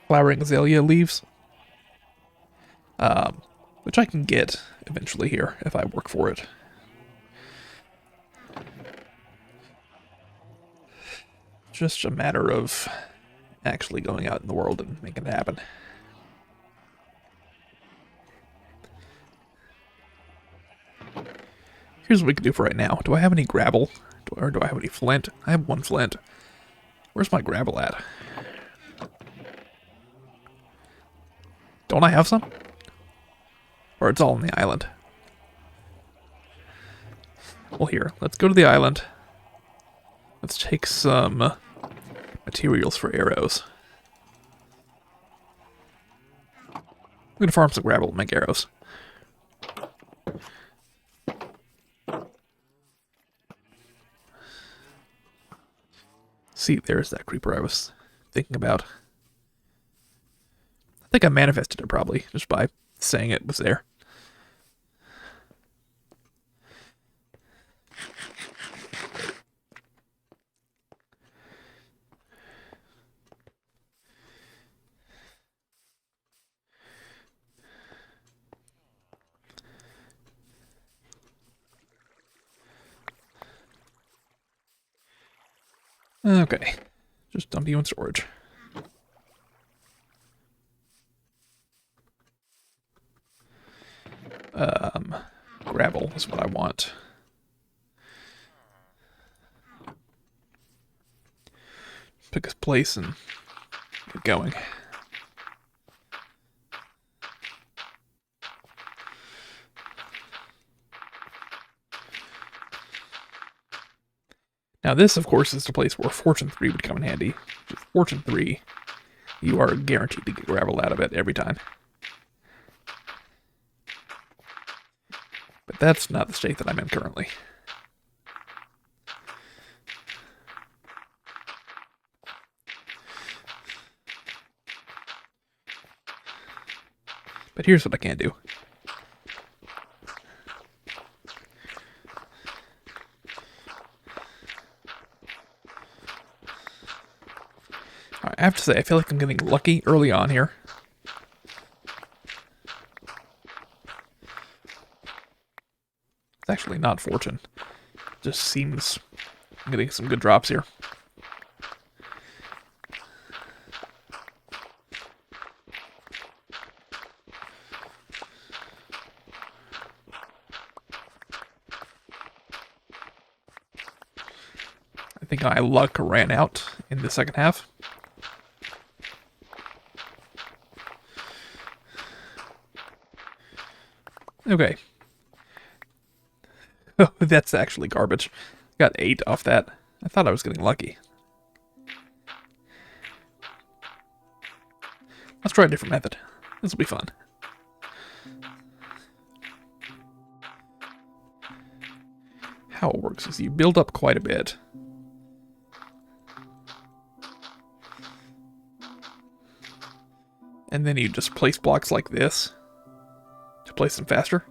Flowering azalea leaves. Which I can get eventually here if I work for it. Just a matter of actually going out in the world and making it happen. Here's what we can do for right now. Do I have any gravel? Or do I have any flint? I have 1 flint. Where's my gravel at? Don't I have some? Or it's all on the island? Well, here. Let's go to the island. Let's take some materials for arrows. I'm going to farm some gravel and make arrows. See, there's that creeper I was thinking about. I think I manifested it probably, just by saying it was there. Okay, just dump you in storage. Gravel is what I want. place and get going. Now this, of course, is the place where Fortune 3 would come in handy. With Fortune 3, you are guaranteed to get gravel out of it every time. But that's not the state that I'm in currently. But here's what I can do. I have to say, I feel like I'm getting lucky early on here. It's actually not fortune. Just seems I'm getting some good drops here. I think my luck ran out in the second half. Okay. Oh, that's actually garbage. Got 8 off that. I thought I was getting lucky. Let's try a different method. This will be fun. How it works is you build up quite a bit. And then you just place blocks like this to place them faster.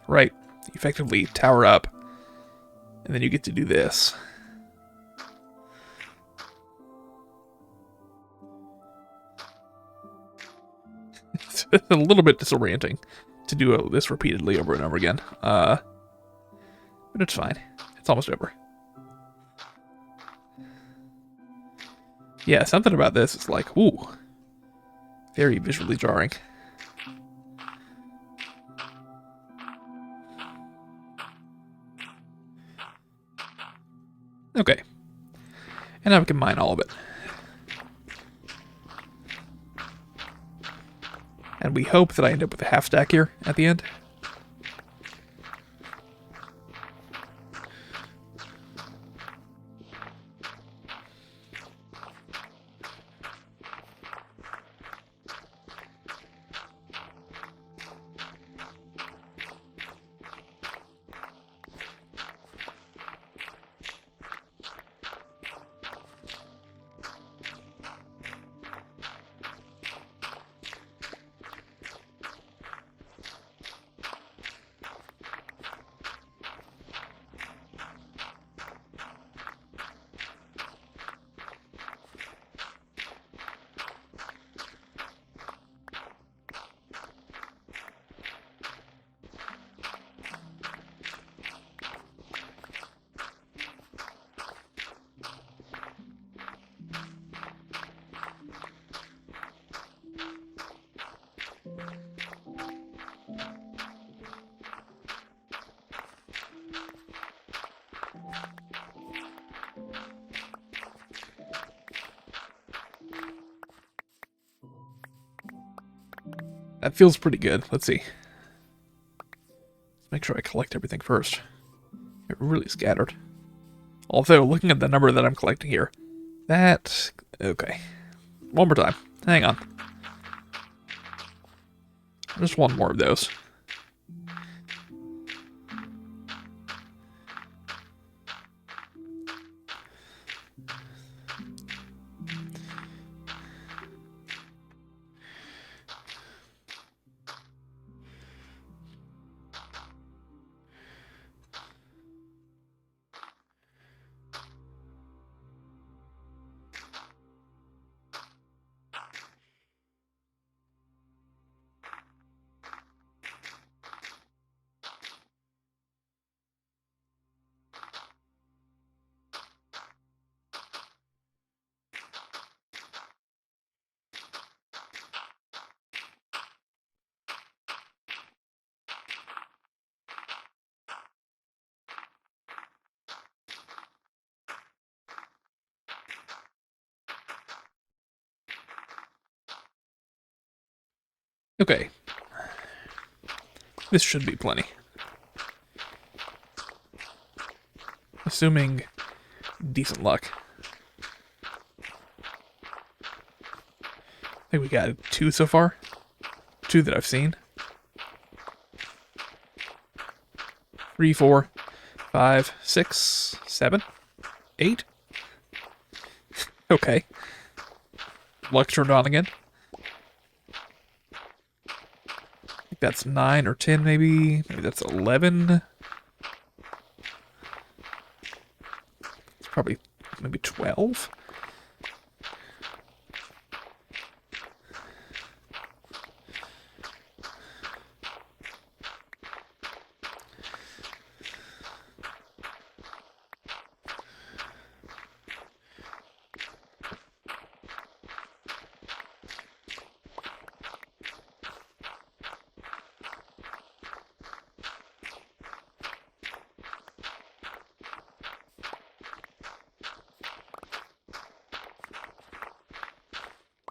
Right. You effectively tower up. And then you get to do this. It's a little bit disorienting to do this repeatedly over and over again. But it's fine. It's almost over. Yeah, something about this is like, ooh, very visually jarring. Okay. And now we can mine all of it. And we hope that I end up with a half stack here at the end. That feels pretty good. Let's see. Let's make sure I collect everything first. It really scattered. Although, looking at the number that I'm collecting here, that... Okay. One more time. Hang on. Just one more of those. Okay, this should be plenty. Assuming decent luck. I think we got 2 so far. 2 that I've seen. 3, 4, 5, 6, 7, 8. Okay. Luck turned on again. I think that's 9 or 10 maybe. Maybe that's 11. It's probably maybe 12.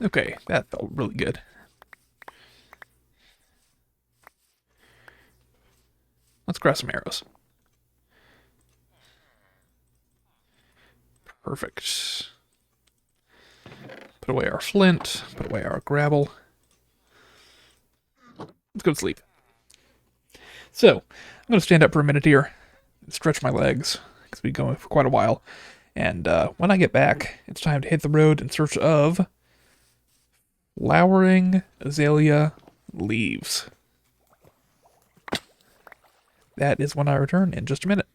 Okay, that felt really good. Let's grab some arrows. Perfect. Put away our flint, put away our gravel. Let's go to sleep. So, I'm going to stand up for a minute here, stretch my legs, because we've been going for quite a while. And when I get back, it's time to hit the road in search of flowering azalea leaves. That is when I return in just a minute.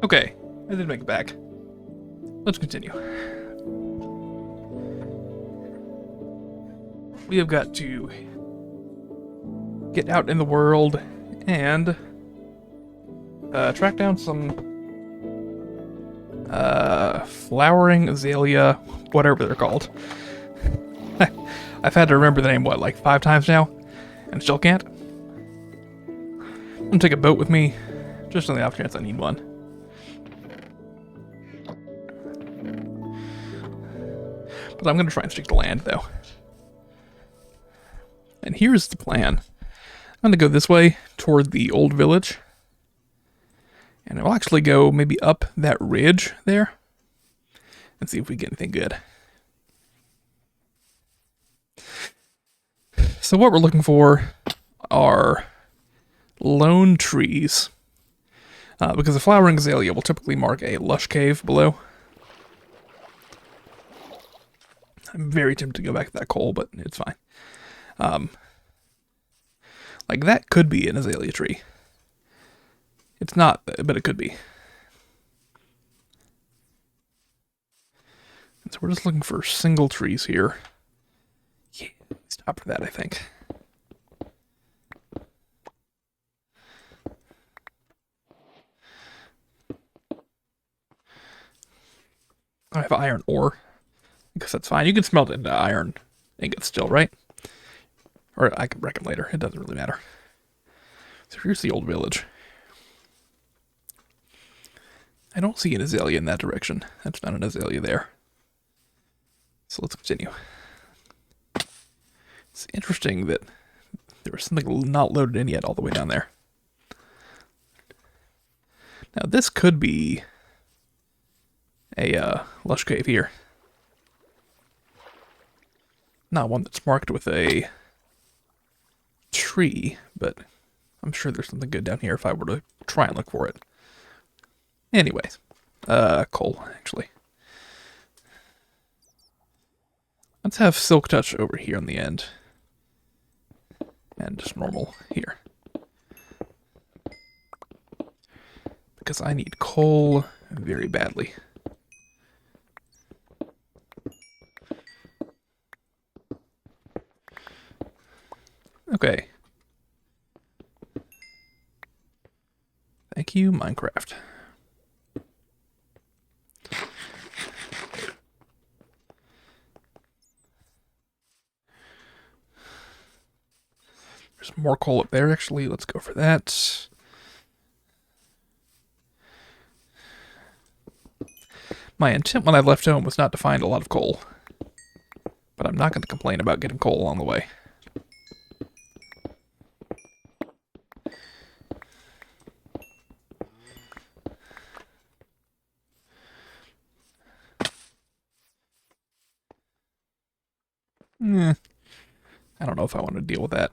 Okay, I did make it back. Let's continue. We have got to get out in the world and track down some flowering azalea, whatever they're called. I've had to remember the name, what, like 5 times now? And still can't? I'm gonna take a boat with me, just on the off chance I need one. But I'm gonna try and stick to land, though. And here's the plan. I'm gonna go this way, toward the old village. And I'll actually go maybe up that ridge there, and see if we get anything good. So what we're looking for are lone trees, because the flowering azalea will typically mark a lush cave below. I'm very tempted to go back to that coal, but it's fine. Like that could be an azalea tree. It's not, but it could be. And so we're just looking for single trees here. Yeah, stop for that, I think. I have iron ore. I guess that's fine. You can smelt it into iron ingots still, right? Or I can wreck them later. It doesn't really matter. So here's the old village. I don't see an azalea in that direction. That's not an azalea there. So let's continue. It's interesting that there was something not loaded in yet all the way down there. Now this could be a lush cave here. Not one that's marked with a tree, but I'm sure there's something good down here if I were to try and look for it. Anyways, coal, actually. Let's have Silk Touch over here on the end. And just normal here. Because I need coal very badly. Okay. Thank you, Minecraft. There's more coal up there, actually. Let's go for that. My intent when I left home was not to find a lot of coal. But I'm not going to complain about getting coal along the way. I don't know if I want to deal with that.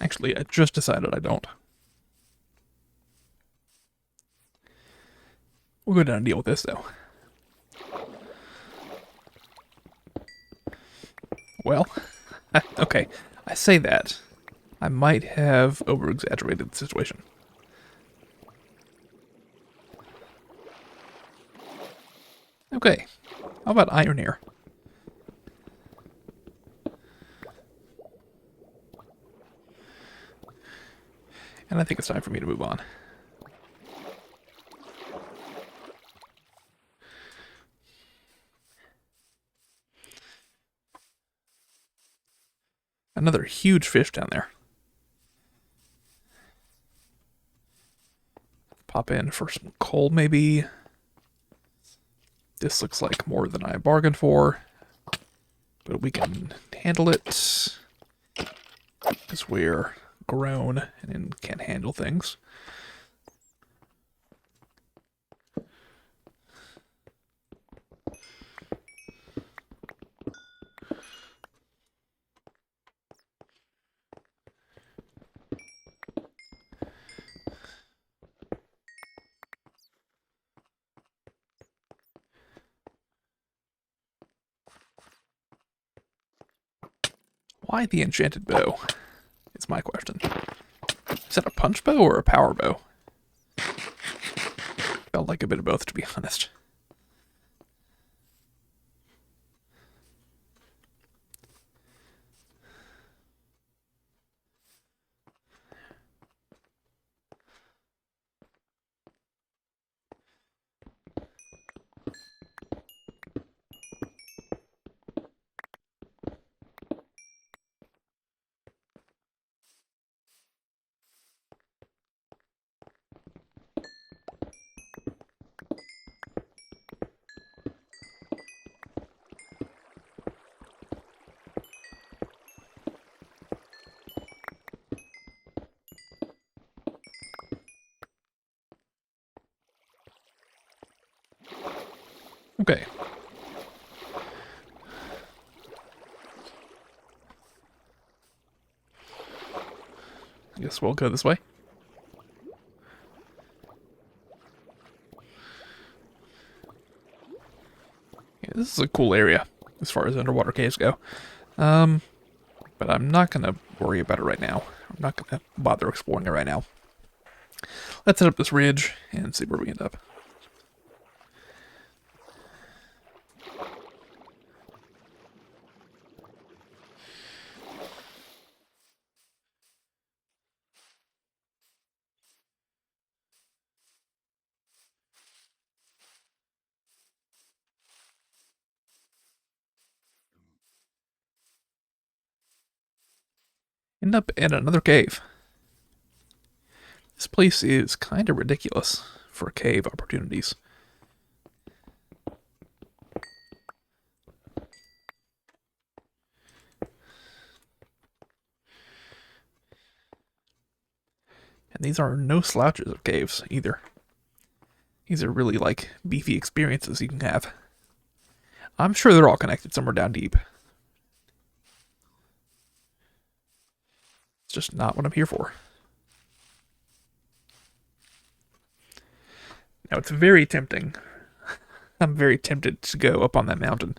Actually, I just decided I don't. We'll go down and deal with this, though. Well, okay, I say that. I might have over-exaggerated the situation. Okay, how about iron here? And I think it's time for me to move on. Another huge fish down there. Pop in for some coal, maybe. This looks like more than I bargained for. But we can handle it. Because we're grown and can handle things. Why the enchanted bow? It's my question. Is that a punch bow or a power bow? Felt like a bit of both, to be honest. Okay. I guess we'll go this way. Yeah, this is a cool area as far as underwater caves go. But I'm not going to worry about it right now. I'm not going to bother exploring it right now. Let's head up this ridge and see where we end up. End up in another cave. This place is kind of ridiculous for cave opportunities. And these are no slouches of caves either. These are really like beefy experiences you can have. I'm sure they're all connected somewhere down deep. It's just not what I'm here for. Now, it's very tempting. I'm very tempted to go up on that mountain,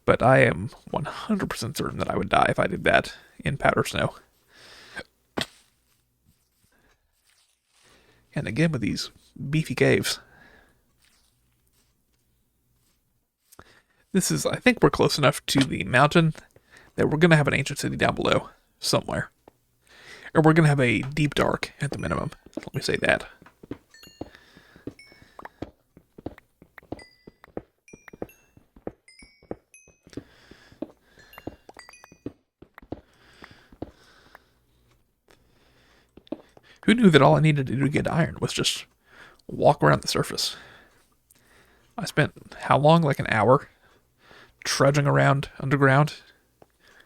but I am 100% certain that I would die if I did that in powder snow. And again with these beefy caves. This is, I think we're close enough to the mountain that we're going to have an ancient city down below somewhere. Or we're going to have a deep dark at the minimum. Let me say that. Who knew that all I needed to do to get iron was just walk around the surface? I spent how long? Like an hour trudging around underground,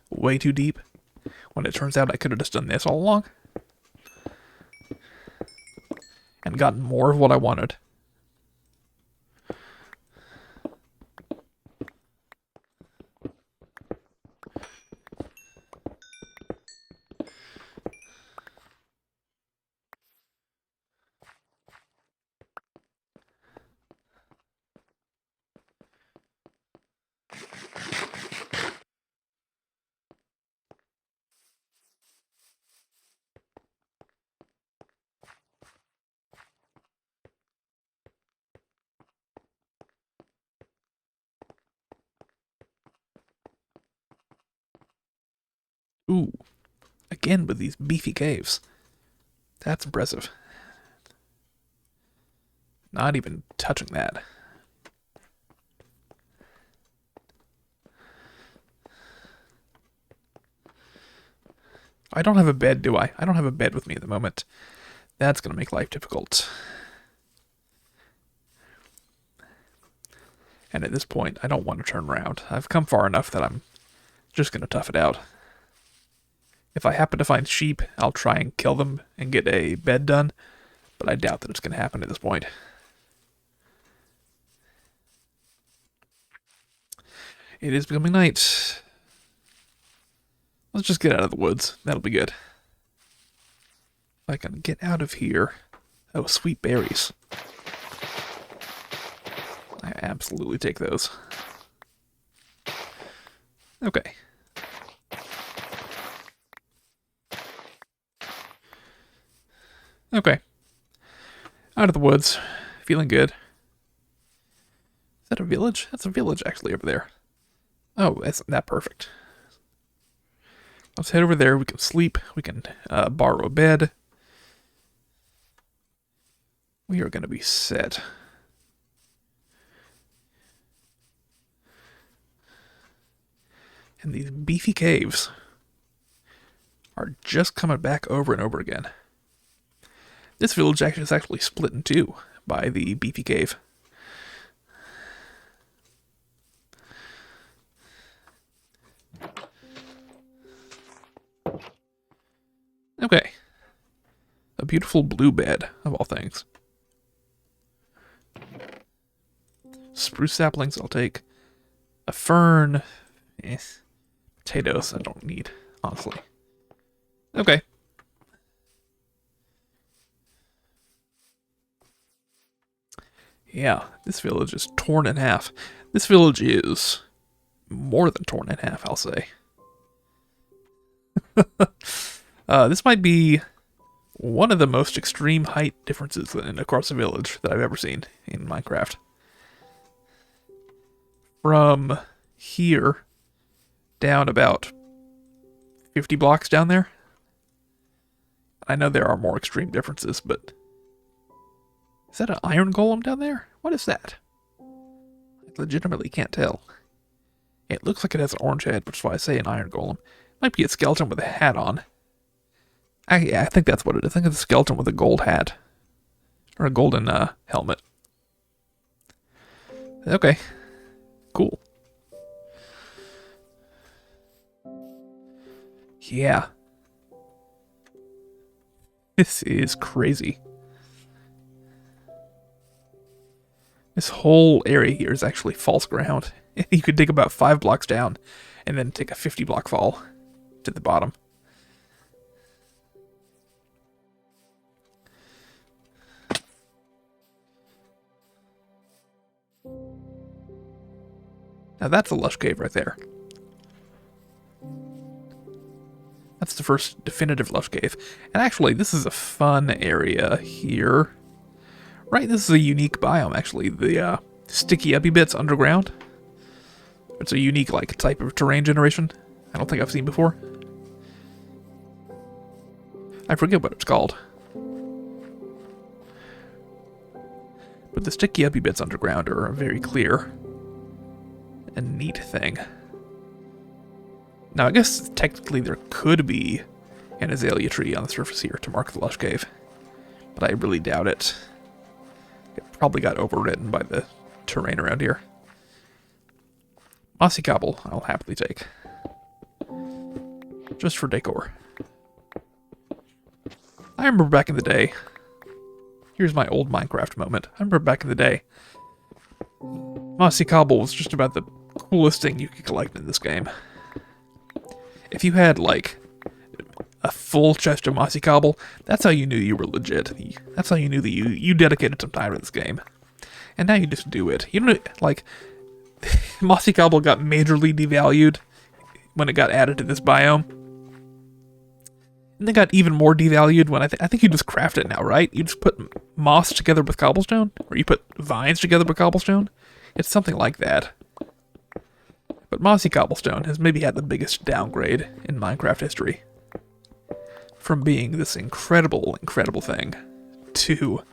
way too deep, when it turns out I could have just done this all along and gotten more of what I wanted. Ooh, again with these beefy caves. That's impressive. Not even touching that. I don't have a bed, do I? I don't have a bed with me at the moment. That's going to make life difficult. And at this point, I don't want to turn around. I've come far enough that I'm just going to tough it out. If I happen to find sheep, I'll try and kill them and get a bed done, but I doubt that it's going to happen at this point. It is becoming night. Let's just get out of the woods. That'll be good. If I can get out of here. Oh, sweet berries. I absolutely take those. Okay. Okay. Out of the woods. Feeling good. Is that a village? That's a village, actually, over there. Oh, isn't that perfect? Let's head over there. We can sleep. We can borrow a bed. We are going to be set. And these beefy caves are just coming back over and over again. This village is actually split in two by the beefy cave. Okay. A beautiful blue bed, of all things. Spruce saplings I'll take. A fern. Potatoes I don't need, honestly. Okay. Yeah, this village is torn in half. This village is more than torn in half, I'll say. This might be one of the most extreme height differences across a village that I've ever seen in Minecraft. From here down about 50 blocks down there. I know there are more extreme differences, but... Is that an iron golem down there? What is that? I legitimately can't tell. It looks like it has an orange head, which is why I say an iron golem. Might be a skeleton with a hat on. Yeah, I think that's what it is. I think it's a skeleton with a gold hat. Or a golden helmet. Okay. Cool. Yeah. This is crazy. This whole area here is actually false ground. You could dig about 5 blocks down and then take a 50 block fall to the bottom. Now that's a lush cave right there. That's the first definitive lush cave. And actually, this is a fun area here. Right, this is a unique biome, actually. The sticky uppy bits underground. It's a unique, like, type of terrain generation. I don't think I've seen before. I forget what it's called. But the sticky uppy bits underground are very clear. A neat thing. Now, I guess technically there could be an azalea tree on the surface here to mark the lush cave. But I really doubt it. It probably got overwritten by the terrain around here. Mossy cobble, I'll happily take. Just for decor. I remember back in the day. Here's my old Minecraft moment. I remember back in the day. Mossy cobble was just about the coolest thing you could collect in this game. If you had, like, a full chest of mossy cobble, that's how you knew you were legit. That's how you knew that you dedicated some time to this game. And now you just do it. You don't, like, mossy cobble got majorly devalued when it got added to this biome. And it got even more devalued when I think you just craft it now, right? You just put moss together with cobblestone? Or you put vines together with cobblestone? It's something like that. But mossy cobblestone has maybe had the biggest downgrade in Minecraft history. From being this incredible, incredible thing to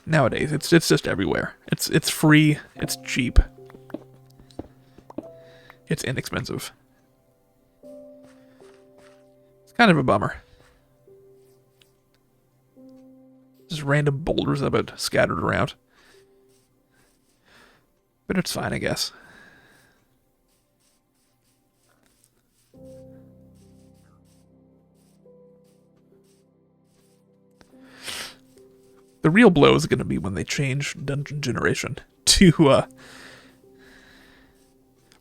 nowadays it's just everywhere. It's free, it's cheap, it's inexpensive. It's kind of a bummer. Just random boulders of it scattered around. But it's fine, I guess. The real blow is going to be when they change dungeon generation to,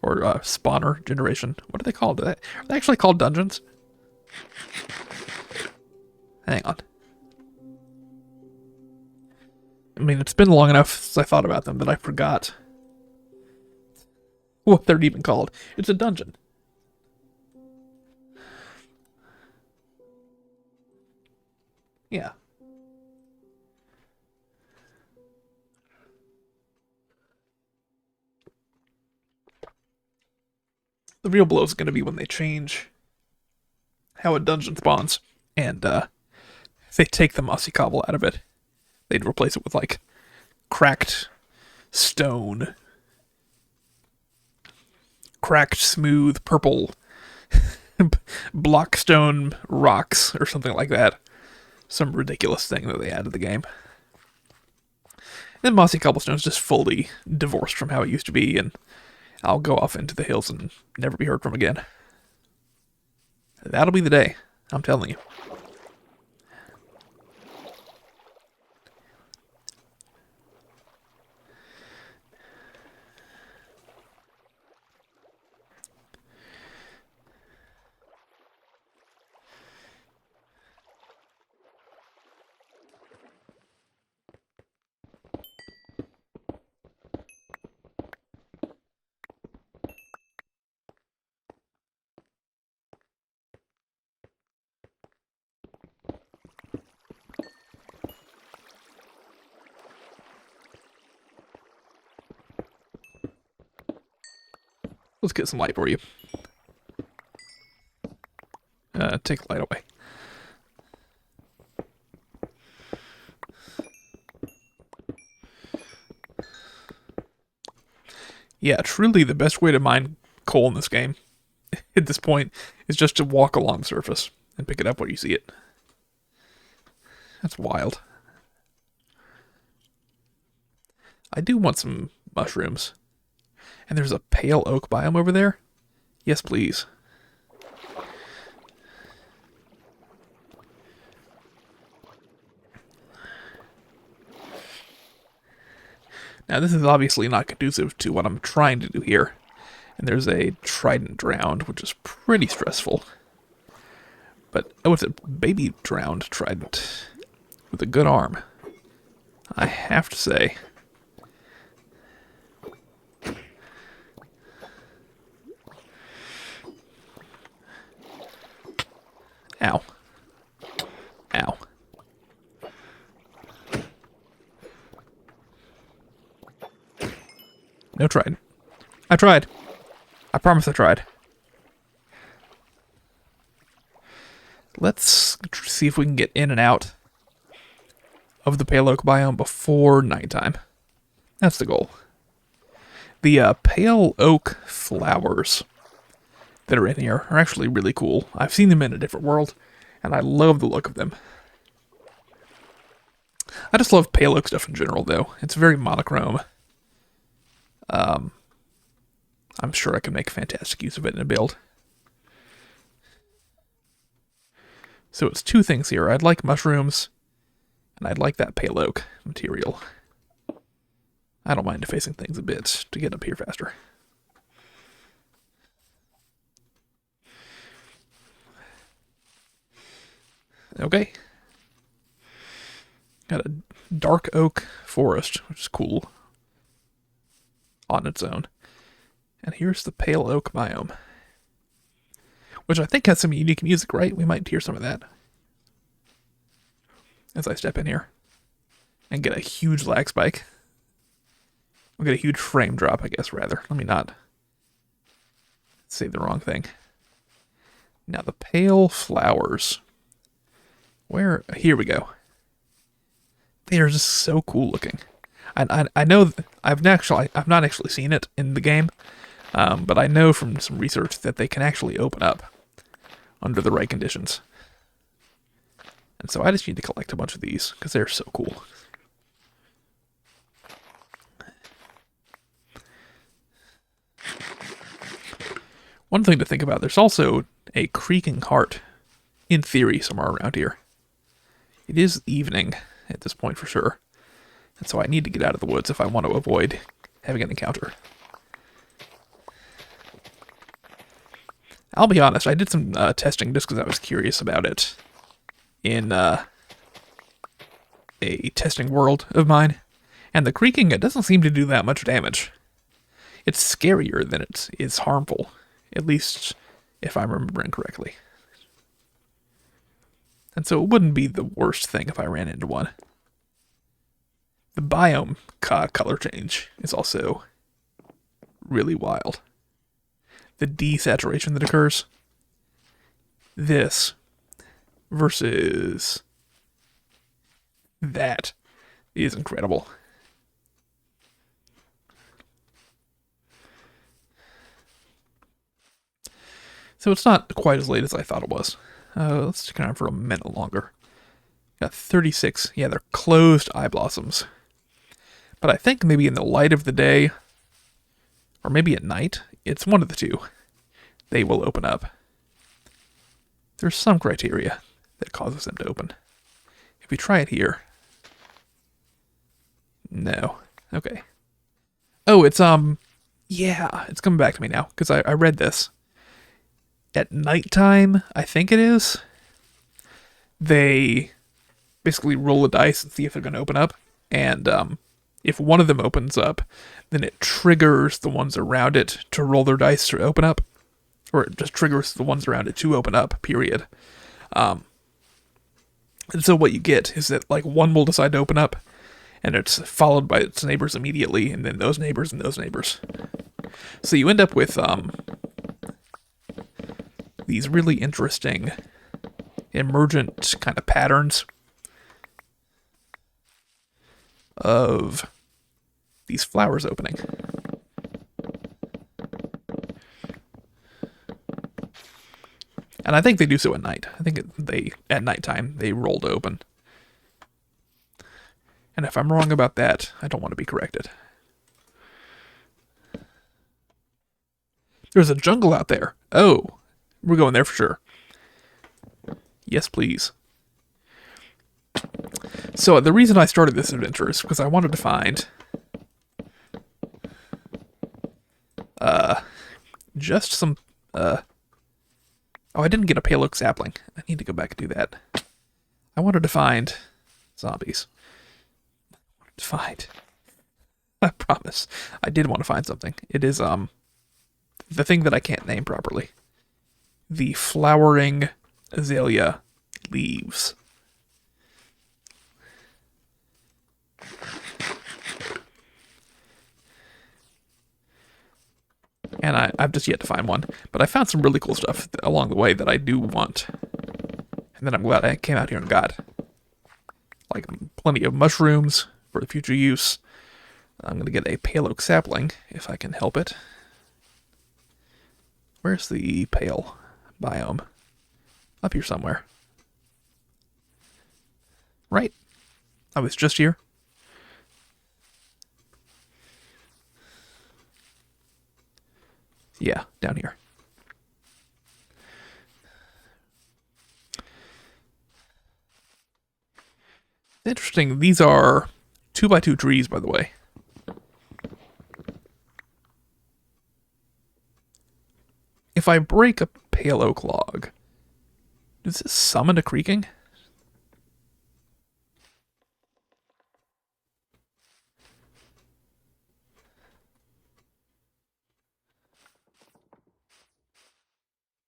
spawner generation. What are they called? Are they actually called dungeons? Hang on. I mean, it's been long enough since I thought about them that I forgot what they're even called. It's a dungeon. Yeah. The real blow is going to be when they change how a dungeon spawns, and if they take the mossy cobble out of it, they'd replace it with like cracked stone, cracked smooth purple blockstone rocks or something like that. Some ridiculous thing that they add to the game. Then mossy cobblestone's just fully divorced from how it used to be, and I'll go off into the hills and never be heard from again. That'll be the day, I'm telling you. Let's get some light for you. Take the light away. Yeah, truly the best way to mine coal in this game, at this point, is just to walk along the surface and pick it up where you see it. That's wild. I do want some mushrooms. And there's a pale oak biome over there? Yes, please. Now, this is obviously not conducive to what I'm trying to do here. And there's a trident drowned, which is pretty stressful. But, oh, it's a baby drowned trident with a good arm. I have to say. Ow. Ow. No trident. I tried. I promise I tried. Let's see if we can get in and out of the pale oak biome before nighttime. That's the goal. The pale oak flowers that are in here are actually really cool. I've seen them in a different world, and I love the look of them. I just love pale oak stuff in general, though. It's very monochrome. I'm sure I can make fantastic use of it in a build. So it's two things here. I'd like mushrooms, and I'd like that pale oak material. I don't mind defacing things a bit to get up here faster. Okay. Got a dark oak forest, which is cool on its own. And here's the pale oak biome, which I think has some unique music, right? We might hear some of that as I step in here and get a huge lag spike. We'll get a huge frame drop, I guess, rather. Let me not say the wrong thing. Now, the pale flowers. Where? Here we go. They are just so cool looking. I know I've not actually seen it in the game, but I know from some research that they can actually open up under the right conditions. And so I just need to collect a bunch of these because they're so cool. One thing to think about, there's also a creaking heart, in theory, somewhere around here. It is evening at this point for sure, and so I need to get out of the woods if I want to avoid having an encounter. I'll be honest, I did some testing just because I was curious about it in a testing world of mine, and the creaking, it doesn't seem to do that much damage. It's scarier than it is harmful, at least if I'm remembering correctly. And so it wouldn't be the worst thing if I ran into one. The biome color change is also really wild. the desaturation that occurs. This versus that is incredible. So it's not quite as late as I thought it was. Let's stick around for a minute longer. Got 36. Yeah, they're closed eye blossoms. But I think maybe in the light of the day, or maybe at night, it's one of the two, they will open up. There's some criteria that causes them to open. If we try it here. No. Okay. Oh, it's, yeah, it's coming back to me now, because I read this. At nighttime, I think it is, they basically roll a dice and see if they're going to open up. And if one of them opens up, then it triggers the ones around it to roll their dice to open up. Or it just triggers the ones around it to open up, period. And so what you get is that, like, one will decide to open up, and it's followed by its neighbors immediately, and then those neighbors and those neighbors. So you end up with these really interesting emergent kind of patterns of these flowers opening. And I think they do so at night. I think at nighttime they roll to open. And if I'm wrong about that, I don't want to be corrected. There's a jungle out there. Oh, we're going there for sure. Yes, please. So the reason I started this adventure is because I wanted to find just some oh, I didn't get a pale oak sapling. I need to go back and do that. I wanted to find zombies. I promise. I did want to find something. It is the thing that I can't name properly. The flowering azalea leaves. And I've just yet to find one. But I found some really cool stuff along the way that I do want. And then I'm glad I came out here and got. Like, plenty of mushrooms for future use. I'm going to get a pale oak sapling, if I can help it. Where's the pale biome? Up here somewhere. Right? I was just here. Yeah, down here. Interesting, these are 2x2 trees, by the way. If I break a pale oak log, does this summon a creaking?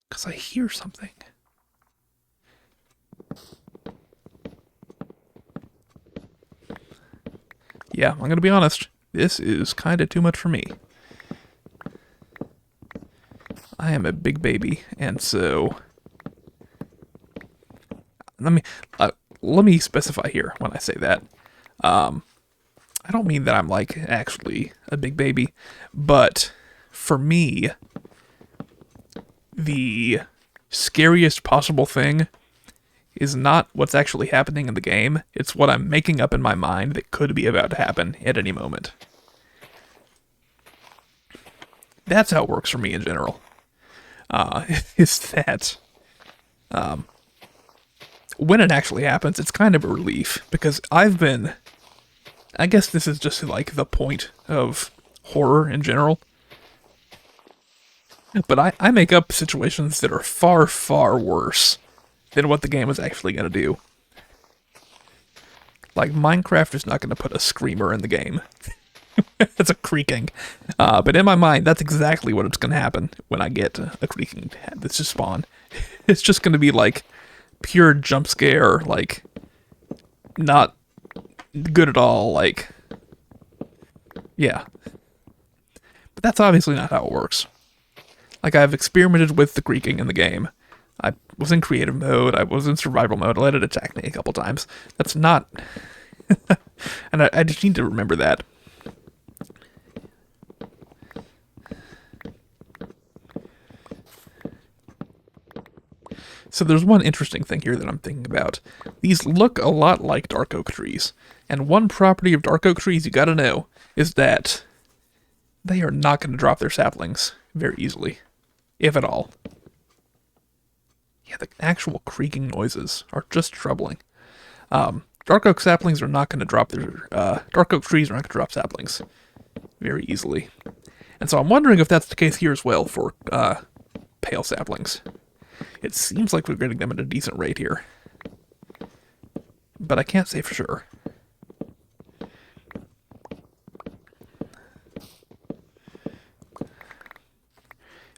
Because I hear something. Yeah, I'm going to be honest. This is kind of too much for me. I am a big baby, and so let me specify here when I say that. I don't mean that I'm like actually a big baby, but for me, the scariest possible thing is not what's actually happening in the game. It's what I'm making up in my mind that could be about to happen at any moment. That's how it works for me in general. Is that when it actually happens, it's kind of a relief, because I guess this is just like the point of horror in general. But I make up situations that are far, far worse than what the game is actually going to do. Like, Minecraft is not going to put a screamer in the game. It's a creaking. But in my mind, that's exactly what it's going to happen when I get a creaking that's just spawn. It's just going to be like pure jump scare, like not good at all, like, yeah. But that's obviously not how it works. Like, I've experimented with the creaking in the game. I was in creative mode, I was in survival mode, I let it attack me a couple times. That's not... and I just need to remember that. So there's one interesting thing here that I'm thinking about. These look a lot like dark oak trees. And one property of dark oak trees you gotta know is that they are not going to drop their saplings very easily, if at all. Yeah, the actual creaking noises are just troubling. Dark oak saplings are not going to drop their... dark oak trees are not going to drop saplings very easily. And so I'm wondering if that's the case here as well for pale saplings. It seems like we're getting them at a decent rate here. But I can't say for sure.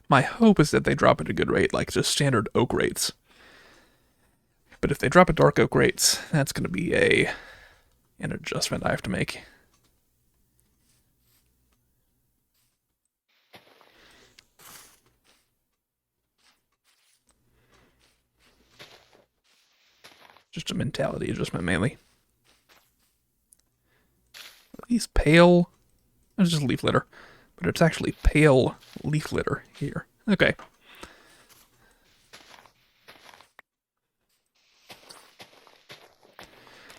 My hope is that they drop at a good rate, like just standard oak rates. But if they drop at dark oak rates, that's going to be an adjustment I have to make. Just a mentality adjustment, mainly. These pale... It's just leaf litter. But it's actually pale leaf litter here. Okay.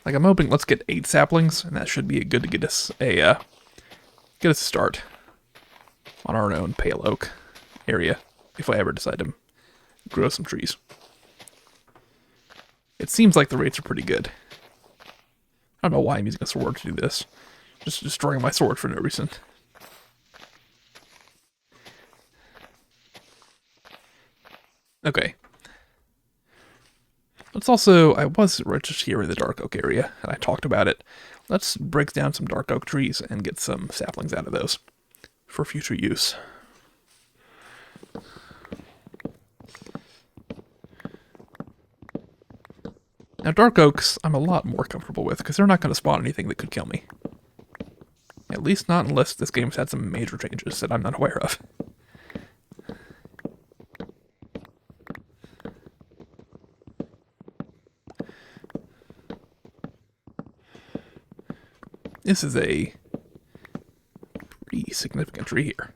Like, I'm hoping let's get 8 saplings, and that should be good to get us a start on our own pale oak area, if I ever decide to grow some trees. It seems like the rates are pretty good. I don't know why I'm using a sword to do this. Just destroying my sword for no reason. Okay. Let's also... I was just here in the dark oak area, and I talked about it. Let's break down some dark oak trees and get some saplings out of those for future use. Now, dark oaks, I'm a lot more comfortable with, because they're not going to spawn anything that could kill me. At least not unless this game's had some major changes that I'm not aware of. This is a pretty significant tree here.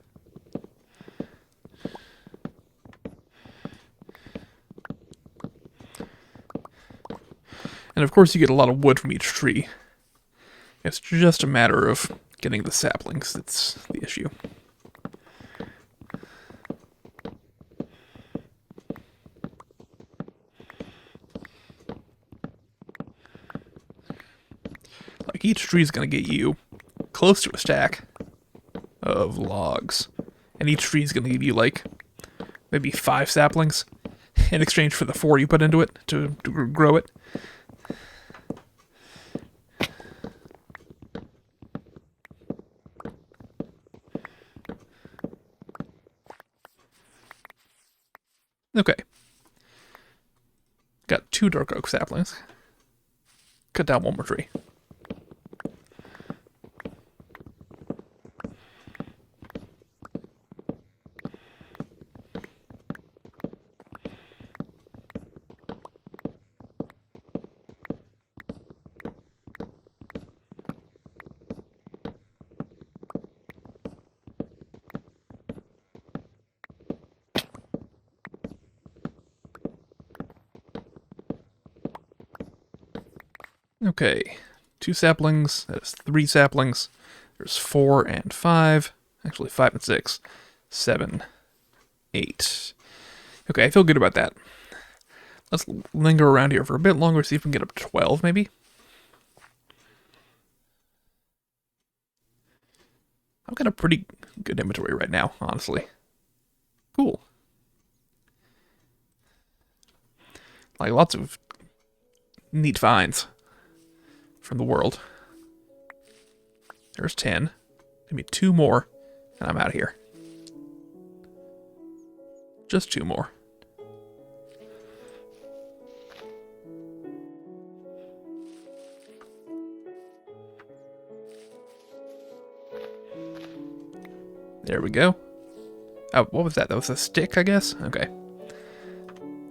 And of course you get a lot of wood from each tree. It's just a matter of getting the saplings that's the issue. Like, each tree is going to get you close to a stack of logs. And each tree is going to give you, like, maybe 5 saplings in exchange for the 4 you put into it to grow it. Okay. Got 2 dark oak saplings. Cut down 1 more tree. Okay, 2 saplings, that is 3 saplings. There's 4 and 5, actually 5 and 6, 7, 8. Okay, I feel good about that. Let's linger around here for a bit longer, see if we can get up to 12, maybe? I've got a pretty good inventory right now, honestly. Cool. Like, lots of neat finds from the world. There's 10. Give me 2 more, and I'm out of here. Just 2 more. There we go. Oh, what was that? That was a stick, I guess? Okay.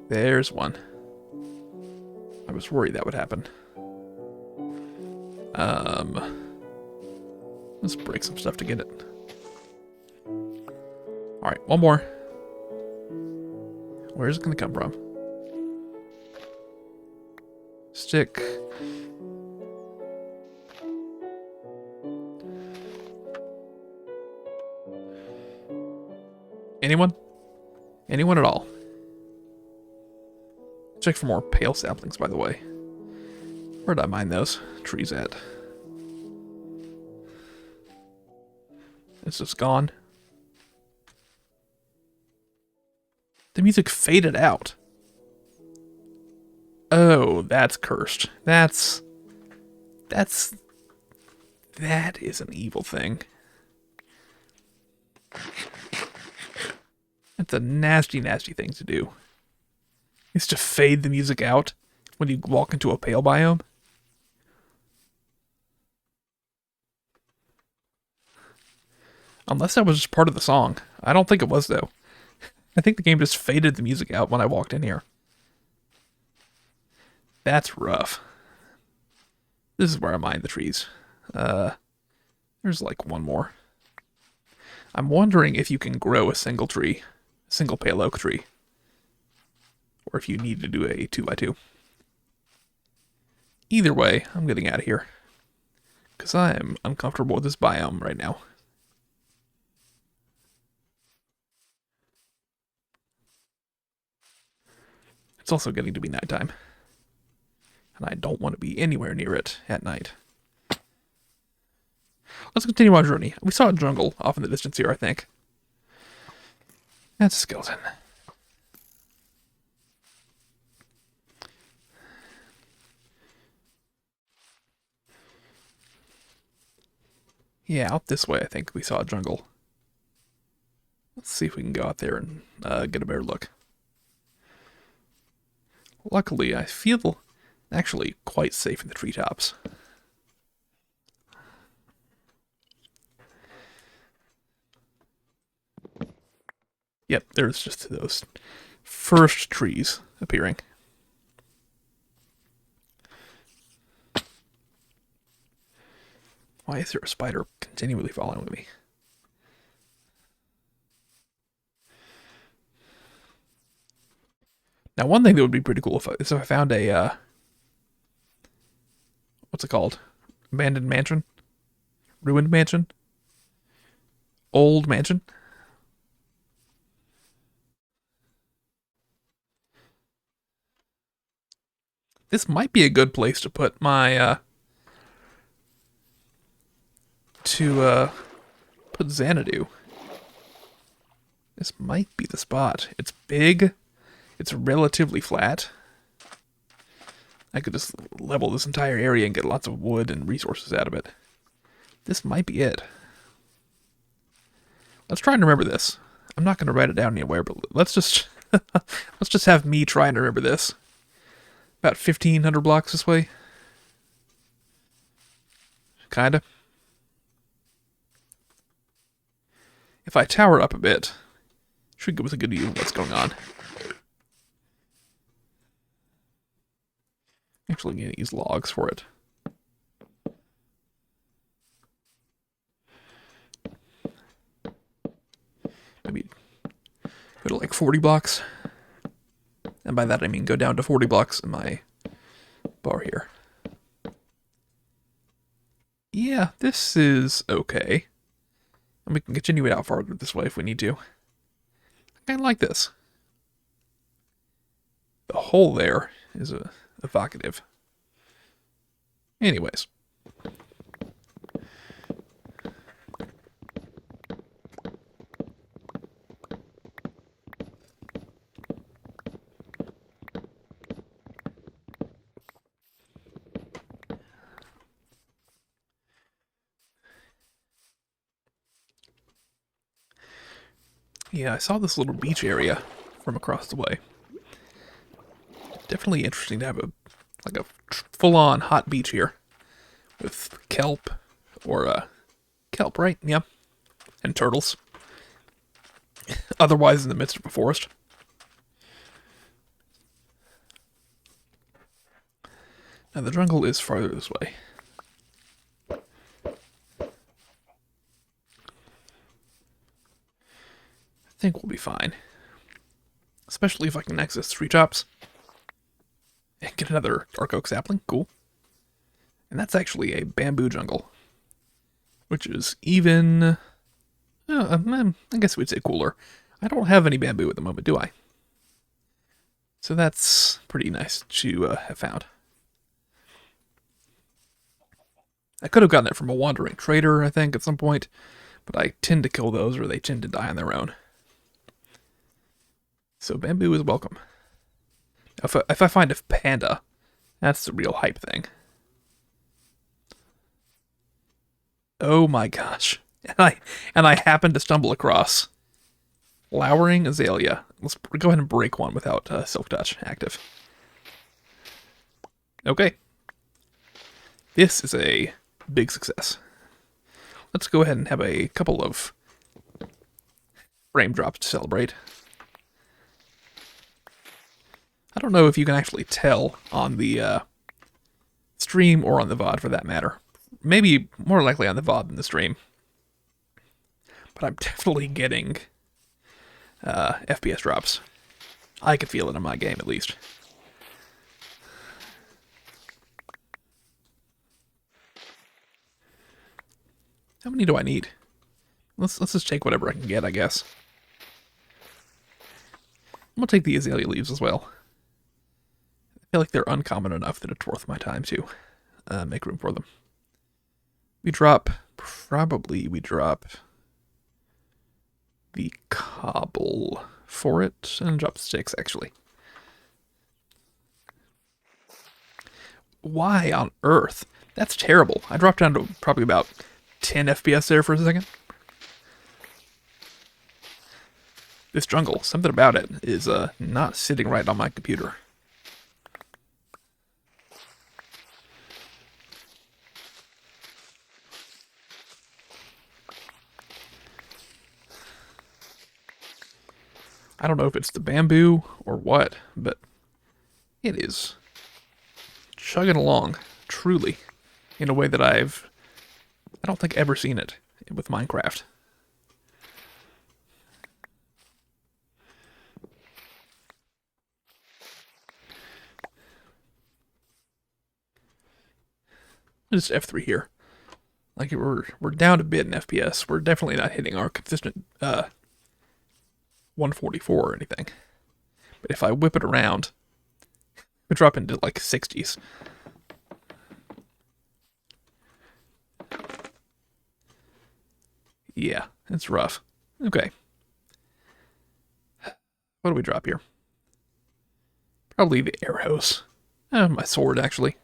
There's one. I was worried that would happen. Let's break some stuff to get it. Alright, one more. Where's it gonna come from? Stick. Anyone? Anyone at all? Check for more pale saplings, by the way. Where'd I mine those trees at? It's just gone. The music faded out. Oh, that's cursed. That is an evil thing. That's a nasty, nasty thing to do. Is to fade the music out when you walk into a pale biome. Unless that was just part of the song. I don't think it was, though. I think the game just faded the music out when I walked in here. That's rough. This is where I mine the trees. There's like one more. I'm wondering if you can grow a single tree. A single pale oak tree. Or if you need to do a 2x2. Either way, I'm getting out of here. Because I am uncomfortable with this biome right now. It's also getting to be nighttime. And I don't want to be anywhere near it at night. Let's continue our journey. We saw a jungle off in the distance here, I think. That's a skeleton. Yeah, out this way I think we saw a jungle. Let's see if we can go out there and get a better look. Luckily, I feel actually quite safe in the treetops. Yep, there's just those first trees appearing. Why is there a spider continually following me? Now, one thing that would be pretty cool is if I found a, what's it called? Abandoned mansion? Ruined mansion? Old mansion? This might be a good place to put my, put Xanadu. This might be the spot. It's big. It's relatively flat. I could just level this entire area and get lots of wood and resources out of it. This might be it. Let's try and remember this. I'm not going to write it down anywhere, but let's just let's just have me try and remember this. About 1,500 blocks this way. Kinda. If I tower up a bit, should give us a good view of what's going on. Actually, I'm gonna use logs for it. Maybe go to like 40 blocks. And by that I mean go down to 40 blocks in my bar here. Yeah, this is okay. And we can continue it out farther this way if we need to. I kinda like this. The hole there is evocative. Anyways. Yeah, I saw this little beach area from across the way. Definitely interesting to have a full-on hot beach here with kelp or kelp, right? Yeah, and turtles. otherwise in the midst of a forest. Now the jungle is farther this way. I think we'll be fine. Especially if I can access 3 chops. And get another dark oak sapling. Cool. And that's actually a bamboo jungle. Which is even... I guess we'd say cooler. I don't have any bamboo at the moment, do I? So that's pretty nice to have found. I could have gotten it from a wandering trader, I think, at some point. But I tend to kill those or they tend to die on their own. So bamboo is welcome. If I find a panda, that's the real hype thing. Oh my gosh. And I happened to stumble across flowering azalea. Let's go ahead and break one without silk touch active. Okay. This is a big success. Let's go ahead and have a couple of frame drops to celebrate. I don't know if you can actually tell on the stream or on the VOD for that matter. Maybe more likely on the VOD than the stream. But I'm definitely getting FPS drops. I could feel it in my game at least. How many do I need? Let's just take whatever I can get, I guess. I'm gonna take the azalea leaves as well. I feel like they're uncommon enough that it's worth my time to make room for them. We drop the cobble for it, and drop sticks, actually. Why on earth? That's terrible. I dropped down to probably about 10 FPS there for a second. This jungle, something about it is not sitting right on my computer. I don't know if it's the bamboo or what, but it is chugging along, truly, in a way that I don't think ever seen it with Minecraft. Just F3 here. Like we're down a bit in FPS. We're definitely not hitting our consistent 144 or anything. But if I whip it around, we drop into like 60s. Yeah, it's rough. Okay. What do we drop here? Probably the arrows. My sword, actually.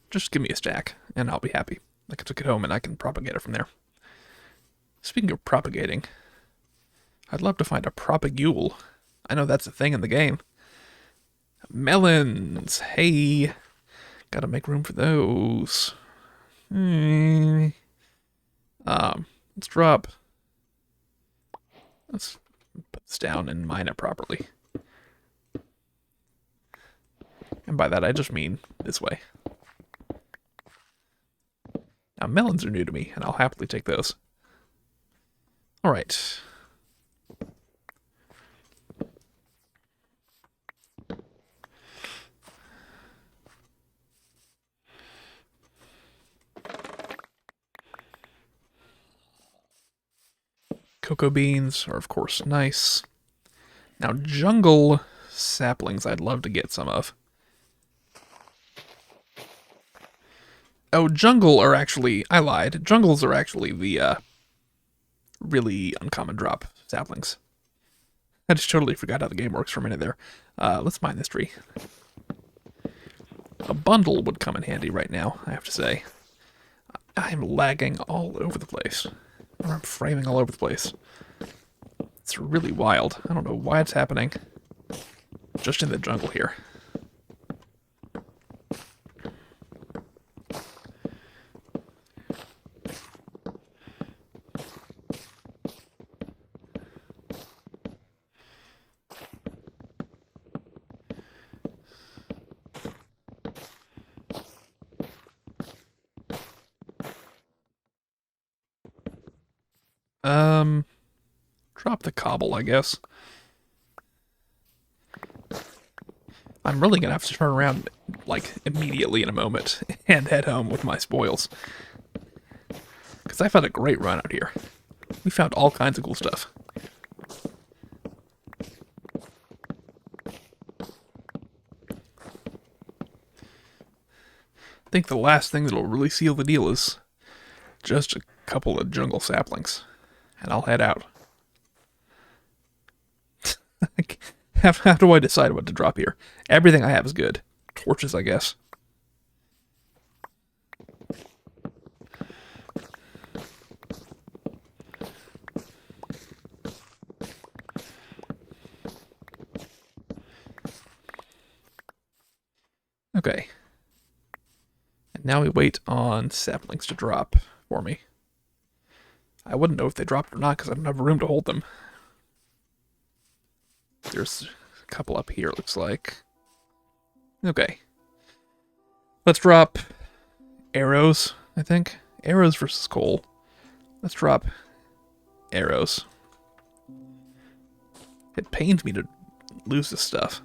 Just give me a stack, and I'll be happy. I can take it home, and I can propagate it from there. Speaking of propagating, I'd love to find a propagule. I know that's a thing in the game. Melons! Hey! Gotta make room for those. Let's drop... Let's put this down and mine it properly. And by that I just mean this way. Now, melons are new to me, and I'll happily take those. Alright. Cocoa beans are, of course, nice. Now, jungle saplings I'd love to get some of. Oh, jungle are actually... I lied. Jungles are actually the really uncommon drop saplings. I just totally forgot how the game works for a minute there. Let's mine this tree. A bundle would come in handy right now, I have to say. I'm lagging all over the place. Or I'm framing all over the place. It's really wild. I don't know why it's happening. Just in the jungle here. Drop the cobble, I guess. I'm really gonna have to turn around, like, immediately in a moment and head home with my spoils. Because I've had a great run out here. We found all kinds of cool stuff. I think the last thing that'll really seal the deal is just a couple of jungle saplings. And I'll head out. How do I decide what to drop here? Everything I have is good. Torches, I guess. Okay. And now we wait on saplings to drop for me. I wouldn't know if they dropped or not because I don't have room to hold them. There's a couple up here, it looks like. Okay. Let's drop arrows, I think. Arrows versus coal. Let's drop arrows. It pains me to lose this stuff.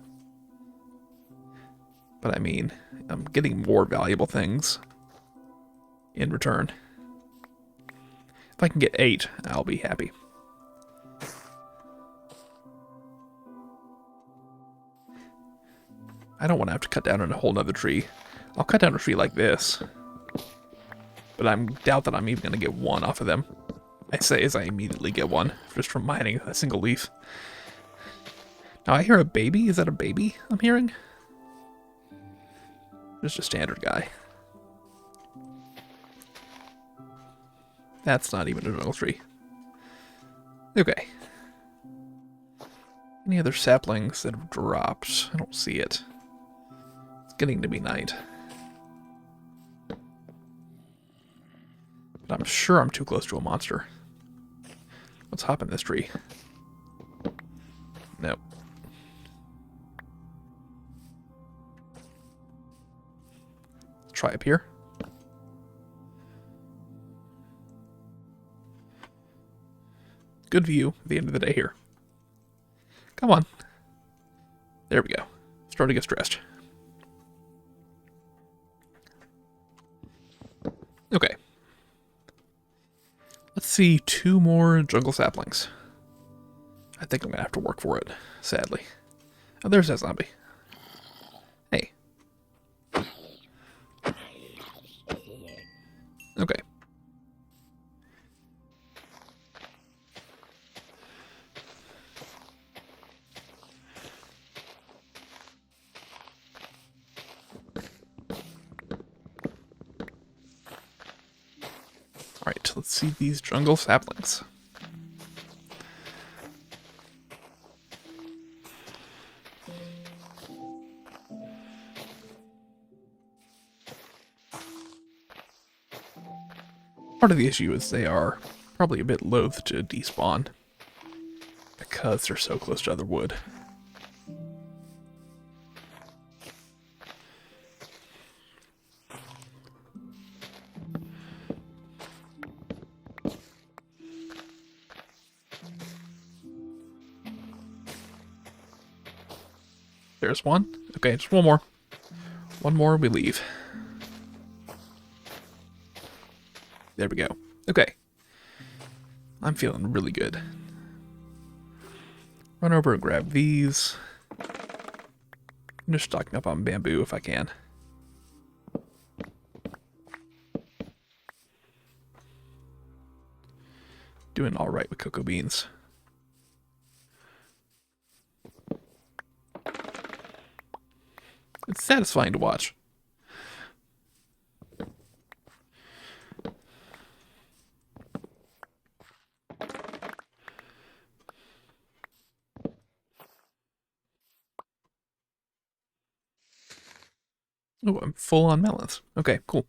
But I mean, I'm getting more valuable things in return. If I can get 8, I'll be happy. I don't want to have to cut down a whole nother tree. I'll cut down a tree like this. But I doubt that I'm even going to get one off of them. I say as I immediately get one, just from mining a single leaf. Now I hear a baby. Is that a baby I'm hearing? Just a standard guy. That's not even a jungle tree. Okay. Any other saplings that have dropped? I don't see it. It's getting to be night. But I'm sure I'm too close to a monster. Let's hop in this tree. Nope. Let's try up here. Good view at the end of the day here. Come on. There we go. Starting to get stressed. Okay. Let's see 2 more jungle saplings. I think I'm going to have to work for it, sadly. Oh, there's that zombie. Hey. Okay. Alright, let's see these jungle saplings. Part of the issue is they are probably a bit loath to despawn because they're so close to other wood. There's one. Okay, just one more. One more, we leave. There we go. Okay. I'm feeling really good. Run over and grab these. I'm just stocking up on bamboo if I can. Doing alright with cocoa beans. It's satisfying to watch. Oh, I'm full on melons. Okay, cool.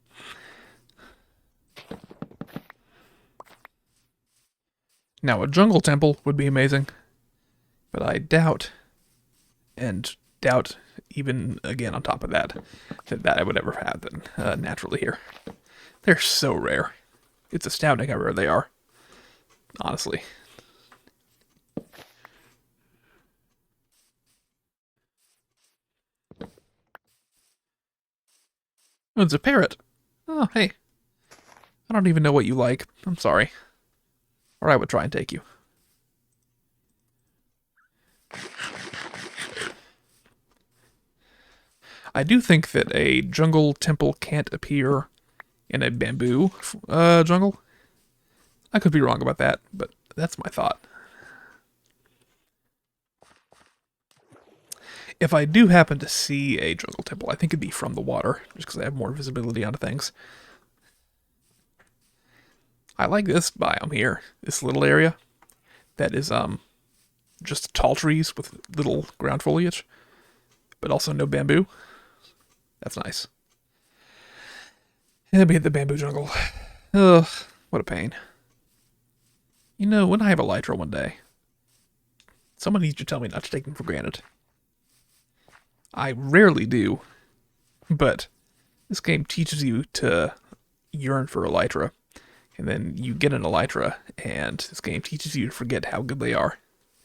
Now, a jungle temple would be amazing, but I doubt, and doubt even again on top of that, that I would ever happen naturally here. They're so rare. It's astounding how rare they are. honestly. Oh, it's a parrot. Oh, hey. I don't even know what you like. I'm sorry. Or I would try and take you. I do think that a jungle temple can't appear in a bamboo jungle. I could be wrong about that, but that's my thought. If I do happen to see a jungle temple, I think it'd be from the water, just because I have more visibility onto things. I like this biome here, this little area that is just tall trees with little ground foliage, but also no bamboo. That's nice. It'll be the bamboo jungle. Ugh, what a pain. You know, when I have elytra one day, someone needs to tell me not to take them for granted. I rarely do, but this game teaches you to yearn for elytra, and then you get an elytra, and this game teaches you to forget how good they are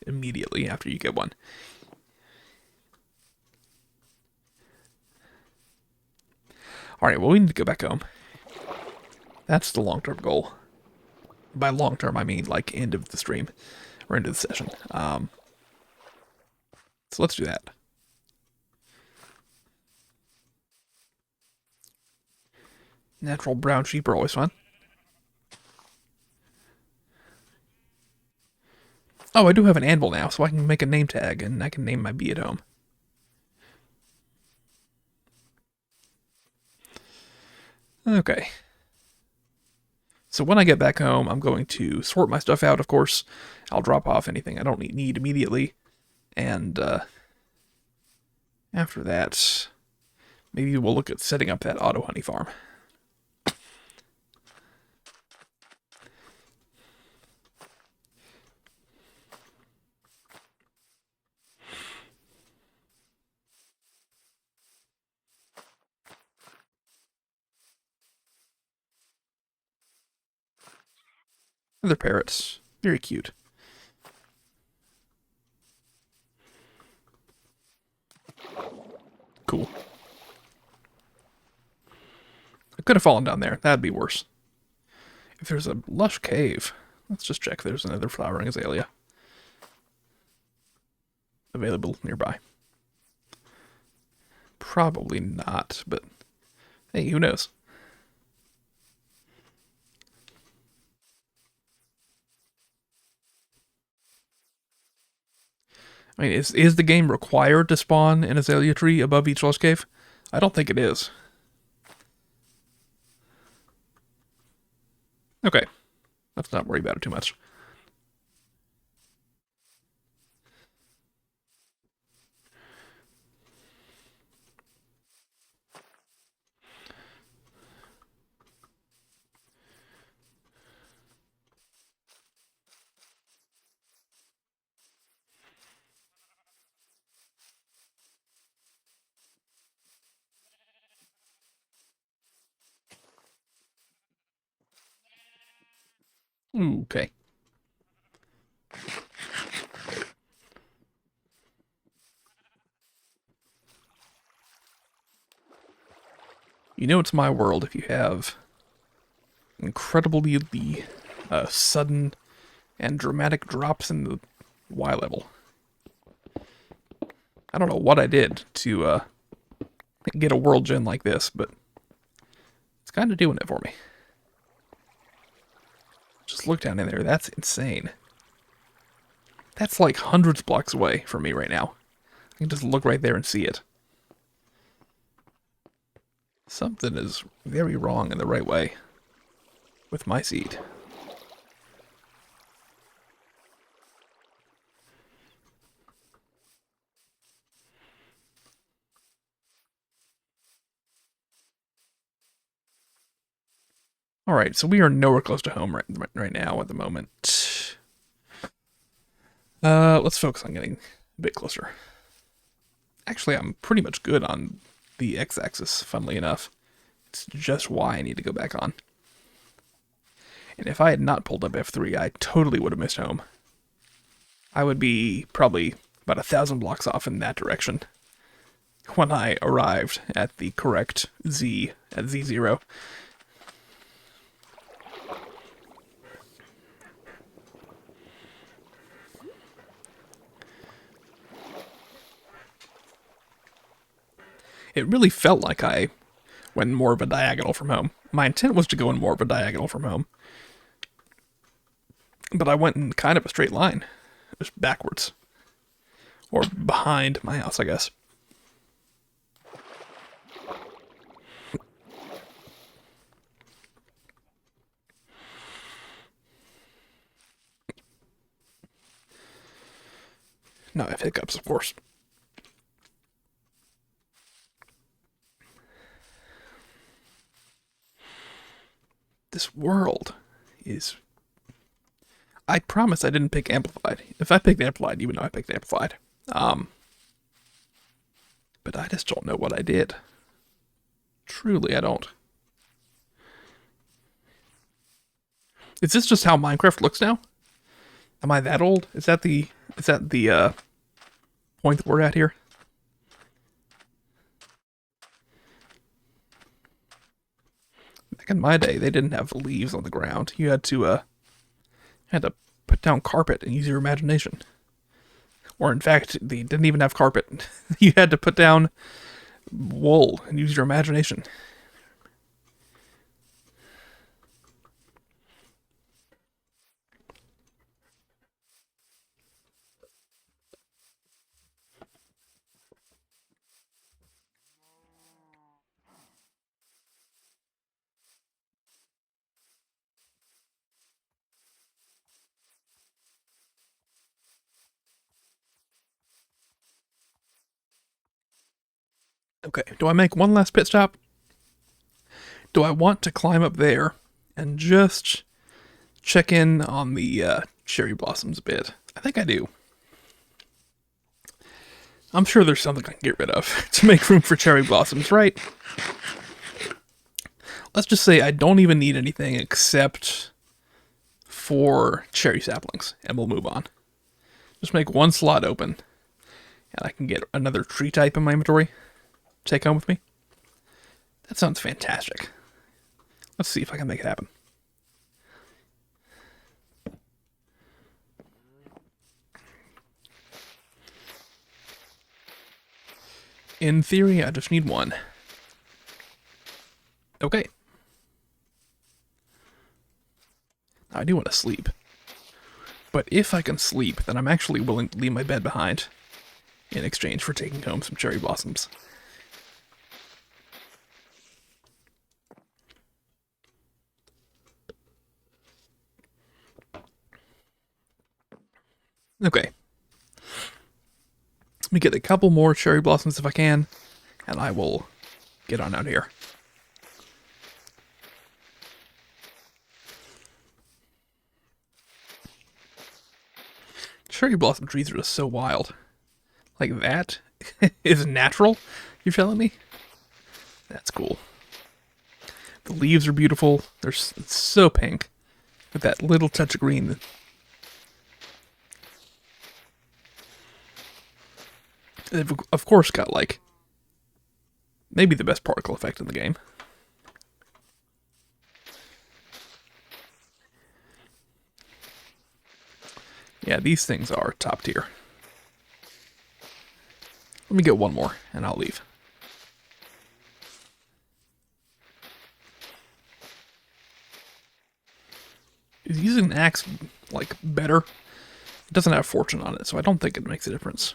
immediately after you get one. Alright, well, we need to go back home. That's the long-term goal. By long-term, I mean, like, end of the stream, or end of the session. So let's do that. Natural brown sheep are always fun. Oh, I do have an anvil now, so I can make a name tag, and I can name my bee at home. Okay. So when I get back home, I'm going to sort my stuff out, of course. I'll drop off anything I don't need immediately. And after that, maybe we'll look at setting up that auto honey farm. They're parrots. Very cute. Cool. I could have fallen down there. That'd be worse. If there's a lush cave, let's just check if there's another flowering azalea available nearby. Probably not, but hey, who knows? I mean, is the game required to spawn an azalea tree above each lush cave? I don't think it is. Okay, let's not worry about it too much. Okay. You know it's my world if you have incredibly sudden and dramatic drops in the Y level. I don't know what I did to get a world gen like this, but it's kind of doing it for me. Just look down in there. That's insane. That's like hundreds of blocks away from me right now. I can just look right there and see it. Something is very wrong in the right way with my seed. Alright, so we are nowhere close to home right now at the moment. Let's focus on getting a bit closer. Actually, I'm pretty much good on the x-axis, funnily enough. It's just Y I need to go back on. And if I had not pulled up F3, I totally would have missed home. I would be probably about 1,000 blocks off in that direction when I arrived at the correct Z, at Z0. It really felt like I went more of a diagonal from home. My intent was to go in more of a diagonal from home. But I went in kind of a straight line. Just backwards. Or behind my house, I guess. Now I have hiccups, of course. This world is... I promise I didn't pick Amplified. If I picked Amplified, you would know I picked Amplified. But I just don't know what I did. Truly, I don't. Is this just how Minecraft looks now? Am I that old? Is that the point that we're at here? Back in my day, they didn't have leaves on the ground. You had to put down carpet and use your imagination. Or in fact, they didn't even have carpet. You had to put down wool and use your imagination. Okay, do I make one last pit stop? Do I want to climb up there and just check in on the cherry blossoms a bit? I think I do. I'm sure there's something I can get rid of to make room for cherry blossoms, right? Let's just say I don't even need anything except for cherry saplings, and we'll move on. Just make one slot open, and I can get another tree type in my inventory. Take home with me. That sounds fantastic. Let's see if I can make it happen. In theory, I just need one. Okay. I do want to sleep. But if I can sleep, then I'm actually willing to leave my bed behind in exchange for taking home some cherry blossoms. Okay. Let me get a couple more cherry blossoms if I can, and I will get on out here. Cherry blossom trees are just so wild. Like that is natural, you're telling me? That's cool. The leaves are beautiful. They're so pink with that little touch of green. They've, of course, got, like, maybe the best particle effect in the game. Yeah, these things are top tier. Let me get one more, and I'll leave. Is using an axe, like, better? It doesn't have fortune on it, so I don't think it makes a difference.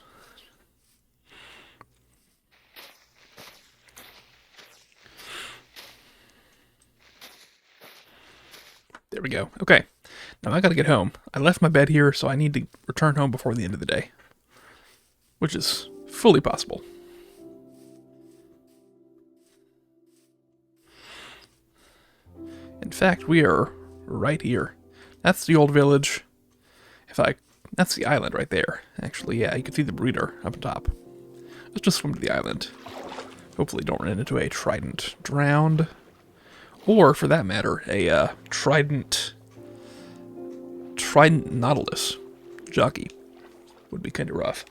There we go. Okay. Now I gotta get home. I left my bed here, so I need to return home before the end of the day. Which is fully possible. In fact, we are right here. That's the old village. That's the island right there. Actually, yeah, you can see the breeder up top. Let's just swim to the island. Hopefully don't run into a trident drowned. Or, for that matter, a trident trident nautilus. Jockey. Would be kind of rough.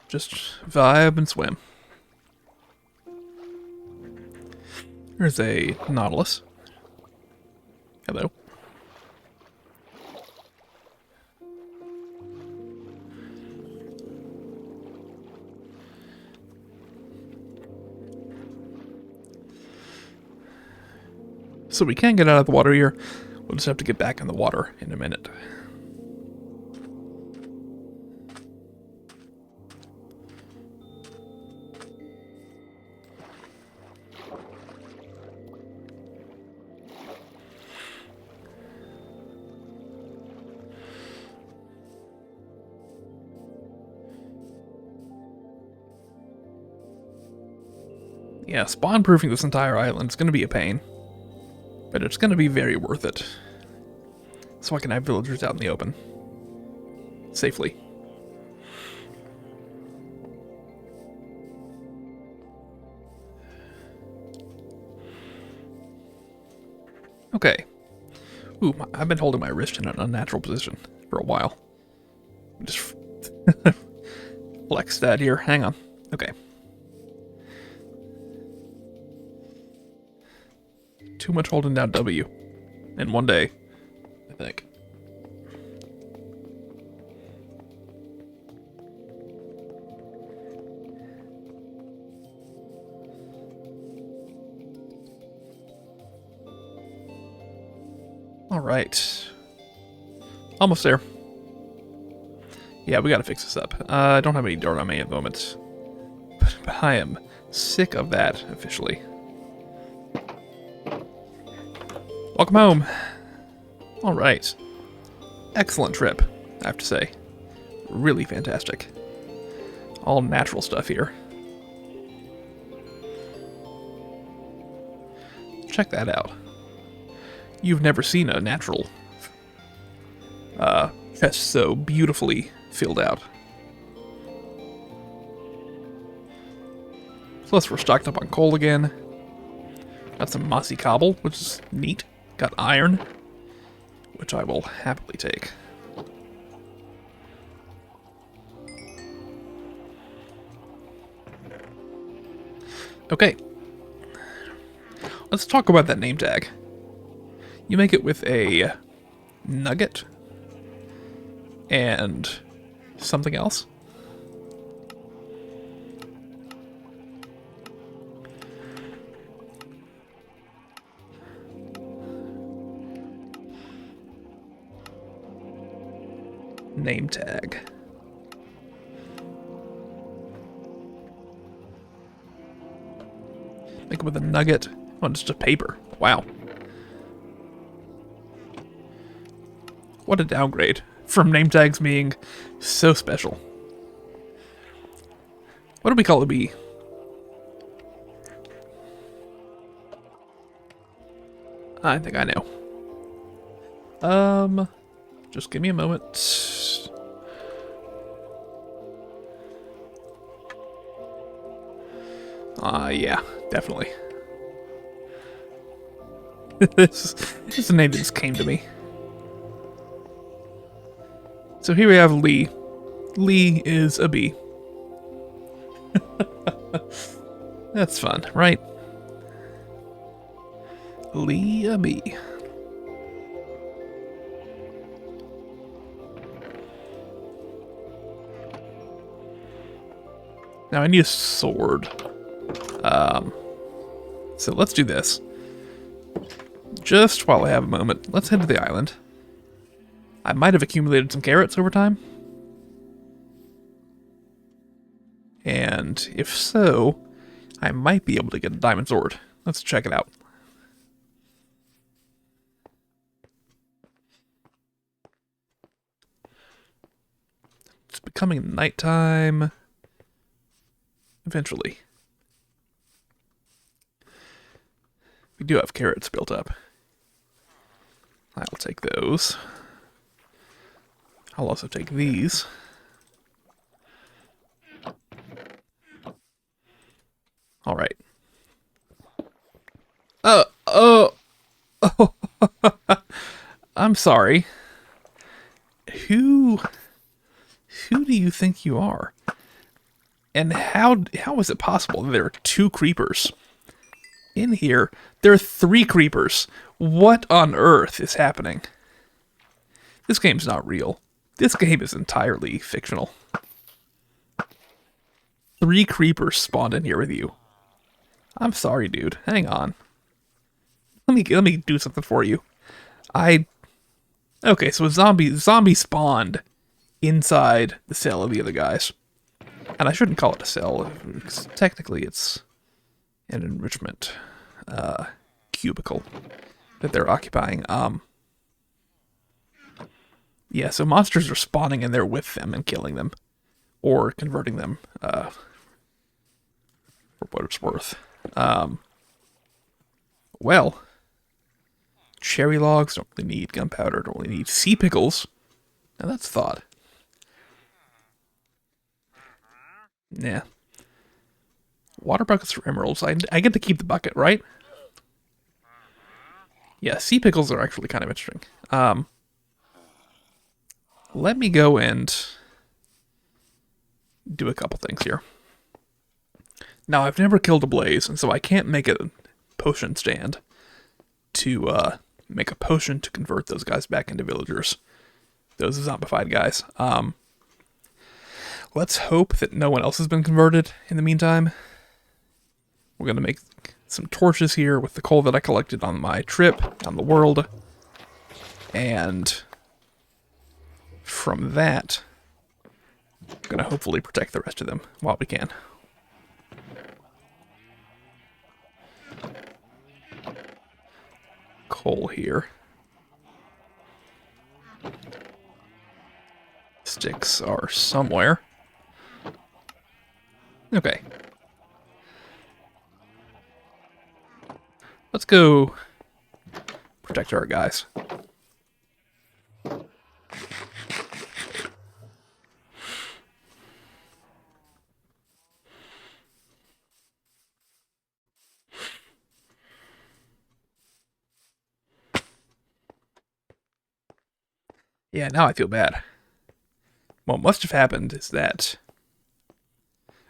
Just vibe and swim. There's a nautilus. Hello. So we can get out of the water here. We'll just have to get back in the water in a minute. Yeah, spawn-proofing this entire island is going to be a pain. But it's going to be very worth it. So I can have villagers out in the open. Safely. Okay. Ooh, I've been holding my wrist in an unnatural position for a while. Just flex that here. Hang on. Okay. Too much holding down W in one day, I think. All right. Almost there. Yeah, we gotta fix this up. I don't have any dirt on me at the moment. But I am sick of that, officially. Welcome home. All right. Excellent trip, I have to say. Really fantastic. All natural stuff here. Check that out. You've never seen a natural chest so beautifully filled out. Plus we're stocked up on coal again. Got some mossy cobble, which is neat. Got iron, which I will happily take. Okay. Let's talk about that name tag. You make it with a nugget and something else. Name tag. Make it with a nugget. Oh, it's just paper. Wow. What a downgrade from name tags being so special. What do we call a bee? I think I know. Just give me a moment. Yeah, definitely. This is a name that just came to me. So here we have Lee. Lee is a bee. That's fun, right? Lee a bee. Now I need a sword. So let's do this. Just while I have a moment, let's head to the island. I might have accumulated some carrots over time. And if so, I might be able to get a diamond sword. Let's check it out. It's becoming nighttime. Eventually. We do have carrots built up. I'll take those. I'll also take these. All right. Oh, I'm sorry. Who do you think you are? And how is it possible that there are 2 creepers in here? There are 3 creepers. What on earth is happening? This game's not real. This game is entirely fictional. 3 creepers spawned in here with you. I'm sorry, dude. Hang on. Let me do something for you. Okay, so a zombie spawned inside the cell of the other guys. And I shouldn't call it a cell, because technically it's an enrichment cubicle that they're occupying. Yeah, so monsters are spawning in there with them and killing them. Or converting them, for what it's worth. Well, cherry logs, don't really need gunpowder, don't really need sea pickles. Now that's thought. Yeah. Water buckets for emeralds. I get to keep the bucket, right? Yeah, sea pickles are actually kind of interesting. Let me go and do a couple things here. Now, I've never killed a blaze, and so I can't make a potion stand to make a potion to convert those guys back into villagers. Those zombified guys. Let's hope that no one else has been converted in the meantime. We're going to make some torches here with the coal that I collected on my trip on the world. And from that, I'm going to hopefully protect the rest of them while we can. Coal here. Sticks are somewhere. Okay. Let's go protect our guys. Yeah, now I feel bad. What must have happened is that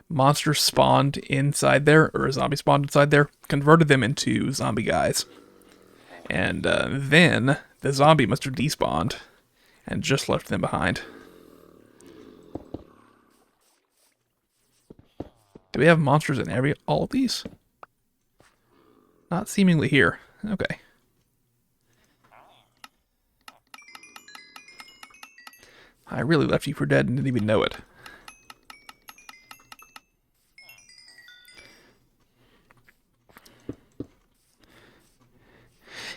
monsters spawned inside there, or a zombie spawned inside there, converted them into zombie guys. And then the zombie must have despawned and just left them behind. Do we have monsters in all of these? Not seemingly here. Okay. I really left you for dead and didn't even know it.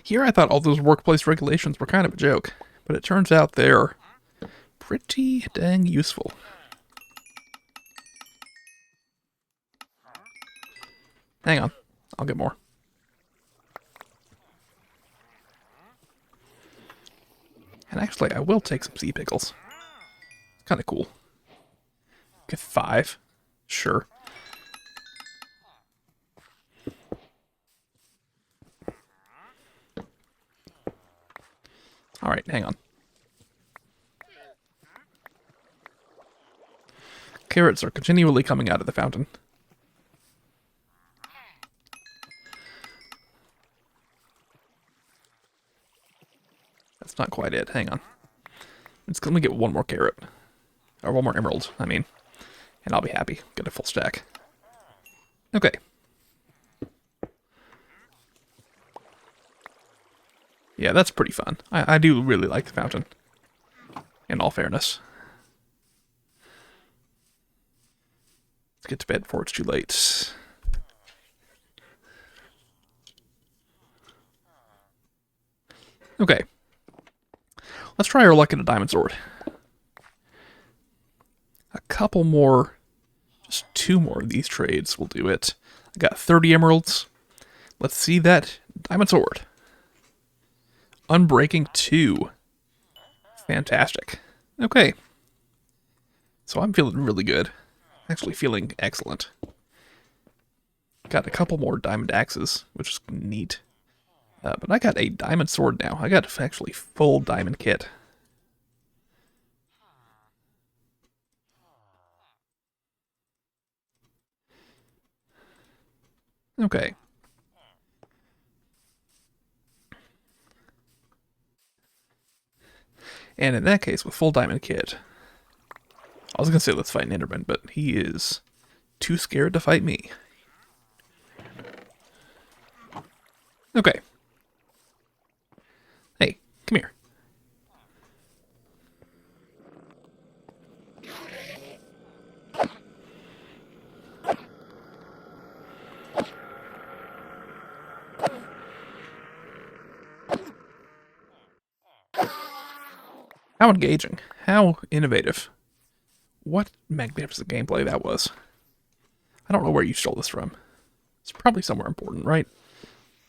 Here I thought all those workplace regulations were kind of a joke, but it turns out they're pretty dang useful. Hang on, I'll get more. And actually, I will take some sea pickles. Kind of cool. Get 5. Sure. Alright, hang on. Carrots are continually coming out of the fountain. That's not quite it. Hang on. Let me get one more carrot. Or one more emerald, I mean. And I'll be happy. Get a full stack. Okay. Yeah, that's pretty fun. I do really like the fountain. In all fairness. Let's get to bed before it's too late. Okay. Let's try our luck at a diamond sword. A couple more, just 2 more of these trades will do it. I got 30 emeralds. Let's see that diamond sword. Unbreaking 2. Fantastic. Okay. So I'm feeling really good. Actually feeling excellent. Got a couple more diamond axes, which is neat. But I got a diamond sword now. I got actually full diamond kit. Okay. And in that case, with full diamond kit, I was gonna say let's fight an Enderman, but he is too scared to fight me. Okay. Hey, come here. How engaging. How innovative. What magnificent gameplay that was. I don't know where you stole this from. It's probably somewhere important, right?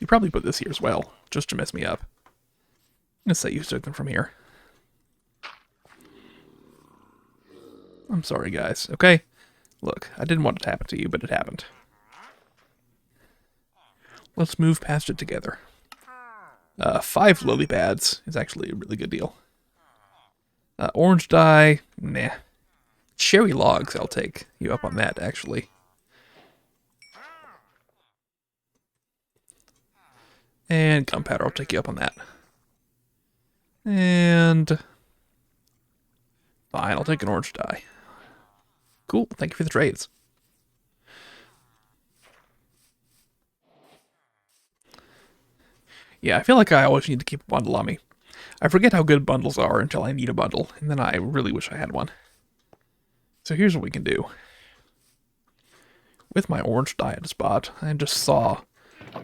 You probably put this here as well, just to mess me up. Let's say you took them from here. I'm sorry, guys, okay? Look, I didn't want it to happen to you, but it happened. Let's move past it together. 5 lily pads is actually a really good deal. Orange dye, nah. Cherry logs, I'll take you up on that, actually. And gunpowder, I'll take you up on that. And fine, I'll take an orange dye. Cool, thank you for the trades. Yeah, I feel like I always need to keep a bundle on me. I forget how good bundles are until I need a bundle, and then I really wish I had one. So here's what we can do. With my orange dye at a spot, I just saw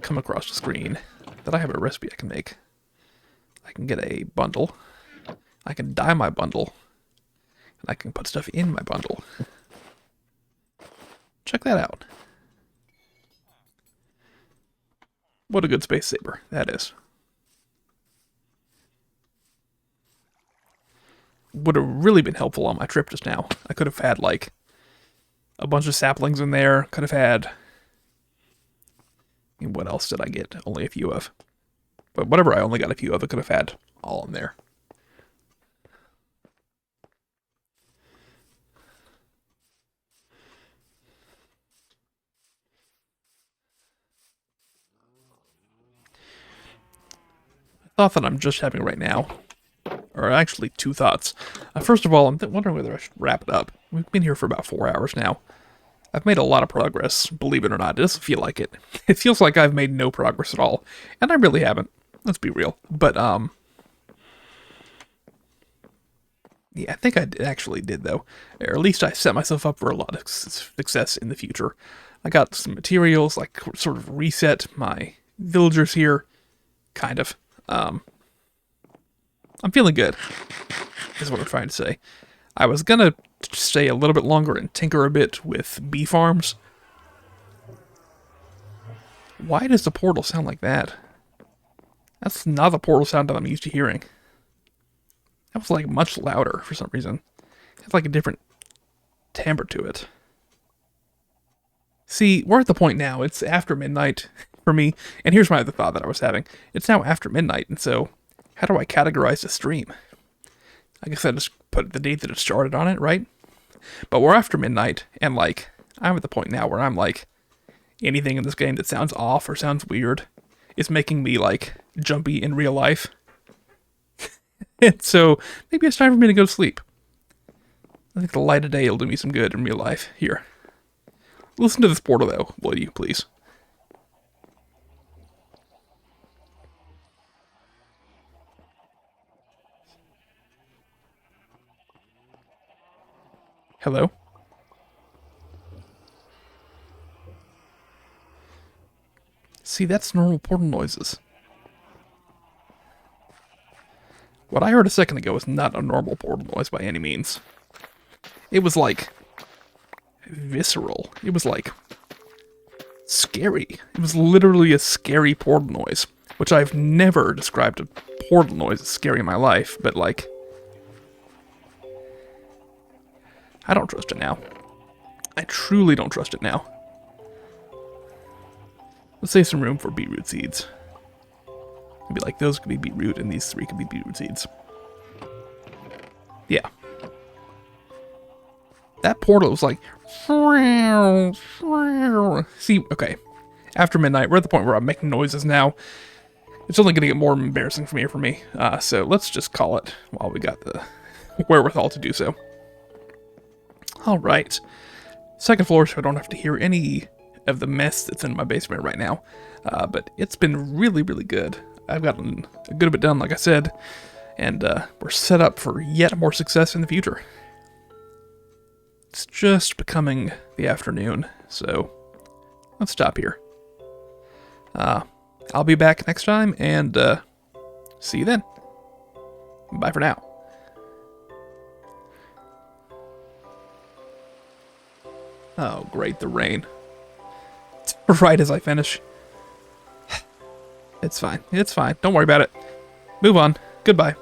come across the screen that I have a recipe I can make. I can get a bundle. I can dye my bundle. And I can put stuff in my bundle. Check that out. What a good space saver that is. Would have really been helpful on my trip just now. I could have had, like, a bunch of saplings in there. Could have had... What else did I get? Only a few of. But whatever I only got a few of, I could have had all in there. A thought that I'm just having right now, or actually 2 thoughts. First of all, I'm wondering whether I should wrap it up. We've been here for about 4 hours now. I've made a lot of progress, believe it or not. It doesn't feel like it. It feels like I've made no progress at all, and I really haven't. Let's be real. But, yeah, I think I actually did, though. Or at least I set myself up for a lot of success in the future. I got some materials, like, sort of reset my villagers here. Kind of. I'm feeling good, is what I'm trying to say. I was gonna stay a little bit longer and tinker a bit with bee farms. Why does the portal sound like that? That's not the portal sound that I'm used to hearing. That was, like, much louder for some reason. It had, like, a different timbre to it. See, we're at the point now. It's after midnight for me. And here's my other thought that I was having. It's now after midnight, and so how do I categorize the stream? I guess I just put the date that it started on it, right? But we're after midnight, and, like, I'm at the point now where I'm like, anything in this game that sounds off or sounds weird is making me, like, jumpy in real life. And so maybe it's time for me to go to sleep. I think the light of day will do me some good in real life. Here. Listen to this portal, though, will you, please? Hello? See, that's normal portal noises. What I heard a second ago was not a normal portal noise by any means. It was, like, visceral. It was, like, scary. It was literally a scary portal noise, which I've never described a portal noise as scary in my life, but, like, I don't trust it now. I truly don't trust it now. Let's save some room for beetroot seeds. Maybe like those could be beetroot and these 3 could be beetroot seeds. Yeah. That portal was like... See, okay. After midnight, we're at the point where I'm making noises now. It's only going to get more embarrassing from here for me. So let's just call it while we got the wherewithal to do so. Alright. Second floor, so I don't have to hear any of the mess that's in my basement right now. But it's been really, really good. I've gotten a good bit done, like I said. And we're set up for yet more success in the future. It's just becoming the afternoon, so let's stop here. I'll be back next time, and see you then. Bye for now. Oh, great, the rain. It's right as I finish. It's fine. It's fine. Don't worry about it. Move on. Goodbye.